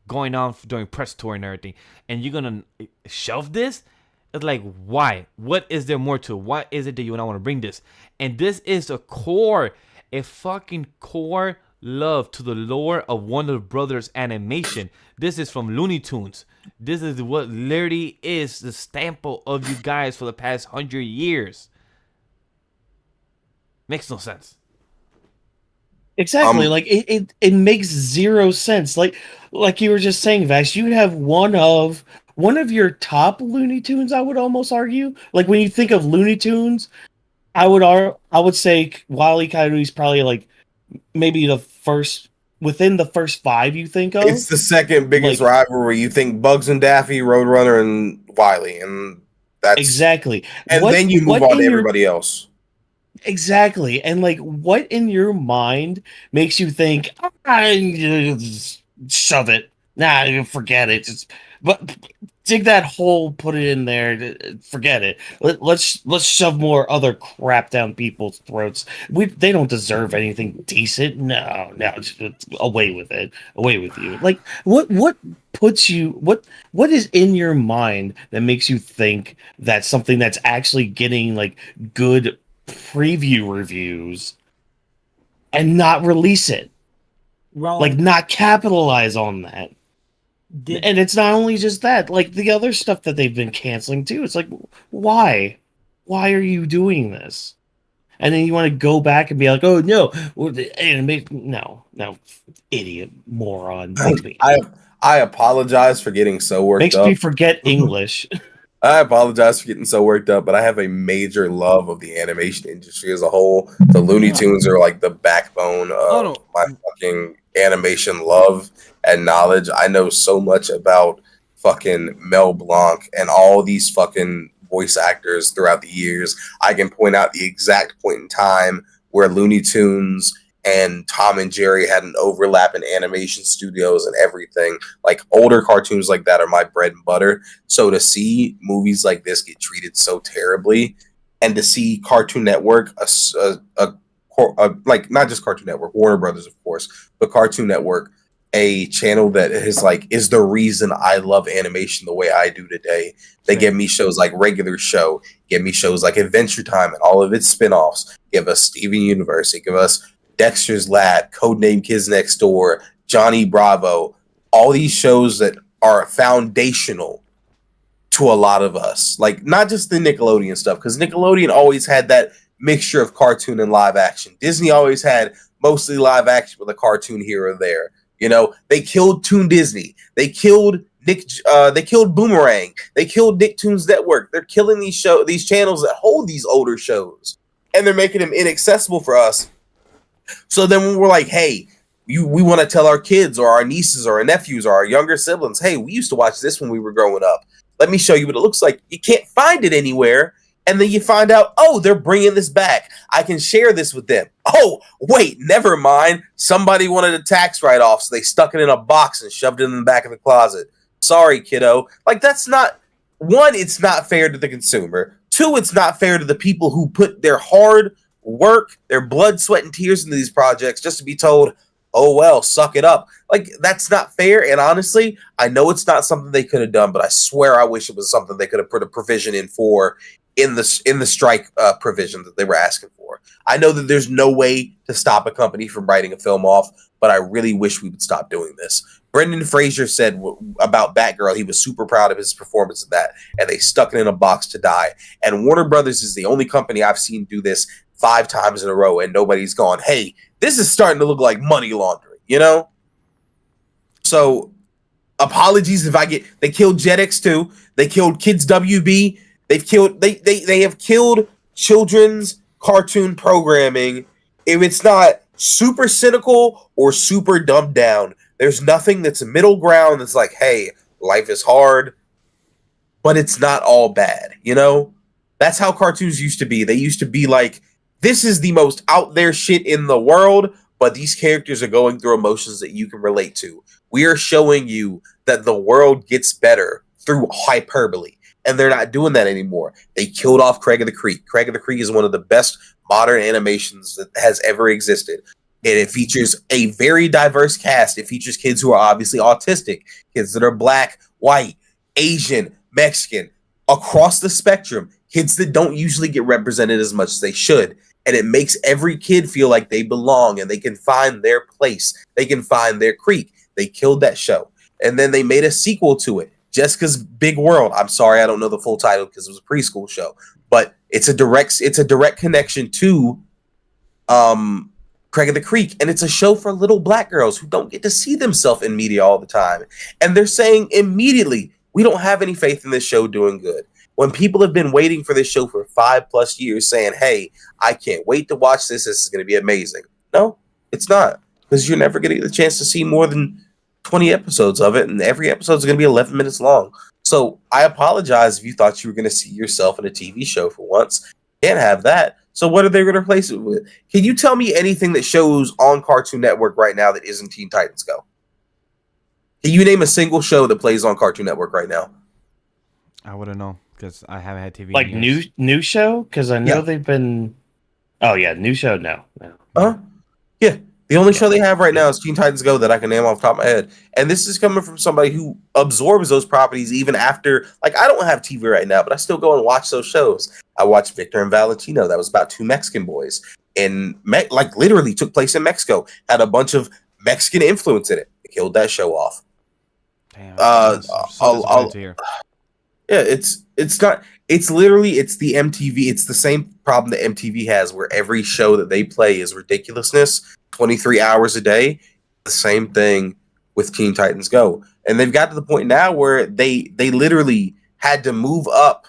going on during press tour and everything, and you're gonna shelve this. It's like, why? What is there more to it? Why is it that you don't want to bring this? And this is a fucking core love to the lore of Warner Brothers animation. This is from Looney Tunes. This is what literally is the stample of you guys for the past 100 years. Makes no sense. Exactly. Like it makes zero sense. Like you were just saying, Vax, you have one of your top Looney Tunes, I would almost argue. Like when you think of Looney Tunes, I would say Wile E. Coyote's probably like maybe within the first 5 you think of. It's the second biggest rivalry. You think Bugs and Daffy, Roadrunner, and Wile, and that's exactly. And then you move on to everybody else. Exactly. And like, what in your mind makes you think, shove it? Nah, forget it. But dig that hole, put it in there. Forget it. Let's shove more other crap down people's throats. They don't deserve anything decent. No, just away with it. Away with you. Like, what puts you? What is in your mind that makes you think that something that's actually getting like good preview reviews and not release it? Like, not capitalize on that. And it's not only just that, like the other stuff that they've been canceling too. It's like, why are you doing this? And then you want to go back and be like, oh no, no, idiot, moron. I apologize for getting so worked up. Makes me forget English. I apologize for getting so worked up, but I have a major love of the animation industry as a whole. The Looney Tunes are like the backbone of my fucking animation love and knowledge. I know so much about fucking Mel Blanc and all these fucking voice actors throughout the years. I can point out the exact point in time where Looney Tunes and Tom and Jerry had an overlap in animation studios and everything. Like, older cartoons like that are my bread and butter. So to see movies like this get treated so terribly, and to see Cartoon Network, like not just Cartoon Network, Warner Brothers, of course, but Cartoon Network, a channel that is the reason I love animation the way I do today. They give me shows like Regular Show, give me shows like Adventure Time and all of its spinoffs, give us Steven Universe, give us Dexter's Lab, Codename Kids Next Door, Johnny Bravo, all these shows that are foundational to a lot of us. Like, not just the Nickelodeon stuff, because Nickelodeon always had that mixture of cartoon and live action. Disney always had mostly live action with a cartoon here or there. You know, they killed Toon Disney. They killed Boomerang. They killed Nicktoons Network. They're killing these channels that hold these older shows, and they're making them inaccessible for us. So then when we're like, hey, we want to tell our kids or our nieces or our nephews or our younger siblings, hey, we used to watch this when we were growing up. Let me show you what it looks like. You can't find it anywhere. And then you find out, oh, they're bringing this back. I can share this with them. Oh, wait, never mind. Somebody wanted a tax write-off, so they stuck it in a box and shoved it in the back of the closet. Sorry, kiddo. Like, that's not... One, it's not fair to the consumer. Two, it's not fair to the people who put their hard work, their blood, sweat, and tears into these projects just to be told, oh, well, suck it up. Like, that's not fair. And honestly, I know it's not something they could have done, but I swear I wish it was something they could have put a provision in the strike provision that they were asking for. I know that there's no way to stop a company from writing a film off, but I really wish we would stop doing this. Brendan Fraser said about Batgirl, he was super proud of his performance of that, and they stuck it in a box to die. And Warner Brothers is the only company I've seen do this 5 times in a row, and nobody's gone, hey, this is starting to look like money laundering, you know? So, apologies if they killed Jetix too. They killed Kids WB. They have killed children's cartoon programming. If it's not super cynical or super dumbed down, there's nothing that's a middle ground that's like, hey, life is hard, but it's not all bad, you know? That's how cartoons used to be. They used to be like, this is the most out there shit in the world, but these characters are going through emotions that you can relate to. We are showing you that the world gets better through hyperbole. And they're not doing that anymore. They killed off Craig of the Creek. Craig of the Creek is one of the best modern animations that has ever existed. And it features a very diverse cast. It features kids who are obviously autistic, kids that are black, white, Asian, Mexican, across the spectrum, kids that don't usually get represented as much as they should. And it makes every kid feel like they belong and they can find their place. They can find their creek. They killed that show. And then they made a sequel to it. Jessica's Big World. I'm sorry, I don't know the full title because it was a preschool show. But it's a direct connection to Craig of the Creek. And it's a show for little black girls who don't get to see themselves in media all the time. And they're saying immediately, we don't have any faith in this show doing good. When people have been waiting for this show for 5+ years saying, hey, I can't wait to watch this. This is going to be amazing. No, it's not. Because you're never going to get the chance to see more than 20 episodes of it. And every episode is going to be 11 minutes long. So I apologize if you thought you were going to see yourself in a TV show for once. Can't have that. So what are they going to replace it with? Can you tell me anything that shows on Cartoon Network right now that isn't Teen Titans Go? Can you name a single show that plays on Cartoon Network right now? I wouldn't know because I haven't had TV. Like new show? Because I know they've been. Oh yeah, new show. No. Yeah. The only show they have right now is Teen Titans Go that I can name off the top of my head. And this is coming from somebody who absorbs those properties even after. Like, I don't have TV right now, but I still go and watch those shows. I watched Victor and Valentino. That was about 2 Mexican boys, and literally took place in Mexico. Had a bunch of Mexican influence in it. They killed that show off. Damn. Yeah, it's not. It's literally the MTV. It's the same problem that MTV has, where every show that they play is ridiculousness. 23 hours a day. The same thing with Teen Titans Go, and they've got to the point now where they literally had to move up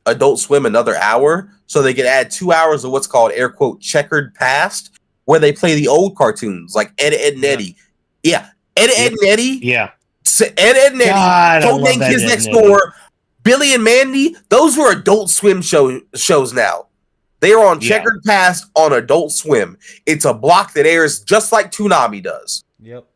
Adult Swim another hour so they could add 2 hours of what's called air quote checkered past, where they play the old cartoons like Ed, Ed and Eddie. Yeah, Ed, Ed and Eddie. Yeah, Ed, Ed and Eddie. Don't Think Kids Next Door. Billy and Mandy, those were Adult Swim shows now. They are on Checkered Past on Adult Swim. It's a block that airs just like Toonami does. Yep.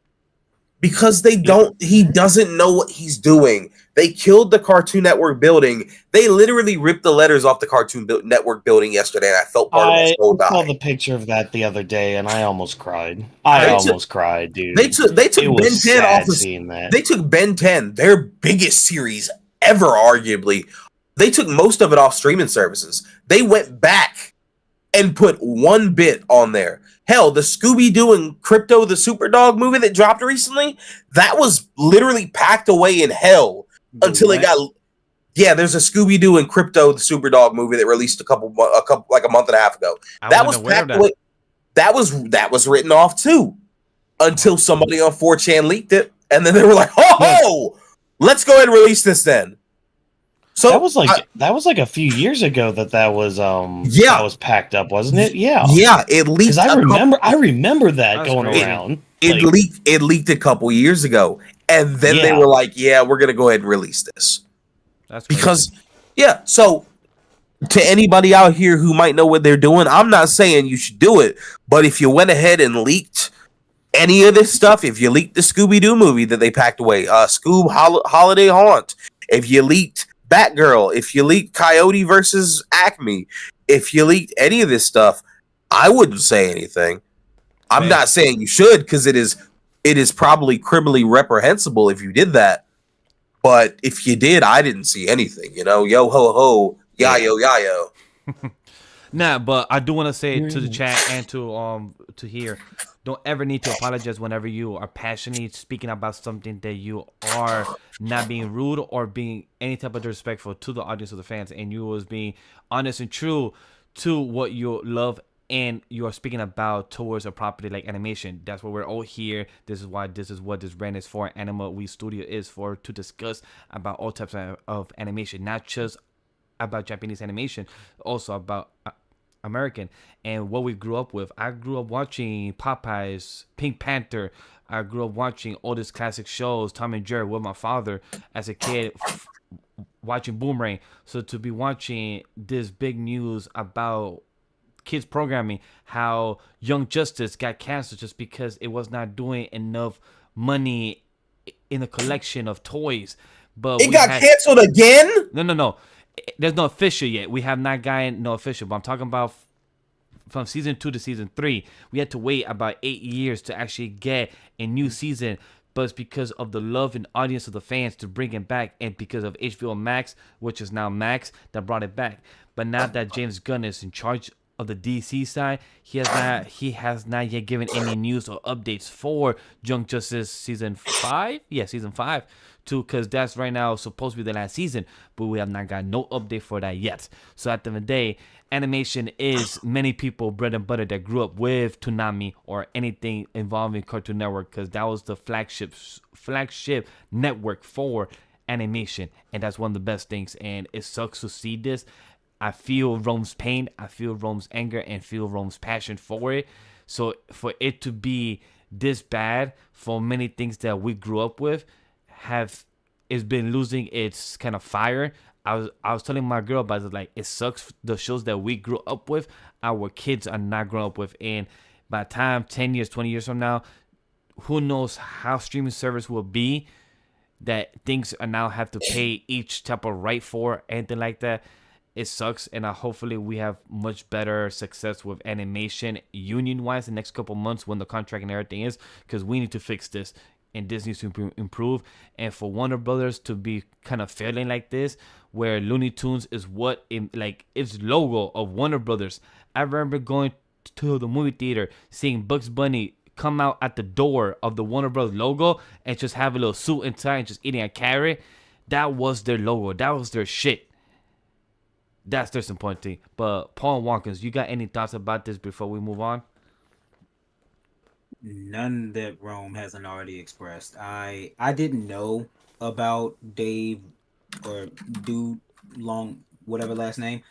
Because he doesn't know what he's doing. They killed the Cartoon Network building. They literally ripped the letters off the Cartoon Network building yesterday, and I felt part of my soul die. I saw the picture of that the other day, and I almost cried. I almost cried, dude. They took Ben 10 off of. They took Ben 10, their biggest series ever, arguably. They took most of it off streaming services. They went back and put 1 bit on there. Hell, the Scooby-Doo and Crypto the Superdog movie that dropped recently, that was literally packed away in hell until it got. Yeah, there's a Scooby-Doo and Crypto the Superdog movie that released a month and a half ago. That was packed away. That was written off too, until somebody on 4chan leaked it, and then they were like, "Oh, let's go ahead and release this then." So that was like a few years ago that was packed up, wasn't it? Yeah, it leaked. I remember that going around. It leaked a couple years ago, and then they were like, "Yeah, we're gonna go ahead and release this." That's crazy. Because So to anybody out here who might know what they're doing, I'm not saying you should do it, but if you went ahead and leaked any of this stuff, if you leaked the Scooby-Doo movie that they packed away, Scoob Holiday Haunt, if you leaked Batgirl, if you leaked Coyote versus Acme, if you leaked any of this stuff, I wouldn't say anything. I'm not saying you should, because it is probably criminally reprehensible if you did that. But if you did, I didn't see anything. Yo ho ho, yayo yayo. Nah, but I do want to say to the chat and to here, don't ever need to apologize whenever you are passionately speaking about something that you are not being rude or being any type of disrespectful to the audience or the fans, and you was being honest and true to what you love and you are speaking about towards a property like animation. That's what we're all here. This is what this brand is for. AniMa We Studio is for, to discuss about all types of animation, not just about Japanese animation, also about American and what we grew up with. I grew up watching Popeyes, Pink Panther. I grew up watching all these classic shows, Tom and Jerry, with my father as a kid, watching Boomerang. So to be watching this big news about kids programming, how Young Justice got canceled just because it was not doing enough money in the collection of toys. But it got canceled again? No. There's no official yet. We have not gotten no official, but I'm talking about from season 2 to season 3. We had to wait about 8 years to actually get a new season but it's because of the love and audience of the fans to bring it back, and because of HBO Max, which is now Max, that brought it back. But now that James Gunn is in charge of the DC side, he has not yet given any news or updates for Young Justice season 5. Yeah, season 5 too, because that's right now supposed to be the last season, but we have not got no update for that yet. So at the end of the day, animation is many people bread and butter that grew up with Toonami or anything involving Cartoon Network, because that was the flagship network for animation, and that's one of the best things. And it sucks to see this. I feel Rome's pain, I feel Rome's anger, and feel Rome's passion for it. So for it to be this bad, for many things that we grew up with, it's been losing its kind of fire. I was telling my girl about it, like, it sucks the shows that we grew up with, our kids are not growing up with. And by the time 10 years, 20 years from now, who knows how streaming service will be, that things are now have to pay each type of right for, anything like that. It sucks, and hopefully we have much better success with animation union-wise the next couple months when the contract and everything is, because we need to fix this, and this needs to improve. And for Warner Brothers to be kind of failing like this, where Looney Tunes is it's logo of Warner Brothers. I remember going to the movie theater, seeing Bugs Bunny come out at the door of the Warner Brothers logo and just have a little suit and tie and just eating a carrot. That was their logo. That was their shit. That's disappointing. But Paul Watkins, you got any thoughts about this before we move on? None that Rome hasn't already expressed. I didn't know about Dave or Dude Long, whatever last name.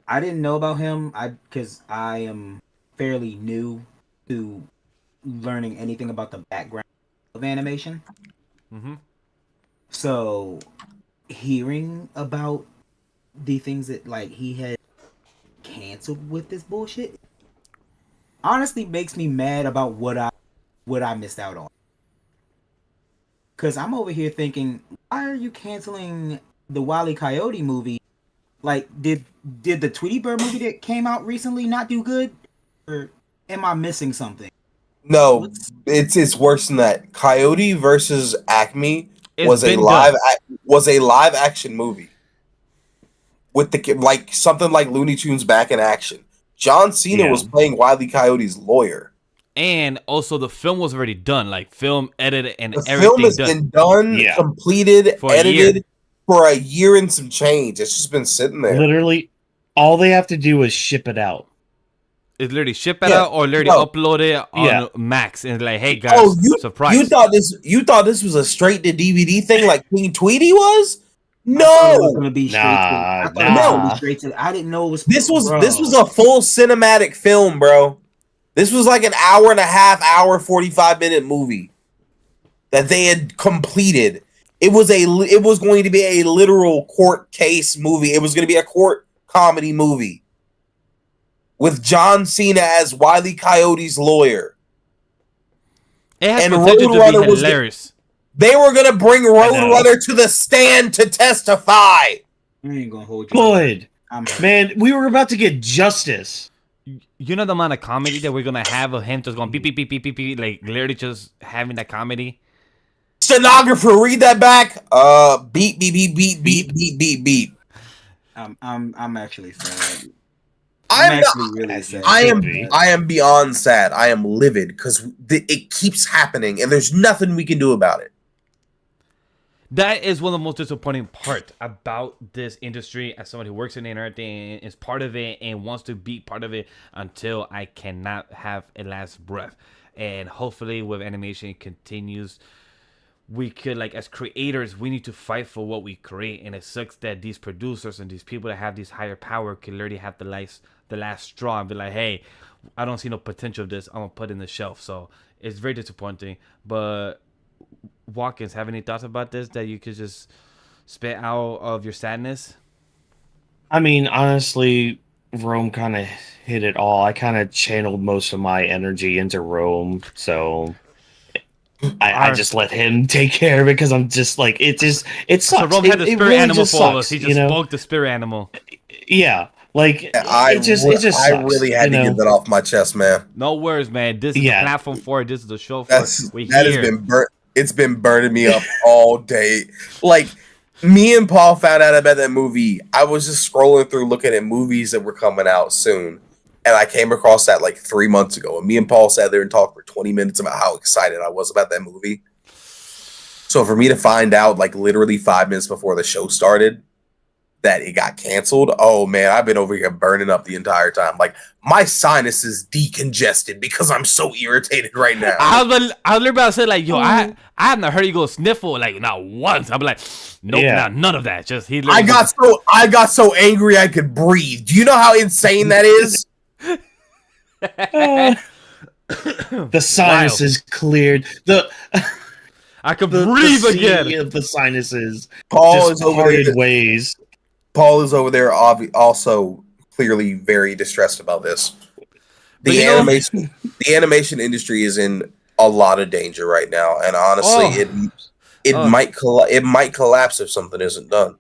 I didn't know about him. Because I am fairly new to learning anything about the background of animation. Mm-hmm. So hearing about the things that he had canceled with this bullshit honestly makes me mad about what I missed out on. Cause I'm over here thinking, why are you canceling the Wile E. Coyote movie? Like, did the Tweety Bird movie that came out recently not do good? Or am I missing something? No, it's worse than that. Coyote versus Acme was a live action movie with something like Looney Tunes back in action. John Cena was playing Wile E. Coyote's lawyer. And also the film was already done, like film edited and the everything. The film has been done, completed, edited for a year and some change. It's just been sitting there. Literally, all they have to do is ship it out. It's literally ship it out or literally upload it on Max and like, hey guys, surprise. You thought this was a straight to DVD thing like King Tweety was? No, it was gonna be straight to. I didn't know it was. This was a full cinematic film, bro. This was like an hour and a half, 45-minute movie that they had completed. It was going to be a literal court case movie. It was going to be a court comedy movie with John Cena as Wile E. Coyote's lawyer. It had potential to be hilarious. They were going to bring Roadrunner to the stand to testify. I ain't going to hold you. Good. Man, we were about to get justice. You know the amount of comedy that we're going to have of him just going beep, beep, beep, beep, beep, beep, like literally just having that comedy? Stenographer, read that back. Beep, beep, beep, beep, beep, beep, beep, beep. I'm actually sad. I'm actually really sad. I am beyond sad. I am livid because it keeps happening and there's nothing we can do about it. That is one of the most disappointing parts about this industry as somebody who works in it and everything, is part of it and wants to be part of it until I cannot have a last breath. And hopefully with animation it continues. We could, like, as creators, we need to fight for what we create. And it sucks that these producers and these people that have this higher power can literally have the last straw and be like, hey, I don't see no potential of this. I'm going to put it in the shelf. So it's very disappointing. But Watkins, have any thoughts about this that you could just spit out of your sadness? I mean, honestly, Rome kind of hit it all. I kind of channeled most of my energy into Rome, so I just let him take care of it because I'm just like, it sucks. So Rome had the spirit really animal for sucks, us. He just spoke the spirit animal. Yeah. Like, I really had to get that off my chest, man. No worries, man. This is the platform for it. This is the show for it. It's been burning me up all day. Like, me and Paul found out about that movie. I was just scrolling through looking at movies that were coming out soon. And I came across that like 3 months ago. And me and Paul sat there and talked for 20 minutes about how excited I was about that movie. So for me to find out like literally 5 minutes before the show started that it got canceled, oh man, I've been over here burning up the entire time. Like, my sinus is decongested because I'm so irritated right now. I was literally about to say, like, yo, I have not heard you go sniffle like not once. I'm like, nope, none of that. Just he. I got so angry I could breathe. Do you know how insane that is? The sinus is cleared. I can breathe again. Of the sinuses. Paul is over there. Ways. Paul is over there, also clearly very distressed about this. The animation industry is in a lot of danger right now, and honestly, it might collapse if something isn't done.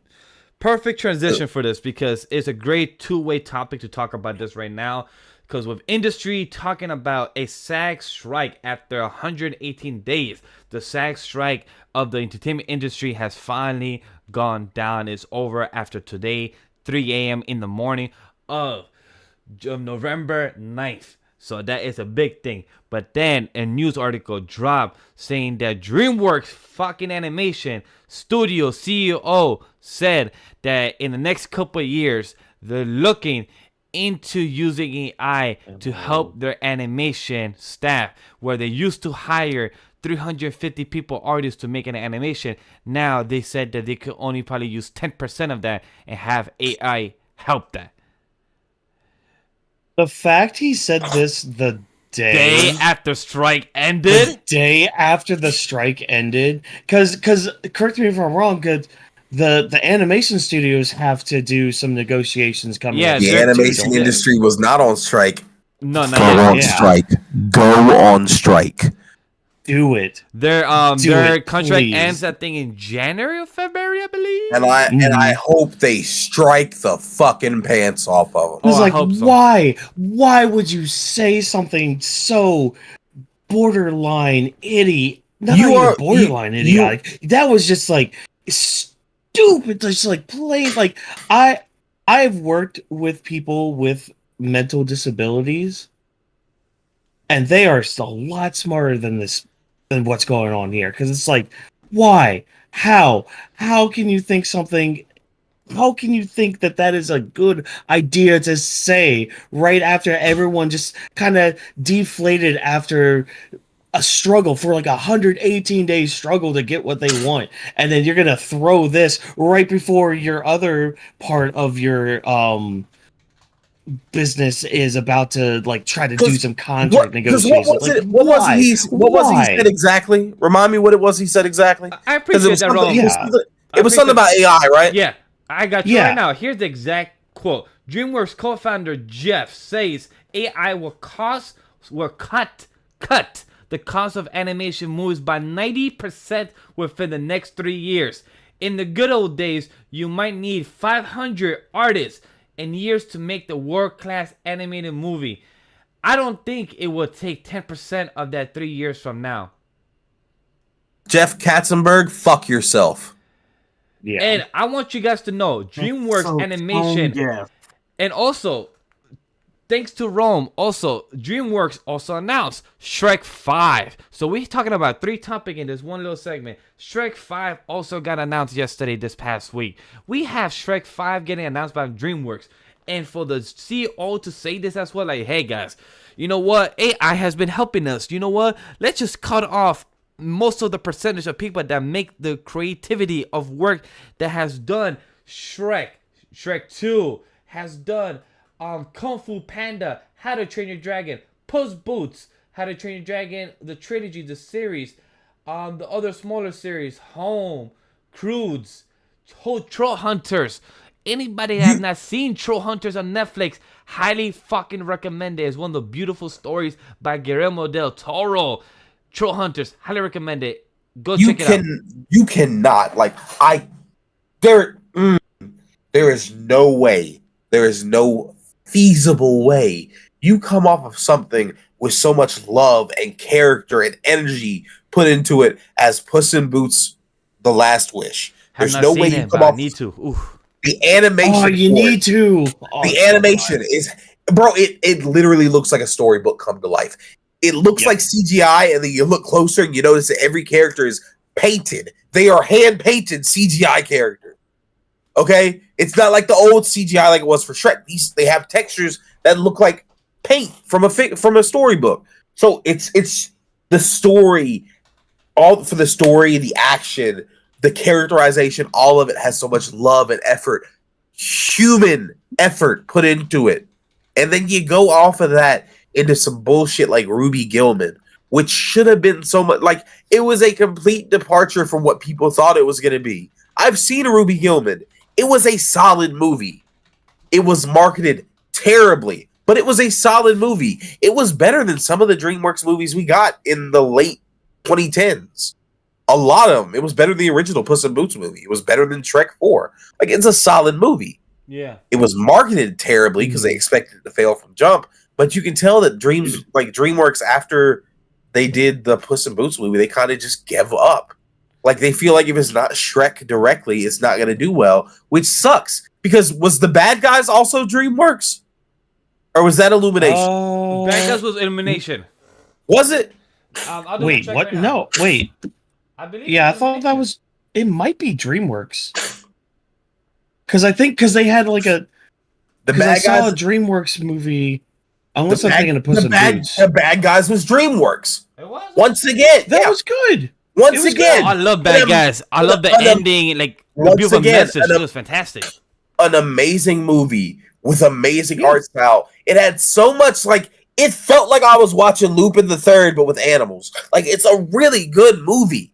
Perfect transition for this, because it's a great two-way topic to talk about this right now. Because with industry talking about a SAG strike after 118 days, the SAG strike of the entertainment industry has finally gone down. It's over after today, 3 a.m. in the morning of November 9th. So that is a big thing. But then a news article dropped saying that DreamWorks fucking animation studio CEO said that in the next couple of years, they're looking into using AI to help their animation staff, where they used to hire 350 people, artists, to make an animation. Now they said that they could only probably use 10% of that and have AI help that. The fact he said this the day after strike ended. The day after the strike ended, because correct me if I'm wrong, because the animation studios have to do some negotiations coming. Yeah, the animation industry was not on strike. No, strike. Go on strike. Do it. Their contract ends, I think, in January or February, I believe. And I hope they strike the fucking pants off of them. I was like, why? Why would you say something so borderline idiotic? Not even borderline idiotic. That was just like stupid. Just like plain. Like I've worked with people with mental disabilities, and they are a lot smarter than what's going on here. Because it's like, why? How can you think something? How can you think that is a good idea to say right after everyone just kind of deflated after a struggle for like 118 days struggle to get what they want, and then you're gonna throw this right before your other part of your business is about to like try to do some contract negotiations. What was he said exactly? Remind me what it was he said exactly. I appreciate that wrong. It was something about AI, right? Yeah, I got you right now. Here's the exact quote. DreamWorks co-founder Jeff says AI will cut the cost of animation movies by 90% within the next 3 years. In the good old days, you might need 500 artists and years to make the world-class animated movie. I don't think it will take 10% of that 3 years from now. Jeff Katzenberg, fuck yourself. Yeah. And I want you guys to know, DreamWorks animation, and also, thanks to Rome, also, DreamWorks also announced Shrek 5. So we're talking about 3 topics in this one little segment. Shrek 5 also got announced yesterday, this past week. We have Shrek 5 getting announced by DreamWorks. And for the CEO to say this as well, like, hey guys, you know what? AI has been helping us. You know what? Let's just cut off most of the percentage of people that make the creativity of work that has done Shrek 2, has done Kung Fu Panda, How to Train Your Dragon, Puss Boots, How to Train Your Dragon, the trilogy, the series, the other smaller series, Home, Crudes, Troll Hunters. Anybody that have not seen Troll Hunters on Netflix, highly fucking recommend it. It's one of the beautiful stories by Guillermo del Toro. Troll Hunters, highly recommend it. Go check it out. You cannot, like, there is no way, there is no feasible way you come off of something with so much love and character and energy put into it as Puss in Boots: The Last Wish. Have There's not no seen way it, you but come I off. need to. Oof. The animation. Oh, you need to. Oh, the animation is, bro. It literally looks like a storybook come to life. It looks like CGI, and then you look closer and you notice that every character is painted. They are hand painted CGI characters. Okay, it's not like the old CGI like it was for Shrek. They have textures that look like paint from a storybook. So it's the story, all for the story, the action, the characterization, all of it has so much love and effort, human effort put into it. And then you go off of that into some bullshit like Ruby Gillman, which should have been so much like it was a complete departure from what people thought it was going to be. I've seen Ruby Gillman. It was a solid movie. It was marketed terribly, but it was a solid movie. It was better than some of the DreamWorks movies we got in the late 2010s. A lot of them. It was better than the original Puss in Boots movie. It was better than Shrek 4. Like, it's a solid movie. Yeah. It was marketed terribly because they expected it to fail from jump, but you can tell that DreamWorks, after they did the Puss in Boots movie, they kind of just gave up. Like, they feel like if it's not Shrek directly, it's not going to do well, which sucks. Because was the Bad Guys also DreamWorks? Or was that Illumination? Bad Guys was Illumination. Was it? Wait, what? Right no, wait. I believe. Yeah, I thought that was. It might be DreamWorks. Because they had like a. I saw a DreamWorks movie. Unless I'm thinking of Puss in Boots. The Bad Guys was DreamWorks. It was. Once again, that was good. Once again, I love Bad Guys. I love the ending. Like the beautiful message. It was fantastic. An amazing movie with amazing art style. It had so much like. It felt like I was watching Lupin the Third, but with animals. Like, it's a really good movie.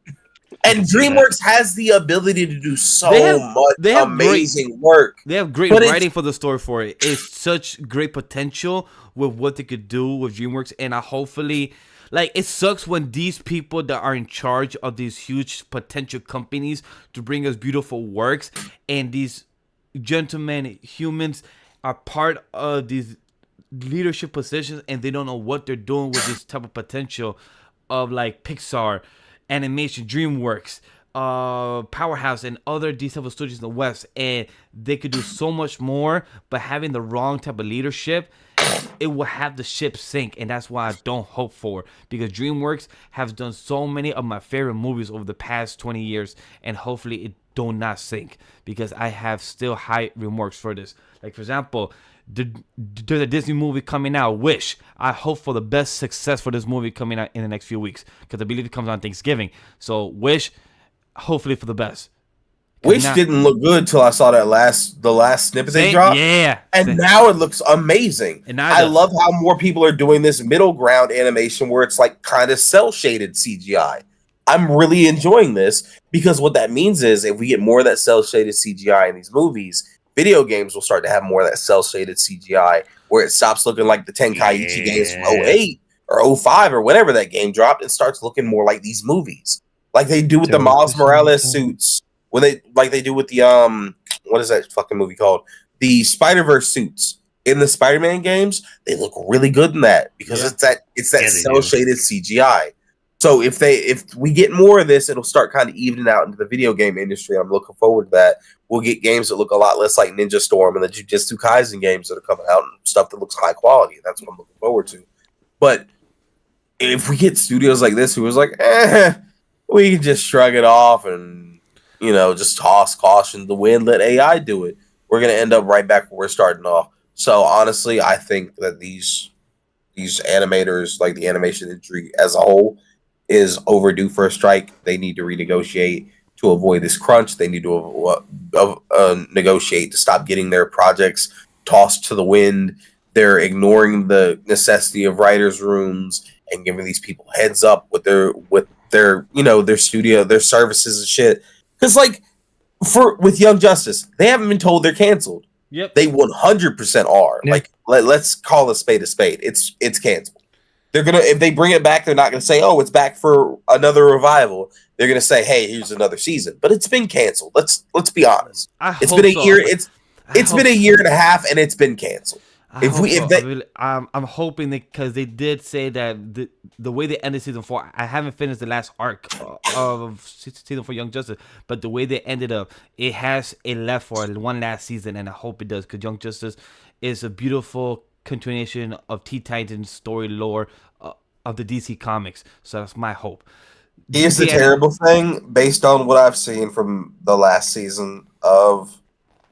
And DreamWorks has the ability to do so much amazing work. They have great writing for the story for it. It's such great potential with what they could do with DreamWorks. And I hopefully... Like, it sucks when these people that are in charge of these huge potential companies to bring us beautiful works, and these gentlemen, humans, are part of these leadership positions, and they don't know what they're doing with this type of potential of like Pixar, Animation, DreamWorks, Powerhouse, and other these type of studios in the West, and they could do so much more. But having the wrong type of leadership, it will have the ship sink, and that's why I don't hope for, because DreamWorks has done so many of my favorite movies over the past 20 years, and hopefully it do not sink, because I have still high remarks for this. Like, for example, there's a Disney movie coming out, Wish. I hope for the best success for this movie coming out in the next few weeks, because I believe it comes on Thanksgiving. So Wish, hopefully for the best. Wish didn't look good till I saw the last snippet they dropped. Yeah. And now it looks amazing. And I love how more people are doing this middle ground animation where it's like kind of cell shaded CGI. I'm really enjoying this, because what that means is if we get more of that cell shaded CGI in these movies, video games will start to have more of that cell shaded CGI where it stops looking like the Tenkaichi games from 08 or 05 or whatever that game dropped, and starts looking more like these movies. Like they do with the Miles Morales suits. When they do with the what is that fucking movie called? The Spider-Verse suits in the Spider-Man games, they look really good in that, because it's that cell shaded CGI. So if we get more of this, it'll start kind of evening out into the video game industry. I'm looking forward to that. We'll get games that look a lot less like Ninja Storm and the Jujutsu Kaisen games that are coming out, and stuff that looks high quality. That's what I'm looking forward to. But if we get studios like this who was like, we can just shrug it off and just toss caution to the wind, let AI do it, we're going to end up right back where we're starting off. So honestly, I think that these animators, like the animation industry as a whole, is overdue for a strike. They need to renegotiate to avoid this crunch. They need to negotiate to stop getting their projects tossed to the wind. They're ignoring the necessity of writers' rooms and giving these people heads up with their their studio, their services and shit. Because with Young Justice, they haven't been told they're canceled. Yep. They 100% are. Yep. Like, let's call a spade a spade. It's canceled. They're gonna, if they bring it back, they're not gonna say, "Oh, it's back for another revival." They're gonna say, "Hey, here's another season." But it's been canceled. Let's be honest. It's been a year. It's been a year and a half, and it's been canceled. I'm hoping because they did say that the way they ended season 4, I haven't finished the last arc of season 4 Young Justice, but the way they ended up, it has it left for one last season, and I hope it does, because Young Justice is a beautiful continuation of Teen Titans story lore of the DC comics. So that's my hope. Here's the terrible thing, based on what I've seen from the last season of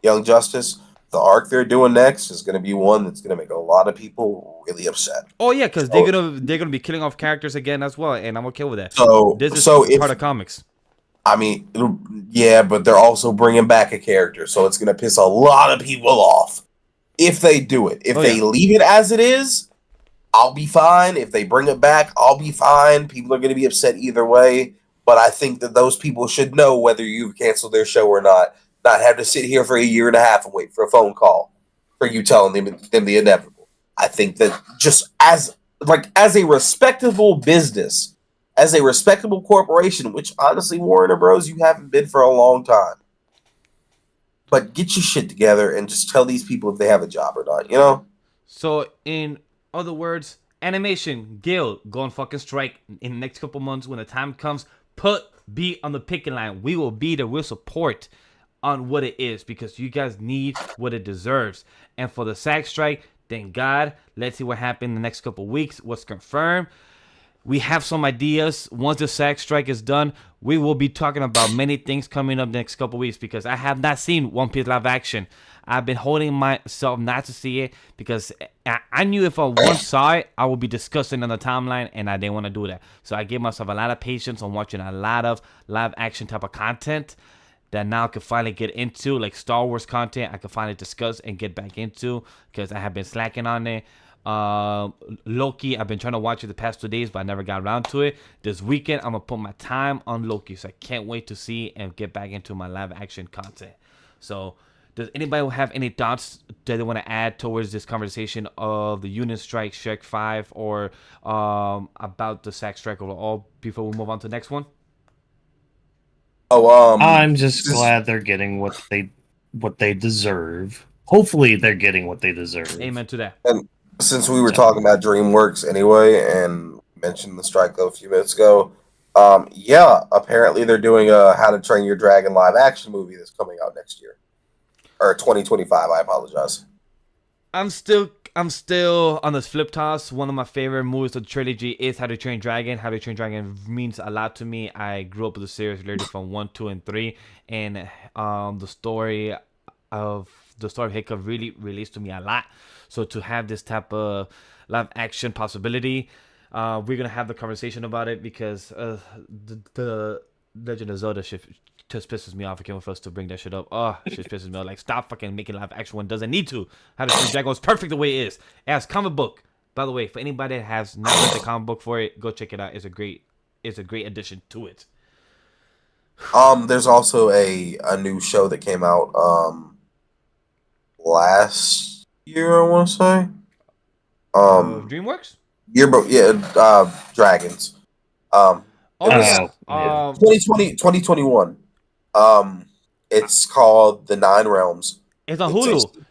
Young Justice. The arc they're doing next is going to be one that's going to make a lot of people really upset. Oh yeah, because they're gonna be killing off characters again as well, and I'm okay with that. So this is part of comics. I mean, yeah, but they're also bringing back a character, so it's going to piss a lot of people off if they do it. If they leave it as it is, I'll be fine. If they bring it back, I'll be fine. People are going to be upset either way, but I think that those people should know whether you've canceled their show or not. Not have to sit here for a year and a half and wait for a phone call for you telling them the inevitable. I think that just as a respectable business, as a respectable corporation, which honestly, Warner Bros., you haven't been for a long time. But get your shit together and just tell these people if they have a job or not, you know? So, in other words, Animation Guild go on fucking strike in the next couple months. When the time comes, be on the picking line. We will be there. We'll support on what it is, because you guys need what it deserves. And for the SAG strike, thank God. Let's see what happens in the next couple weeks. What's confirmed. We have some ideas. Once the SAG strike is done, we will be talking about many things coming up next couple weeks, because I have not seen One Piece live action. I've been holding myself not to see it, because I knew if I once saw it, I would be discussing on the timeline, and I didn't want to do that. So I gave myself a lot of patience on watching a lot of live action type of content that now I can finally get into, like Star Wars content. I can finally discuss and get back into, because I have been slacking on it. Loki, I've been trying to watch it the past 2 days, but I never got around to it. This weekend, I'm gonna put my time on Loki, so I can't wait to see and get back into my live action content. So, does anybody have any thoughts that they want to add towards this conversation of the Union Strike, Strike 5, or about the SAG strike overall before we move on to the next one? I'm just glad they're getting what they deserve. Hopefully, they're getting what they deserve. Amen to that. And since we were talking about DreamWorks anyway, and mentioned the strike a few minutes ago, apparently they're doing a How to Train Your Dragon live action movie that's coming out next year, or 2025. I apologize. I'm still on this flip toss. One of my favorite movies of the trilogy is How to Train Dragon. How to Train Dragon means a lot to me. I grew up with the series literally from 1, 2, and 3, and the story of Hiccup really relates to me a lot. So to have this type of live action possibility, we're gonna have the conversation about it, because the Legend of Zelda shit just pisses me off. It came with us to bring that shit up. Oh, it just pisses me off. Like, stop fucking making live action when it doesn't need to. How to Train Dragon is perfect the way it is. As comic book, by the way, for anybody that has not read the comic book for it, go check it out. It's a great addition to it. There's also a new show that came out last year, I want to say. DreamWorks? Dragons. 2021. It's called The Nine Realms. It's on Hulu.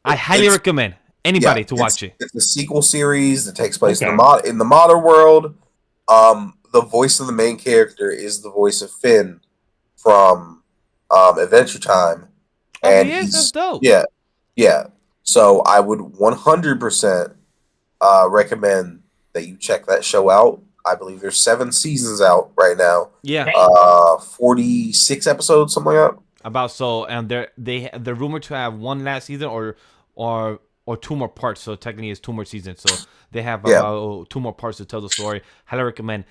I highly recommend anybody to watch it. It's a sequel series that takes place in the modern world. The voice of the main character is the voice of Finn from Adventure Time. And that's dope. Yeah. So I would 100% recommend that you check that show out. I believe there's 7 seasons out right now. Yeah. 46 episodes, something like that. About so, and they're rumored to have one last season or 2 more parts. So technically, it's 2 more seasons. So they have 2 more parts to tell the story. Highly recommend.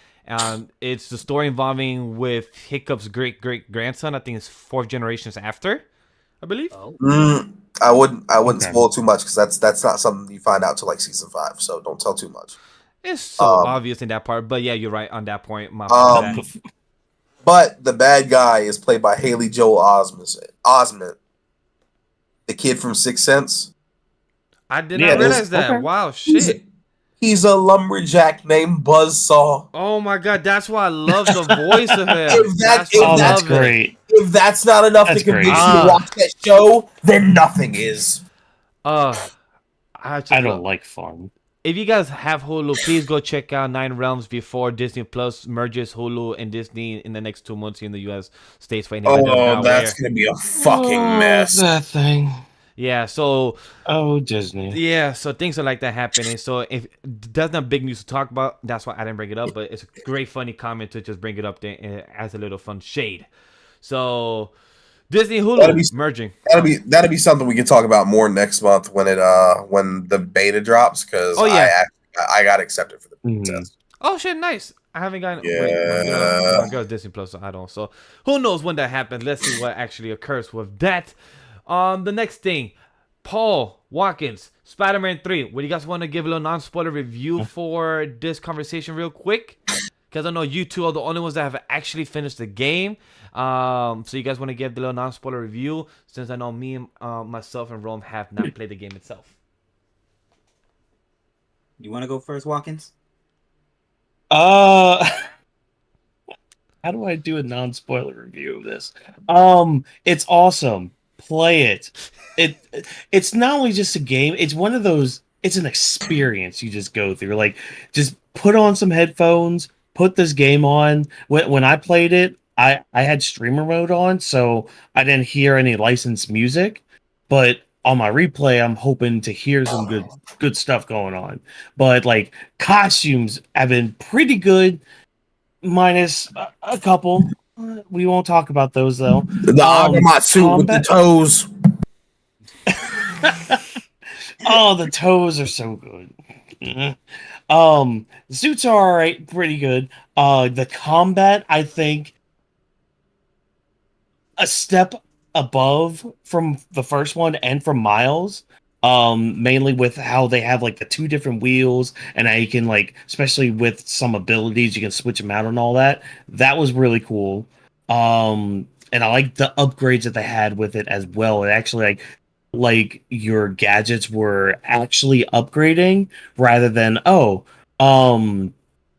It's the story involving with Hiccup's great grandson. I think it's 4 generations after, I believe. I wouldn't spoil too much, because that's not something you find out till like season 5. So don't tell too much. It's so obvious in that part, but yeah, you're right on that point. But the bad guy is played by Haley Joel Osment, the kid from Sixth Sense. I did not realize that. Okay. Wow, shit. He's a lumberjack named Buzzsaw. Oh my god, that's why I love the voice of him. That's great. If that's not enough to convince you to watch that show, then nothing is. I don't like fun. If you guys have Hulu, please go check out Nine Realms before Disney Plus merges Hulu and Disney in the next 2 months in the U.S. states. For anybody that's not aware, that's gonna be a fucking mess. That thing. Yeah. So. Disney. Yeah, so things are like that happening. So if that's not big news to talk about, that's why I didn't bring it up. But it's a great, funny comment to just bring it up there as a little fun shade. So Disney Hulu merging. That'll be something we can talk about more next month when the beta drops, because I got accepted for the test. Oh shit, nice. I haven't gotten. Yeah. Wait, my girl's Disney Plus, so I don't. So who knows when that happens? Let's see what actually occurs with that. The next thing, Paul Watkins, Spider-Man 3. Would you guys want to give a little non-spoiler review for this conversation real quick? Because I know you two are the only ones that have actually finished the game. So you guys want to give the little non-spoiler review, since I know me and myself and Rome have not played the game itself. You want to go first, Watkins? How do I do a non-spoiler review of this? It's awesome. Play it. It's not only just a game, it's one of those, it's an experience you just go through. Like, just put on some headphones, put this game on. When I played it, I had streamer mode on, so I didn't hear any licensed music, but on my replay I'm hoping to hear some good stuff going on. But like, costumes have been pretty good, minus a couple. We won't talk about those though. The Agumon suit with the toes. Oh, the toes are so good. The suits are alright, pretty good. The combat, I think, a step above from the first one and from Miles. Mainly with how they have like the two different wheels, and how you can, like, especially with some abilities, you can switch them out and all that. That was really cool. And I like the upgrades that they had with it as well. It actually like your gadgets were actually upgrading rather than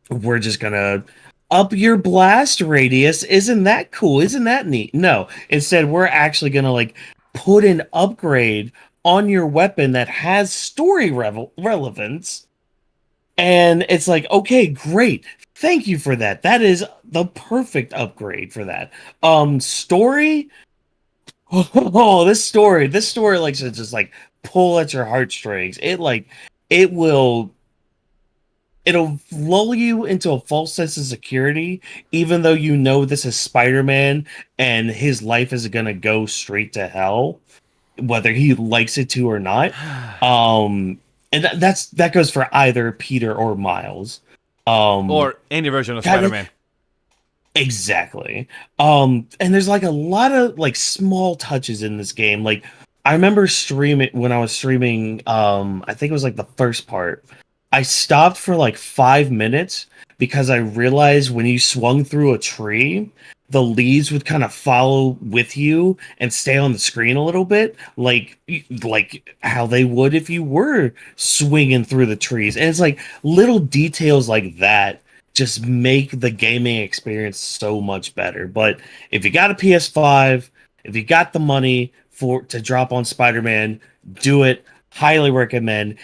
we're just gonna up your blast radius. Isn't that cool? Isn't that neat? No, instead we're actually gonna like put an upgrade on your weapon that has story relevance. And it's like, okay, great. Thank you for that. That is the perfect upgrade for that. Story. Oh, this story likes to just like pull at your heartstrings. It'll lull you into a false sense of security, even though you know this is Spider-Man and his life is gonna go straight to hell, whether he likes it to or not. And that goes for either Peter or Miles. Or any version of Spider-Man. Exactly. And there's like a lot of like small touches in this game. Like, I remember when I was streaming, I think it was like the first part. I stopped for like 5 minutes because I realized when you swung through a tree, the leaves would kind of follow with you and stay on the screen a little bit, like how they would if you were swinging through the trees. And it's like little details like that just make the gaming experience so much better. But if you got a PS5, if you got the money to drop on Spider-Man, do it. Highly recommend.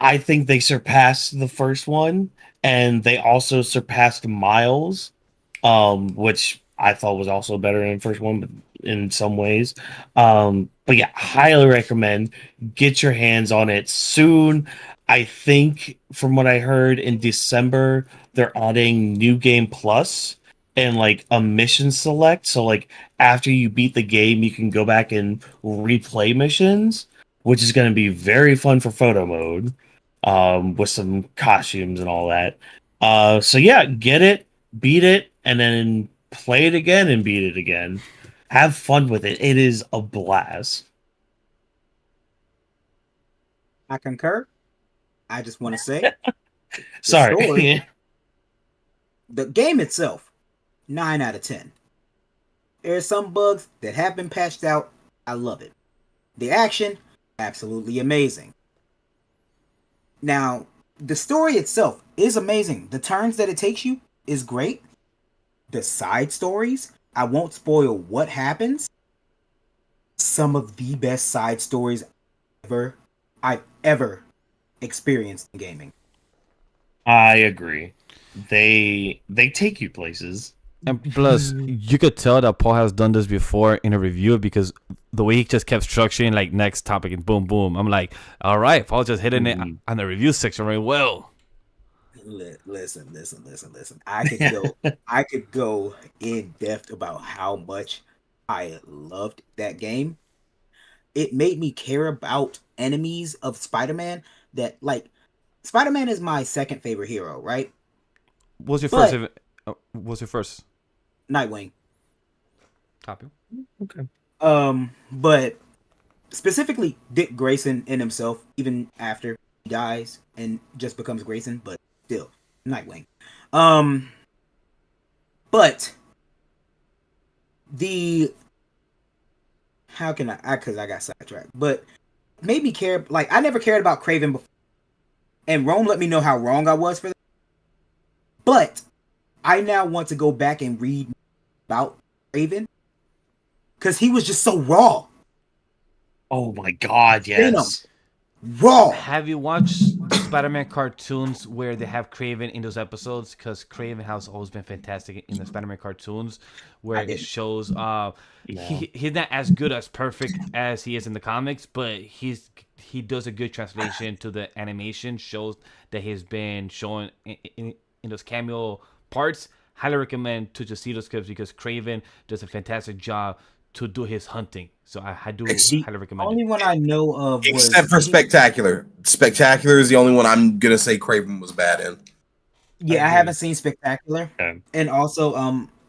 I think they surpassed the first one, and they also surpassed Miles, which I thought was also better than the first one, but in some ways. But yeah, highly recommend. Get your hands on it soon. I think, from what I heard, in December they're adding New Game Plus and like a mission select. So like after you beat the game, you can go back and replay missions, which is going to be very fun for photo mode, with some costumes and all that. So yeah, get it, beat it, and then play it again and beat it again. Have fun with it. It is a blast. I concur. I just want to say, sorry. The game itself, 9 out of 10. There are some bugs that have been patched out. I love it. The action, absolutely amazing. Now, the story itself is amazing. The turns that it takes you is great. The side stories, I won't spoil what happens. Some of the best side stories ever I've ever experienced in gaming. I agree. They take you places. And plus, you could tell that Paul has done this before in a review because the way he just kept structuring, like, next topic and boom, boom. I'm like, all right, Paul just hitting it on the review section right well. Listen. I could go in depth about how much I loved that game. It made me care about enemies of Spider-Man that, like, Spider-Man is my second favorite hero, right? What's your first? What's your first? Nightwing. Copy. Okay. But specifically Dick Grayson in himself, even after he dies and just becomes Grayson, but still Nightwing. But how can I because I got sidetracked, but made me care. Like, I never cared about Kraven before, and Rome let me know how wrong I was for that. But I now want to go back and read about Kraven because he was just so raw. Oh my god, yes. Raw. Have you watched the Spider-Man cartoons where they have Kraven in those episodes? Because Kraven has always been fantastic in the Spider-Man cartoons, where it shows he's not as good as perfect as he is in the comics, but he does a good translation to the animation shows that he's been showing in those cameo parts. Highly recommend to just see those clips because Kraven does a fantastic job to do his hunting. So I do highly recommend the only one I know of except for Spectacular. Spectacular is the only one I'm gonna say Kraven was bad in. Yeah, I haven't seen Spectacular. Okay. And also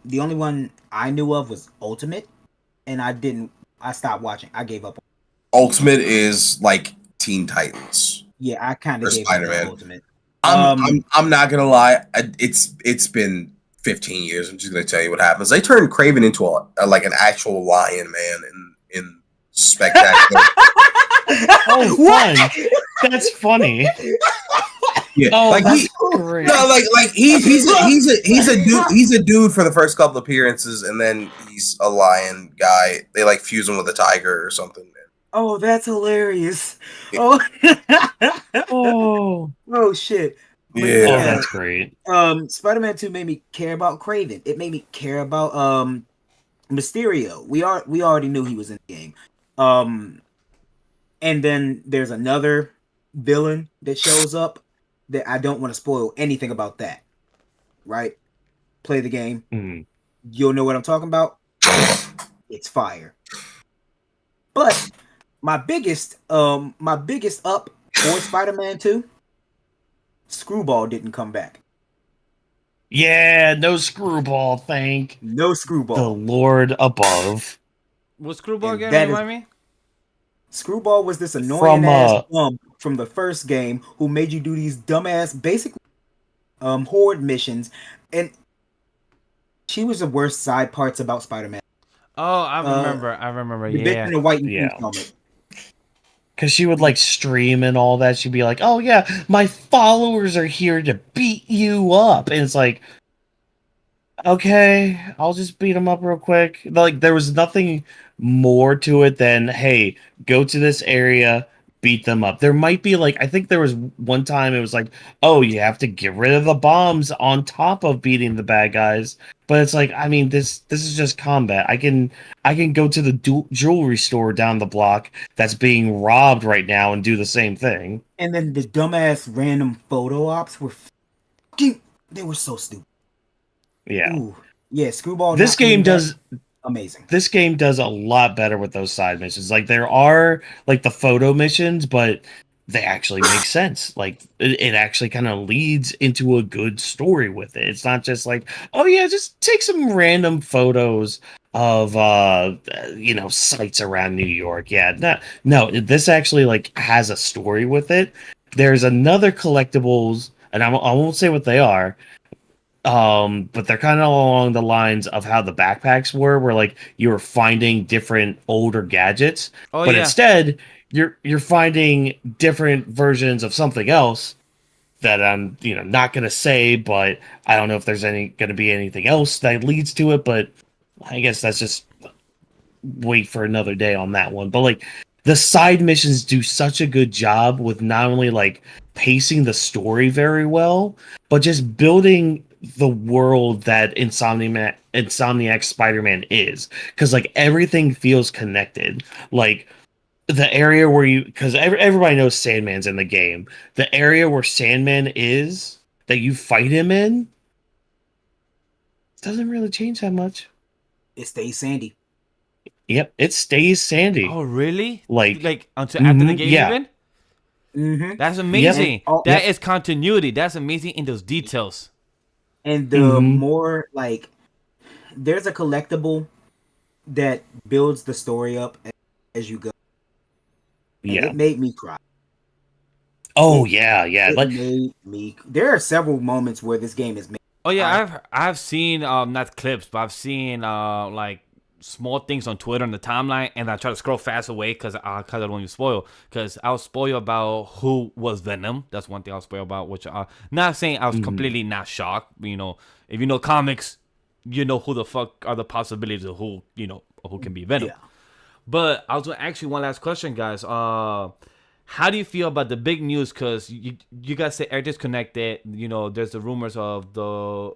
the only one I knew of was Ultimate, and I stopped watching. I gave up. Ultimate is like Teen Titans. Yeah, I kind of gave up on Ultimate. I'm not gonna lie. It's been 15 years. I'm just gonna tell you what happens. They turned Kraven into like an actual lion man in Spectacular. Oh, fun! That's funny. Yeah, like he's a dude for the first couple appearances, and then he's a lion guy. They like fuse him with a tiger or something. Oh, that's hilarious! Yeah. Oh shit! Yeah. Oh, that's great. Spider-Man 2 made me care about Kraven. It made me care about Mysterio. We already knew he was in the game. And then there's another villain that shows up that I don't want to spoil anything about that. Right? Play the game. You'll know what I'm talking about. It's fire. But my biggest up for Spider-Man 2, Screwball didn't come back. Yeah, no Screwball, No Screwball. the Lord above. Was Screwball again? Remind me? Screwball was this annoying ass bum from the first game who made you do these dumbass basically horde missions, and she was the worst side parts about Spider-Man. Oh, I remember. The bitch in the white helmet. Because she would like stream and all that. She'd be like, "Oh yeah, my followers are here to beat you up," and it's like, okay, I'll just beat them up real quick. Like, there was nothing more to it than, hey, go to this area, beat them up. There might be like, I think there was one time it was like, oh, you have to get rid of the bombs on top of beating the bad guys. But it's like, I mean, this is just combat. I can go to the jewelry store down the block that's being robbed right now and do the same thing. And then the dumbass random photo ops they were so stupid. Yeah. Ooh. Yeah, Screwball. This game does amazing. This game does a lot better with those side missions. Like, there are like the photo missions, but they actually make sense. Like, it actually kind of leads into a good story with it. It's not just like, oh yeah, just take some random photos of sites around New York. Yeah, no, this actually like has a story with it. There's another collectibles, and I won't say what they are. But they're kind of along the lines of how the backpacks were, where like you were finding different older gadgets, but instead you're finding different versions of something else that I'm not gonna say, but I don't know if there's gonna be anything else that leads to it, but I guess that's just wait for another day on that one. But like the side missions do such a good job with not only like pacing the story very well, but just building the world that Insomniac Spider-Man is, because like everything feels connected. Like the area where because everybody knows Sandman's in the game. The area where Sandman is that you fight him in doesn't really change that much. It stays sandy. Yep, it stays sandy. Oh, really? Like until after the game yeah. even? Mm-hmm. That's amazing. Yep. That is continuity. That's amazing in those details. And the more like, there's a collectible that builds the story up as you go. And it made me cry. Oh yeah. It Like made me. There are several moments where this game is made. Oh yeah, I've seen not clips, but I've seen like small things on Twitter on the timeline, and I try to scroll fast away because I don't want you to spoil. Because I was spoiled about who was Venom. That's one thing I was spoiled about. Which not saying I was completely not shocked. You know, if you know comics, you know who the fuck are the possibilities of who who can be Venom. Yeah. But I was gonna ask you one last question, guys. How do you feel about the big news? Because you guys say everything's connected. You know, there's the rumors of the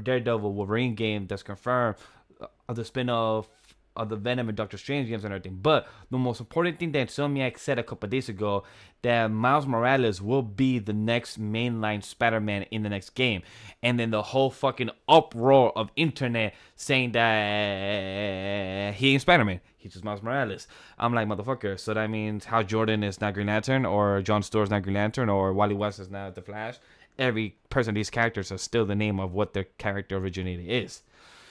Daredevil Wolverine game that's confirmed, of the spin-off of the Venom and Doctor Strange games and everything. But the most important thing that Insomniac said a couple of days ago, that Miles Morales will be the next mainline Spider-Man in the next game. And then the whole fucking uproar of internet saying that he ain't Spider-Man. He's just Miles Morales. I'm like, motherfucker. So that means Hal Jordan is not Green Lantern, or John Stewart's not Green Lantern, or Wally West is not The Flash. Every person of these characters are still the name of what their character originator is.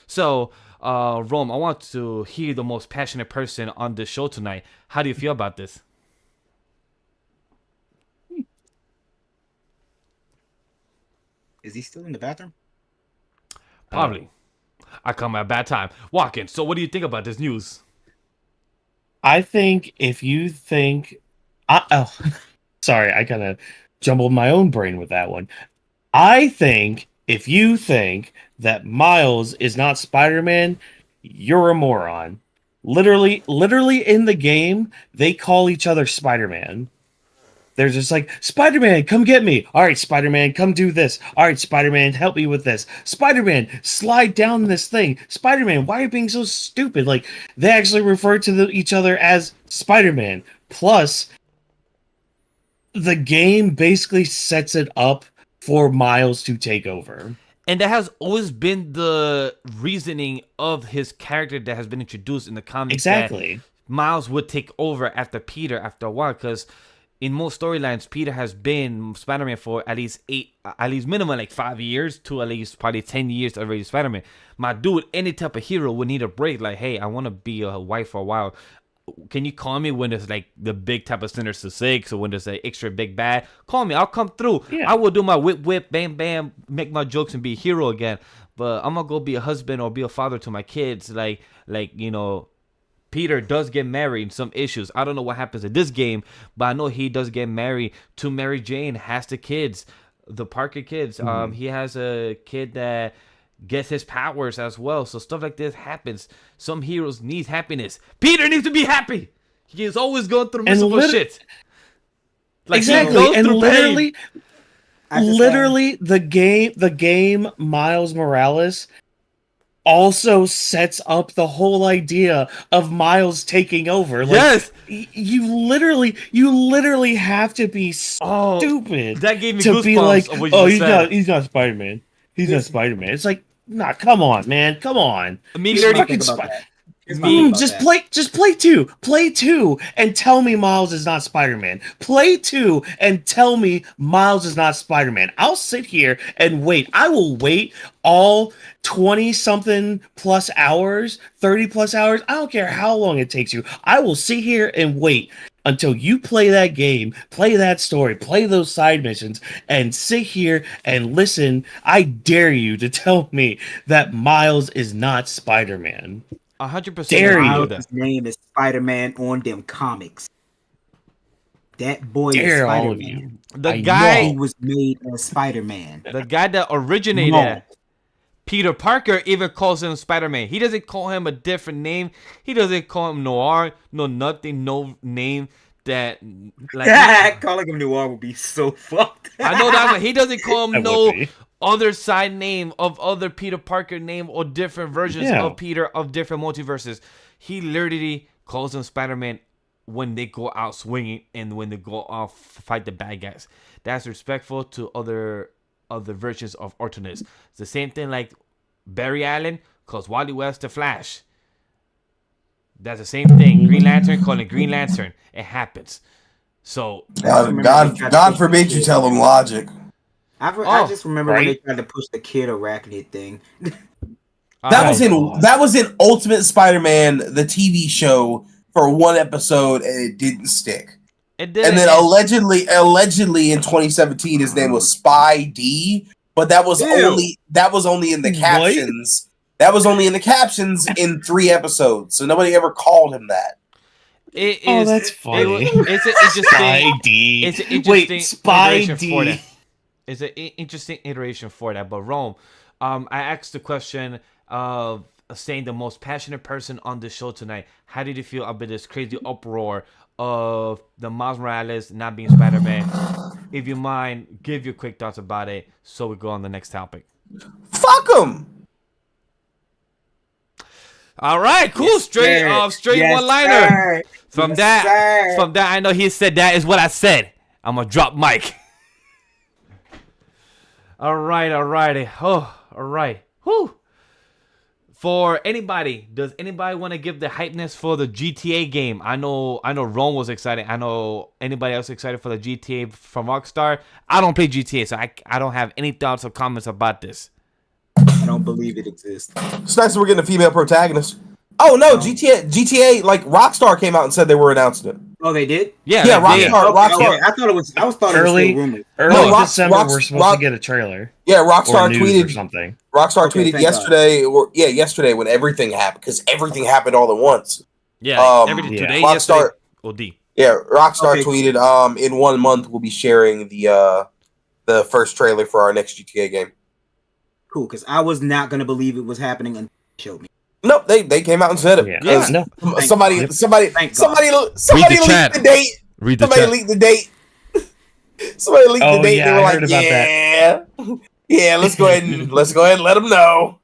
So, Rome, I want to hear the most passionate person on this show tonight. How do you feel about this? Is he still in the bathroom? Probably. I come at a bad time. Walking. So what do you think about this news? I think if you think, sorry, I kind of jumbled my own brain with that one. I think if you think that Miles is not Spider-Man, you're a moron. Literally in the game, they call each other Spider-Man. They're just like, Spider-Man, come get me. All right, Spider-Man, come do this. All right, Spider-Man, help me with this. Spider-Man, slide down this thing. Spider-Man, why are you being so stupid? Like, they actually refer to each other as Spider-Man. Plus, the game basically sets it up for Miles to take over. And that has always been the reasoning of his character that has been introduced in the comics. Exactly. Miles would take over after Peter after a while, because in most storylines, Peter has been Spider-Man for at least minimum like 5 years to at least probably 10 years already Spider-Man. My dude, any type of hero would need a break. Like, hey, I want to be a wife for a while. Can you call me when there's like the big type of Sinister Six, or when there's an extra big bad? Call me, I'll come through. Yeah. I will do my whip, bam, bam, make my jokes and be a hero again. But I'm gonna go be a husband or be a father to my kids. Like you know, Peter does get married in some issues. I don't know what happens in this game, but I know he does get married to Mary Jane, has the kids, the Parker kids. He has a kid that gets his powers as well. So stuff like this happens. Some heroes need happiness. Peter needs to be happy. He is always going through miserable shit. Like, exactly, and literally, pain. the game Miles Morales also sets up the whole idea of Miles taking over. Like, yes, you literally have to be stupid. That gave me to goosebumps be like, of what oh, you he's not Spider-Man. He's not Spider-Man. It's like, nah, come on, man, come on. Immediately, Just play two. Play two and tell me Miles is not Spider-Man. Play two and tell me Miles is not Spider-Man. I'll sit here and wait. I will wait all 20-something plus hours, 30 plus hours. I don't care how long it takes you. I will sit here and wait until you play that game, play that story, play those side missions, and sit here and listen. I dare you to tell me that Miles is not Spider-Man. 100%. Dare you? His name is Spider-Man on them comics. That boy Dare is all of Spider-Man. The guy who was made as Spider-Man. The guy that originated Peter Parker even calls him Spider-Man. He doesn't call him a different name. He doesn't call him Noir. No nothing. No name that like. Calling him Noir would be so fucked. I know that, but he doesn't call him That no would be. other side name of other Peter Parker name or different versions of Peter of different multiverses. He literally calls him Spider-Man when they go out swinging and when they go off fight the bad guys. That's respectful to other versions of alternates. It's the same thing like Barry Allen calls Wally West the Flash. That's the same thing. Green Lantern calling Green Lantern. It happens. So God forbid you tell him Logic. I just remember when they tried to push the kid arachnid thing. That was in Ultimate Spider-Man, the TV show, for one episode, and it didn't stick. It didn't. And then allegedly in 2017, his name was Spy D, but that was only in the captions. That was only in the captions in 3 episodes, so nobody ever called him that. That's funny. It's an interesting. Spy D. It's an interesting iteration D. for that. It's an interesting iteration for that. But Rome, I asked the question of saying the most passionate person on the show tonight. How did you feel about this crazy uproar of the Miles Morales not being Spider-Man? If you mind, give your quick thoughts about it, so we go on the next topic. Fuck him. All right, cool. Yes, straight one-liner. Sir. From Yes, that, sir. I know he said that is what I said. I'm gonna drop mic. All right. Oh, all right. Whew. For anybody, does anybody want to give the hypeness for the GTA game? I know Rome was excited. I know anybody else excited for the GTA from Rockstar. I don't play GTA, so I don't have any thoughts or comments about this. I don't believe it exists. It's nice that we're getting a female protagonist. Oh no, GTA, like Rockstar came out and said they were announcing it. Oh, they did? Yeah, Rockstar. Okay. I thought it was Early rumors. December, we're supposed to get a trailer. Yeah, Rockstar or news tweeted or something. Rockstar tweeted yesterday when everything happened, because everything happened all at once. Yeah, everything today, Rockstar, yesterday. Yeah, Rockstar tweeted in 1 month we'll be sharing the first trailer for our next GTA game. Cool, because I was not gonna believe it was happening until they showed me. No, they came out and said it. Yeah. No. Somebody leaked the date. Read the Somebody chat. leaked the date. Somebody leaked the date. Yeah, They were I like, heard about that. Yeah, let's go ahead and let them know.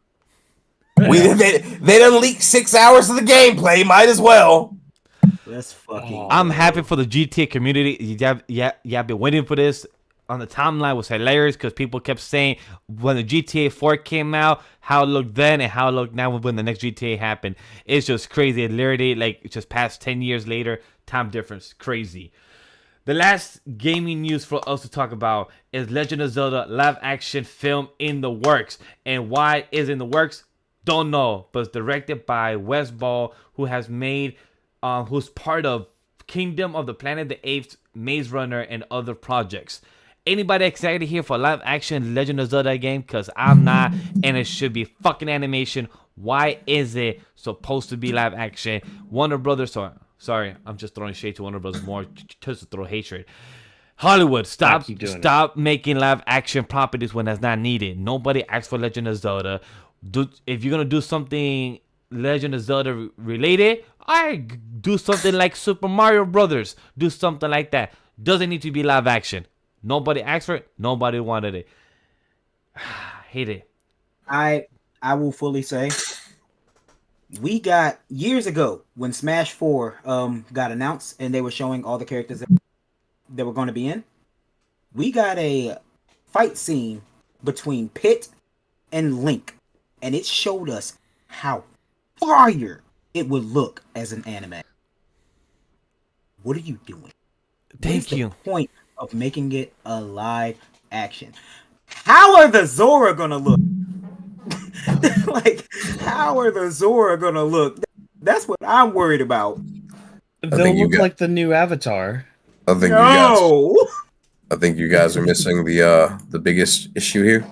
They done leaked 6 hours of the gameplay. Might as well. That's fucking. I'm happy for the GTA community. Yeah, been waiting for this. On the timeline was hilarious because people kept saying when the GTA 4 came out, how it looked then and how it looked now when the next GTA happened. It's just crazy. It literally, like, just past 10 years later, time difference, crazy. The last gaming news for us to talk about is Legend of Zelda live action film in the works. And why is it in the works? Don't know. But it's directed by Wes Ball, who has made, who's part of Kingdom of the Planet of the Apes, Maze Runner, and other projects. Anybody excited here for a live action Legend of Zelda game? Because I'm not, and it should be fucking animation. Why is it supposed to be live action? Warner Brothers, sorry, I'm just throwing shade to Warner Brothers more just to throw hatred. Hollywood, stop making live action properties when that's not needed. Nobody asked for Legend of Zelda. If you're gonna do something Legend of Zelda related, do something like Super Mario Brothers. Do something like that. Doesn't need to be live action. Nobody asked for it. Nobody wanted it. Hate it. I will fully say, we got years ago when Smash 4 got announced and they were showing all the characters that were going to be in. We got a fight scene between Pit and Link, and it showed us how fire it would look as an anime. What are you doing? Thank you. The point of making it a live action. How are the Zora gonna look? Like, how are the Zora gonna look? That's what I'm worried about. They'll look like the new Avatar. I think you guys are missing the biggest issue here.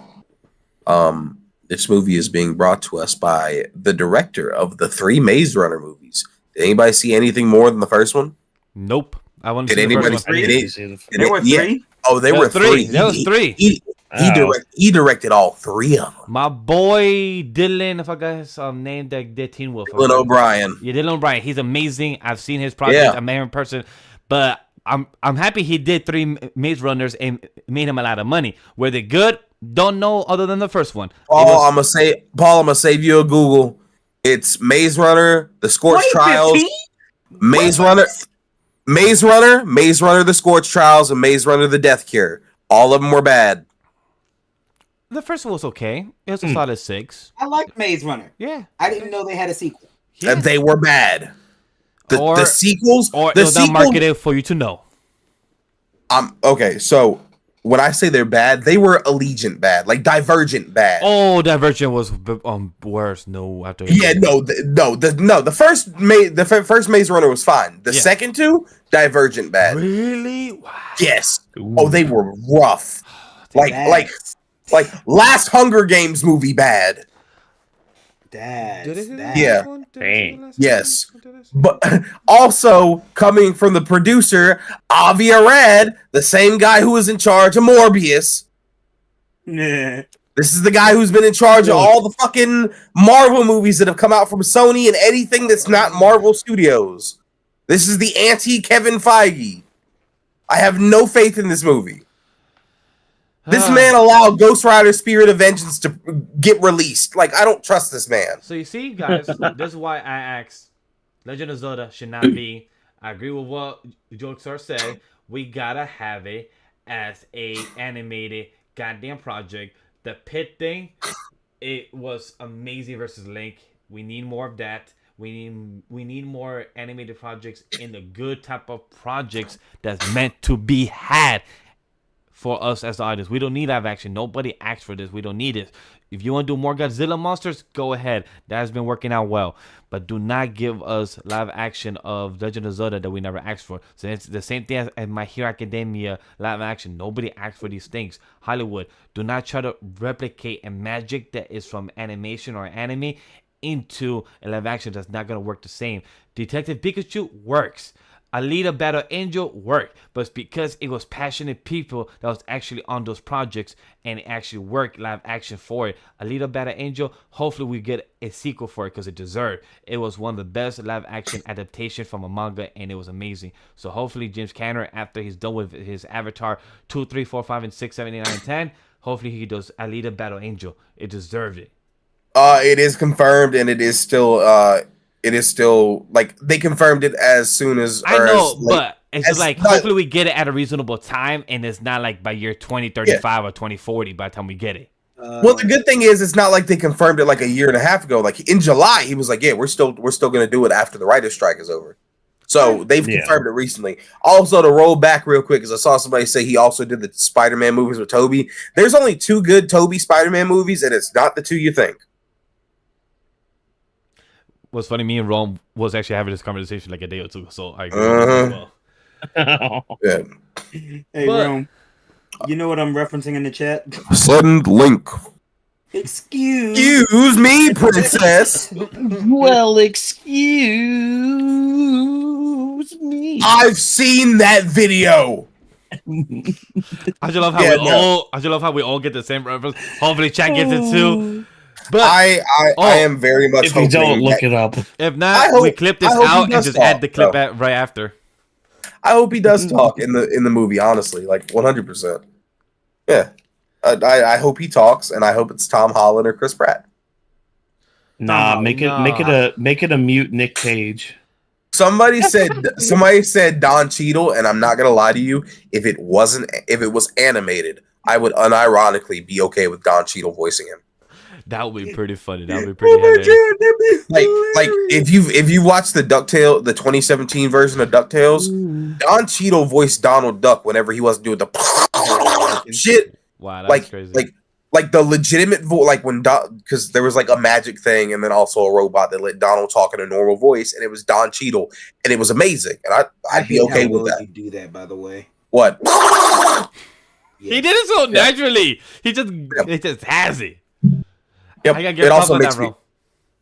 This movie is being brought to us by the director of the 3 Maze Runner movies. Did anybody see anything more than the first one? Nope. I want to Did see anybody the first one. see it? There were 3? Oh, there were 3. There was 3. He directed all 3 of them. My boy Dylan, if I got his name that did Teen Wolf. Dylan O'Brien. Yeah, Dylan O'Brien. He's amazing. I've seen his project. I met him in person, but I'm happy he did 3 Maze Runners and made him a lot of money. Were they good? Don't know other than the first one. Paul, I'm gonna save you a Google. It's Maze Runner, The Scorched Trials, Maze Runner, The Scorched Trials, and Maze Runner, The Death Cure. All of them were bad. The first one was okay. It was a solid 6. I liked Maze Runner. Yeah. I didn't know they had a sequel. Yeah. They were bad. The sequels, or the it was not marketed for you to know. Okay, so when I say they're bad, they were Allegiant bad, like Divergent bad. Oh, Divergent was worse. No, after the first Maze Runner was fine. The second 2, Divergent bad. Really? Wow. Yes. Ooh. Oh, they were rough. Like last Hunger Games movie bad. Yeah. Yes. But also coming from the producer, Avi Arad, the same guy who was in charge of Morbius. Yeah. This is the guy who's been in charge of all the fucking Marvel movies that have come out from Sony and anything that's not Marvel Studios. This is the anti-Kevin Feige. I have no faith in this movie. This man allowed Ghost Rider Spirit of Vengeance to get released. Like, I don't trust this man. So you see, guys, this is why I asked Legend of Zelda should not be. I agree with what Jokestar said. We gotta have it as a animated goddamn project. The pit thing, it was amazing versus Link. We need more of that. We need more animated projects in the good type of projects that's meant to be had. For us as the audience, we don't need live action. Nobody asked for this. We don't need it. If you want to do more Godzilla monsters, go ahead. That has been working out well. But do not give us live action of Legend of Zelda that we never asked for. So it's the same thing as My Hero Academia live action. Nobody asked for these things. Hollywood, do not try to replicate a magic that is from animation or anime into a live action that's not going to work the same. Detective Pikachu works. Alita Battle Angel worked, but it's because it was passionate people that was actually on those projects and it actually worked live action for it. Alita Battle Angel, hopefully we get a sequel for it because it deserved. It was one of the best live action adaptation from a manga and it was amazing. So hopefully James Cameron, after he's done with his Avatar 2, 3, 4, 5, and 6, 7, 8, 9, and 10, hopefully he does Alita Battle Angel. It deserved it. It is confirmed and it is still like they confirmed it as soon as I know, but it's just like hopefully we get it at a reasonable time and it's not like by year 2035 or 2040 by the time we get it. Well, the good thing is it's not like they confirmed it like a year and a half ago. Like in July, he was like, "Yeah, we're still going to do it after the writer's strike is over." So they've confirmed it recently. Also, to roll back real quick, because I saw somebody say he also did the Spider-Man movies with Tobey. There's only 2 good Tobey Spider-Man movies, and it's not the 2 you think. What's funny, me and Rome was actually having this conversation like a day or 2, so I agree as well. Yeah. Hey, Rome, you know what I'm referencing in the chat? Send link. Excuse me, princess. Well, excuse me. I've seen that video. I just love how we all get the same reference. Hopefully, chat gets it too. But I am very much. If you don't look it up, if not, we clip this out and just add the clip right after. I hope he does talk in the movie. Honestly, like 100%. Yeah, I hope he talks, and I hope it's Tom Holland or Chris Pratt. Nah, make it a mute Nick Cage. Somebody said Don Cheadle, and I'm not gonna lie to you. If it was animated, I would unironically be okay with Don Cheadle voicing him. That would be pretty funny. That would be pretty heavy. Like if you watch the 2017 version of DuckTales, Don Cheadle voiced Donald Duck whenever he wasn't doing the shit. Wow, that's crazy. Like the legitimate voice, like when because there was like a magic thing, and then also a robot that let Donald talk in a normal voice, and it was Don Cheadle, and it was amazing, and I'd be okay with that. You do that, by the way. What? He did it so naturally. He just has it. Yep. I gotta get also makes that, bro.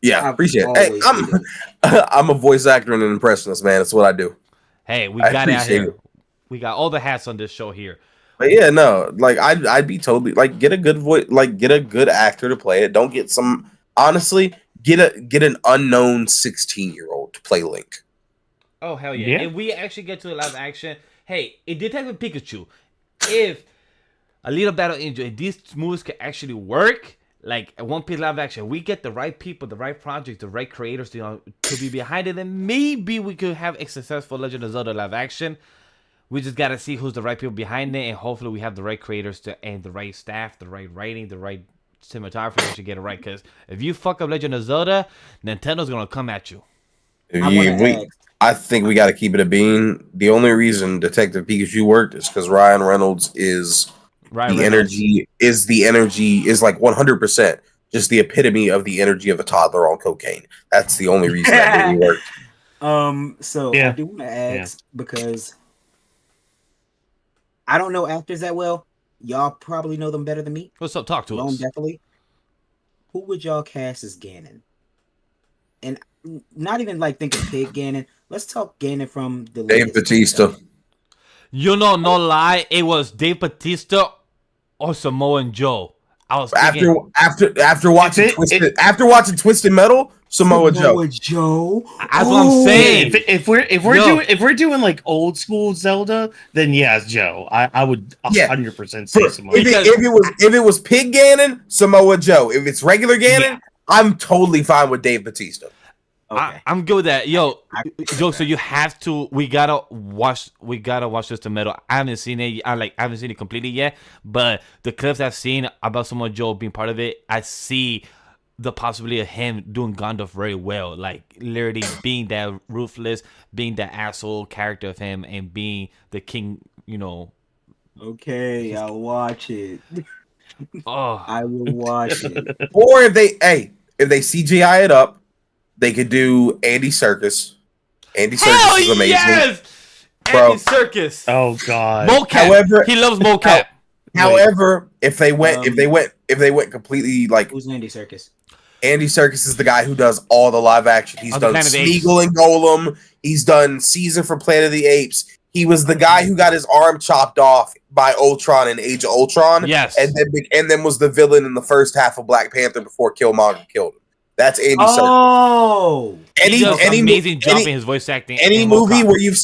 Yeah, appreciate it. Hey, I'm a voice actor and an impressionist, man. That's what I do. Hey, we got it out here. We got all the hats on this show here. But yeah, no, like I'd be totally like get a good voice, like get a good actor to play it. Don't get some honestly get an unknown 16-year-old to play Link. Oh hell yeah! Yeah. If we actually get to a live action, hey, in Detective Pikachu, if a little battle angel, if these movies can actually work, like a One Piece live action, we get the right people, the right projects, the right creators to be behind it, then maybe we could have a successful Legend of Zelda live action. We just gotta see who's the right people behind it, and hopefully we have the right creators and the right staff, the right writing, the right cinematography to get it right. Because if you fuck up Legend of Zelda, Nintendo's gonna come at you. I think we got to keep it a bean. The only reason Detective Pikachu worked is because Ryan Reynolds is like 100%, just the epitome of the energy of a toddler on cocaine. That's the only reason that movie worked. So Yeah. I do want to ask because I don't know actors that well. Y'all probably know them better than me. What's up? Talk to Rome, us. definitely. Who would y'all cast as Ganon? And not even like thinking Pig Ganon. Let's talk Ganon from the Dave Bautista. You know, no lie, it was Dave Bautista or Samoan Joe. I was thinking, after watching Twisted Metal, Samoa Joe. That's what I'm saying. If we're doing like old school Zelda, then yeah, it's Joe. I would 100% say Samoa. If it was Pig Ganon, Samoa Joe. If it's regular Ganon, I'm totally fine with Dave Bautista. Okay. I'm good with that. Yo, so you have to. We gotta watch Twisted Metal. I haven't seen it. I haven't seen it completely yet. But the clips I've seen about Samoa Joe being part of it, I see the possibility of him doing Gandalf very well. Like literally being that ruthless, being that asshole character of him, and being the king. You know. Okay, I'll watch it. Oh, I will watch it. Or if they CGI it up, they could do Andy Serkis. Andy Serkis is amazing. Yes! Bro. Andy Serkis. Oh god. Mocap. However, he loves mocap. However, if they went completely like who's Andy Serkis? Andy Serkis is the guy who does all the live action. He's done Smeagol and Golem. He's done Caesar for Planet of the Apes. He was the guy who got his arm chopped off by Ultron in Age of Ultron. Yes. And then was the villain in the first half of Black Panther before Killmonger killed him. That's Andy Serkis. Oh, he does an amazing job in his voice acting. Any movie you've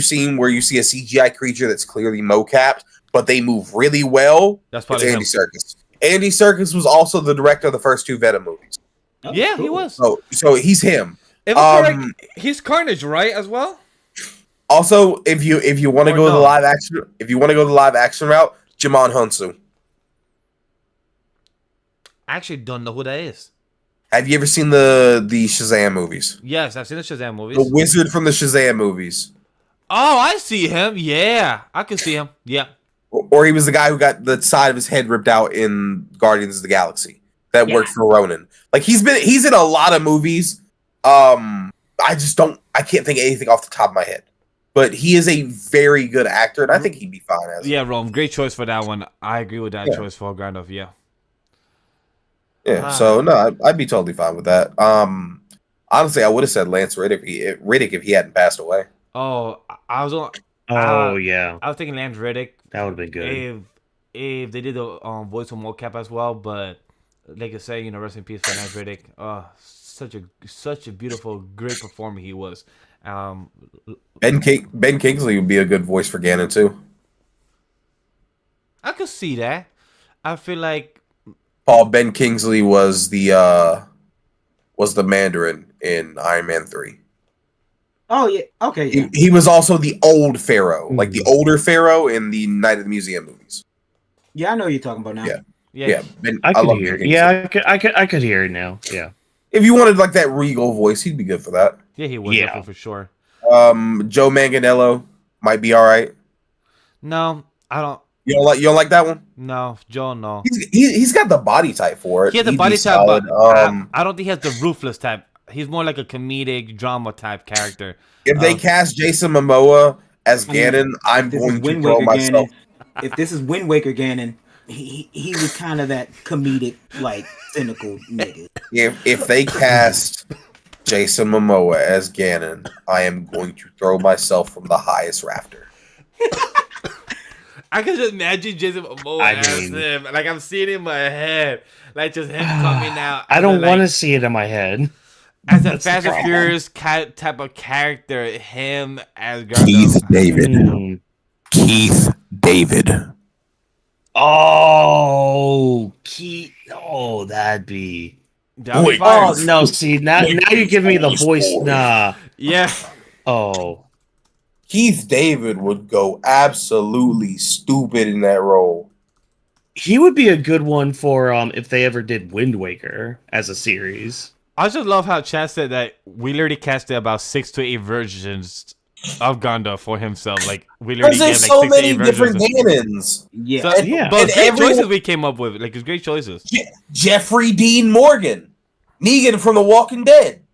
seen where you see a CGI creature that's clearly mocapped, but they move really well. That's probably Andy Serkis. Andy Serkis was also the director of the first two Venom movies. Oh, yeah, cool. he was. So he's him. If I'm correct, he's Carnage, right? As well. Also, if you want to go the live action route, Jimon Hunsu. I actually don't know who that is. Have you ever seen the Shazam movies? Yes, I've seen the Shazam movies. The wizard from the Shazam movies. Oh, I see him. Yeah, I can see him. Yeah. Or he was the guy who got the side of his head ripped out in Guardians of the Galaxy. That worked for Ronan. Like he's in a lot of movies. I can't think of anything off the top of my head. But he is a very good actor, and I think he'd be fine as Rome. Great choice for that one. I agree with that choice for Gandalf. Yeah. Yeah. So no, I'd be totally fine with that. Honestly, I would have said Lance Riddick if he hadn't passed away. Oh, I was on. Yeah. I was thinking Lance Riddick. That would have been good. If they did the voice of mocap as well, but like I say, rest in peace for Lance Riddick. Such a beautiful, great performer he was. Ben Kingsley would be a good voice for Ganon too. I could see that. I feel like Ben Kingsley was the Mandarin in Iron Man 3. Oh yeah, okay. Yeah. He was also the old Pharaoh, like the older Pharaoh in the Night of the Museum movies. Yeah, I know what you're talking about now. Yeah. I could hear it. Yeah, I could hear it now. Yeah. If you wanted like that regal voice, he'd be good for that. Yeah, he would definitely for sure. Joe Manganiello might be all right. No, I don't. You don't like that one? No, Joe, no. He's got the body type for it. He has the body type, but I don't think he has the ruthless type. He's more like a comedic drama type character. If they cast Jason Momoa as Ganon, I'm going to throw myself. If this is Wind Waker Ganon, he was kind of that comedic, like cynical nigga. If they cast Jason Momoa as Ganon, I am going to throw myself from the highest rafter. I can just imagine Jason Momoa as him. Like I'm seeing it in my head, like just him coming out. I don't want to like, see it in my head. as a Fast and Furious type of character. Him as Keith David. Keith David. Oh, that'd be. Wait, oh no! See now you're giving me the voice. Nah. Yeah. Oh. Keith David would go absolutely stupid in that role. He would be a good one for if they ever did Wind Waker as a series. I just love how Chad said that we literally casted about 6 to 8 versions of Gundam for himself. Like we literally gave like so 6 many to 8 different canons. Yeah, so, yeah. But great choices we came up with. Like it's great choices. Jeffrey Dean Morgan, Negan from The Walking Dead.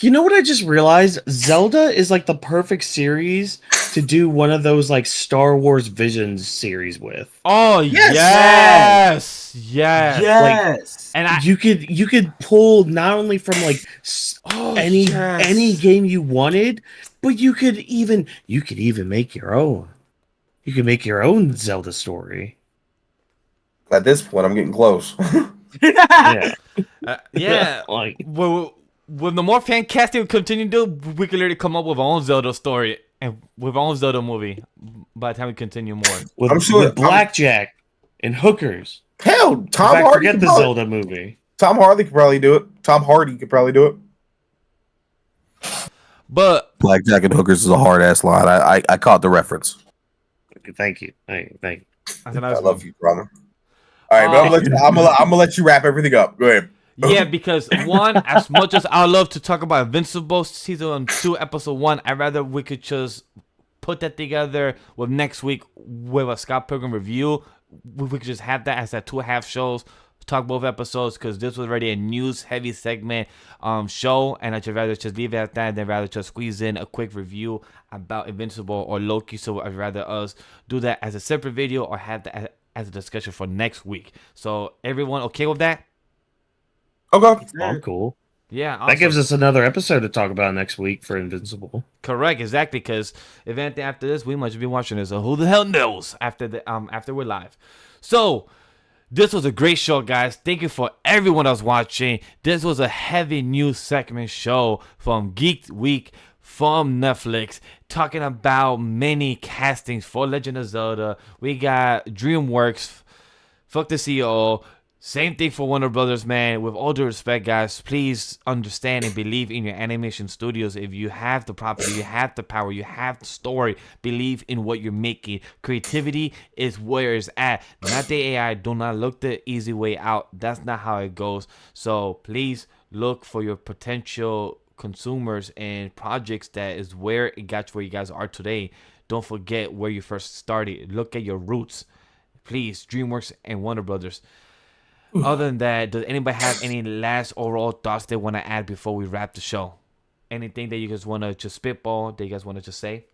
You know what I just realized? Zelda is like the perfect series to do one of those like Star Wars Visions series with. Oh yes. Like, and you could pull not only from like any game you wanted, but you could even make your own. You could make your own Zelda story. At this point, I'm getting close. Yeah. Like. When the more fan casting we continue to do, we can literally come up with our own Zelda story and with our own Zelda movie by the time we continue more. With blackjack and hookers. Hell, Tom Hardy. Forget the Zelda movie. Tom Hardy could probably do it. Tom Hardy could probably do it. But blackjack and hookers is a hard ass line. I caught the reference. Thank you. Thank you. I love you, brother. All right, but I'm gonna let you wrap everything up. Go ahead. Yeah, because one, as much as I love to talk about Invincible season 2, episode 1, I'd rather we could just put that together with next week with a Scott Pilgrim review. We could just have that as that 2.5 shows, talk both episodes, because this was already a news heavy segment show, and I'd rather just leave it at that than rather just squeeze in a quick review about Invincible or Loki. So I'd rather us do that as a separate video or have that as a discussion for next week. So everyone okay with that? Okay. I'm cool. Yeah. Awesome. That gives us another episode to talk about next week for Invincible. Correct, exactly, because if anything after this, we must be watching this. So who the hell knows after we're live. So this was a great show, guys. Thank you for everyone that's watching. This was a heavy news segment show from Geek Week from Netflix, talking about many castings for Legend of Zelda. We got DreamWorks, fuck the CEO. Same thing for Warner Brothers, man. With all due respect, guys, please understand and believe in your animation studios. If you have the property, you have the power, you have the story, believe in what you're making. Creativity is where it's at, not the AI. Do not look the easy way out. That's not how it goes. So please look for your potential consumers and projects. That is where it got you where you guys are today. Don't forget where you first started. Look at your roots. Please, DreamWorks and Warner Brothers. Other than that, does anybody have any last overall thoughts they want to add before we wrap the show? Anything that you guys want to just spitball, that you guys want to just say?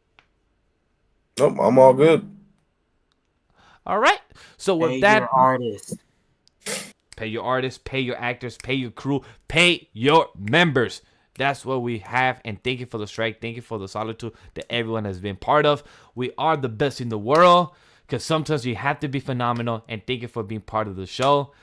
Nope, I'm all good. All right. So with pay that, your artists. Pay your artists, pay your actors, pay your crew, pay your members. That's what we have. And thank you for the strike. Thank you for the solitude that everyone has been part of. We are the best in the world because sometimes you have to be phenomenal. And thank you for being part of the show.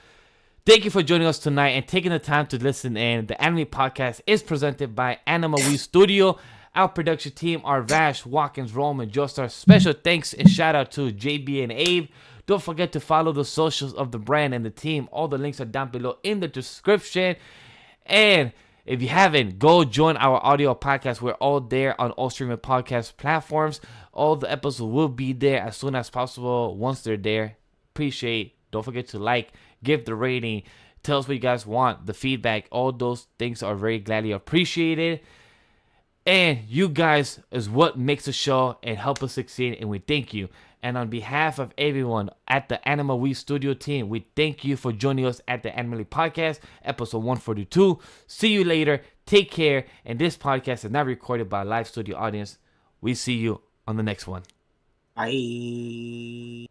Thank you for joining us tonight and taking the time to listen in. The Anime Podcast is presented by AniMa Studio. Our production team are Vash, Watkins, Roman, Joestar. Special thanks and shout out to JB and Abe. Don't forget to follow the socials of the brand and the team. All the links are down below in the description. And if you haven't, go join our audio podcast. We're all there on all streaming podcast platforms. All the episodes will be there as soon as possible once they're there. Appreciate. Don't forget to like, give the rating, tell us what you guys want, the feedback. All those things are very gladly appreciated. And you guys is what makes the show and help us succeed, and we thank you. And on behalf of everyone at the Anima Studio team, we thank you for joining us at the Anime Podcast, episode 142. See you later. Take care. And this podcast is not recorded by a live studio audience. We see you on the next one. Bye.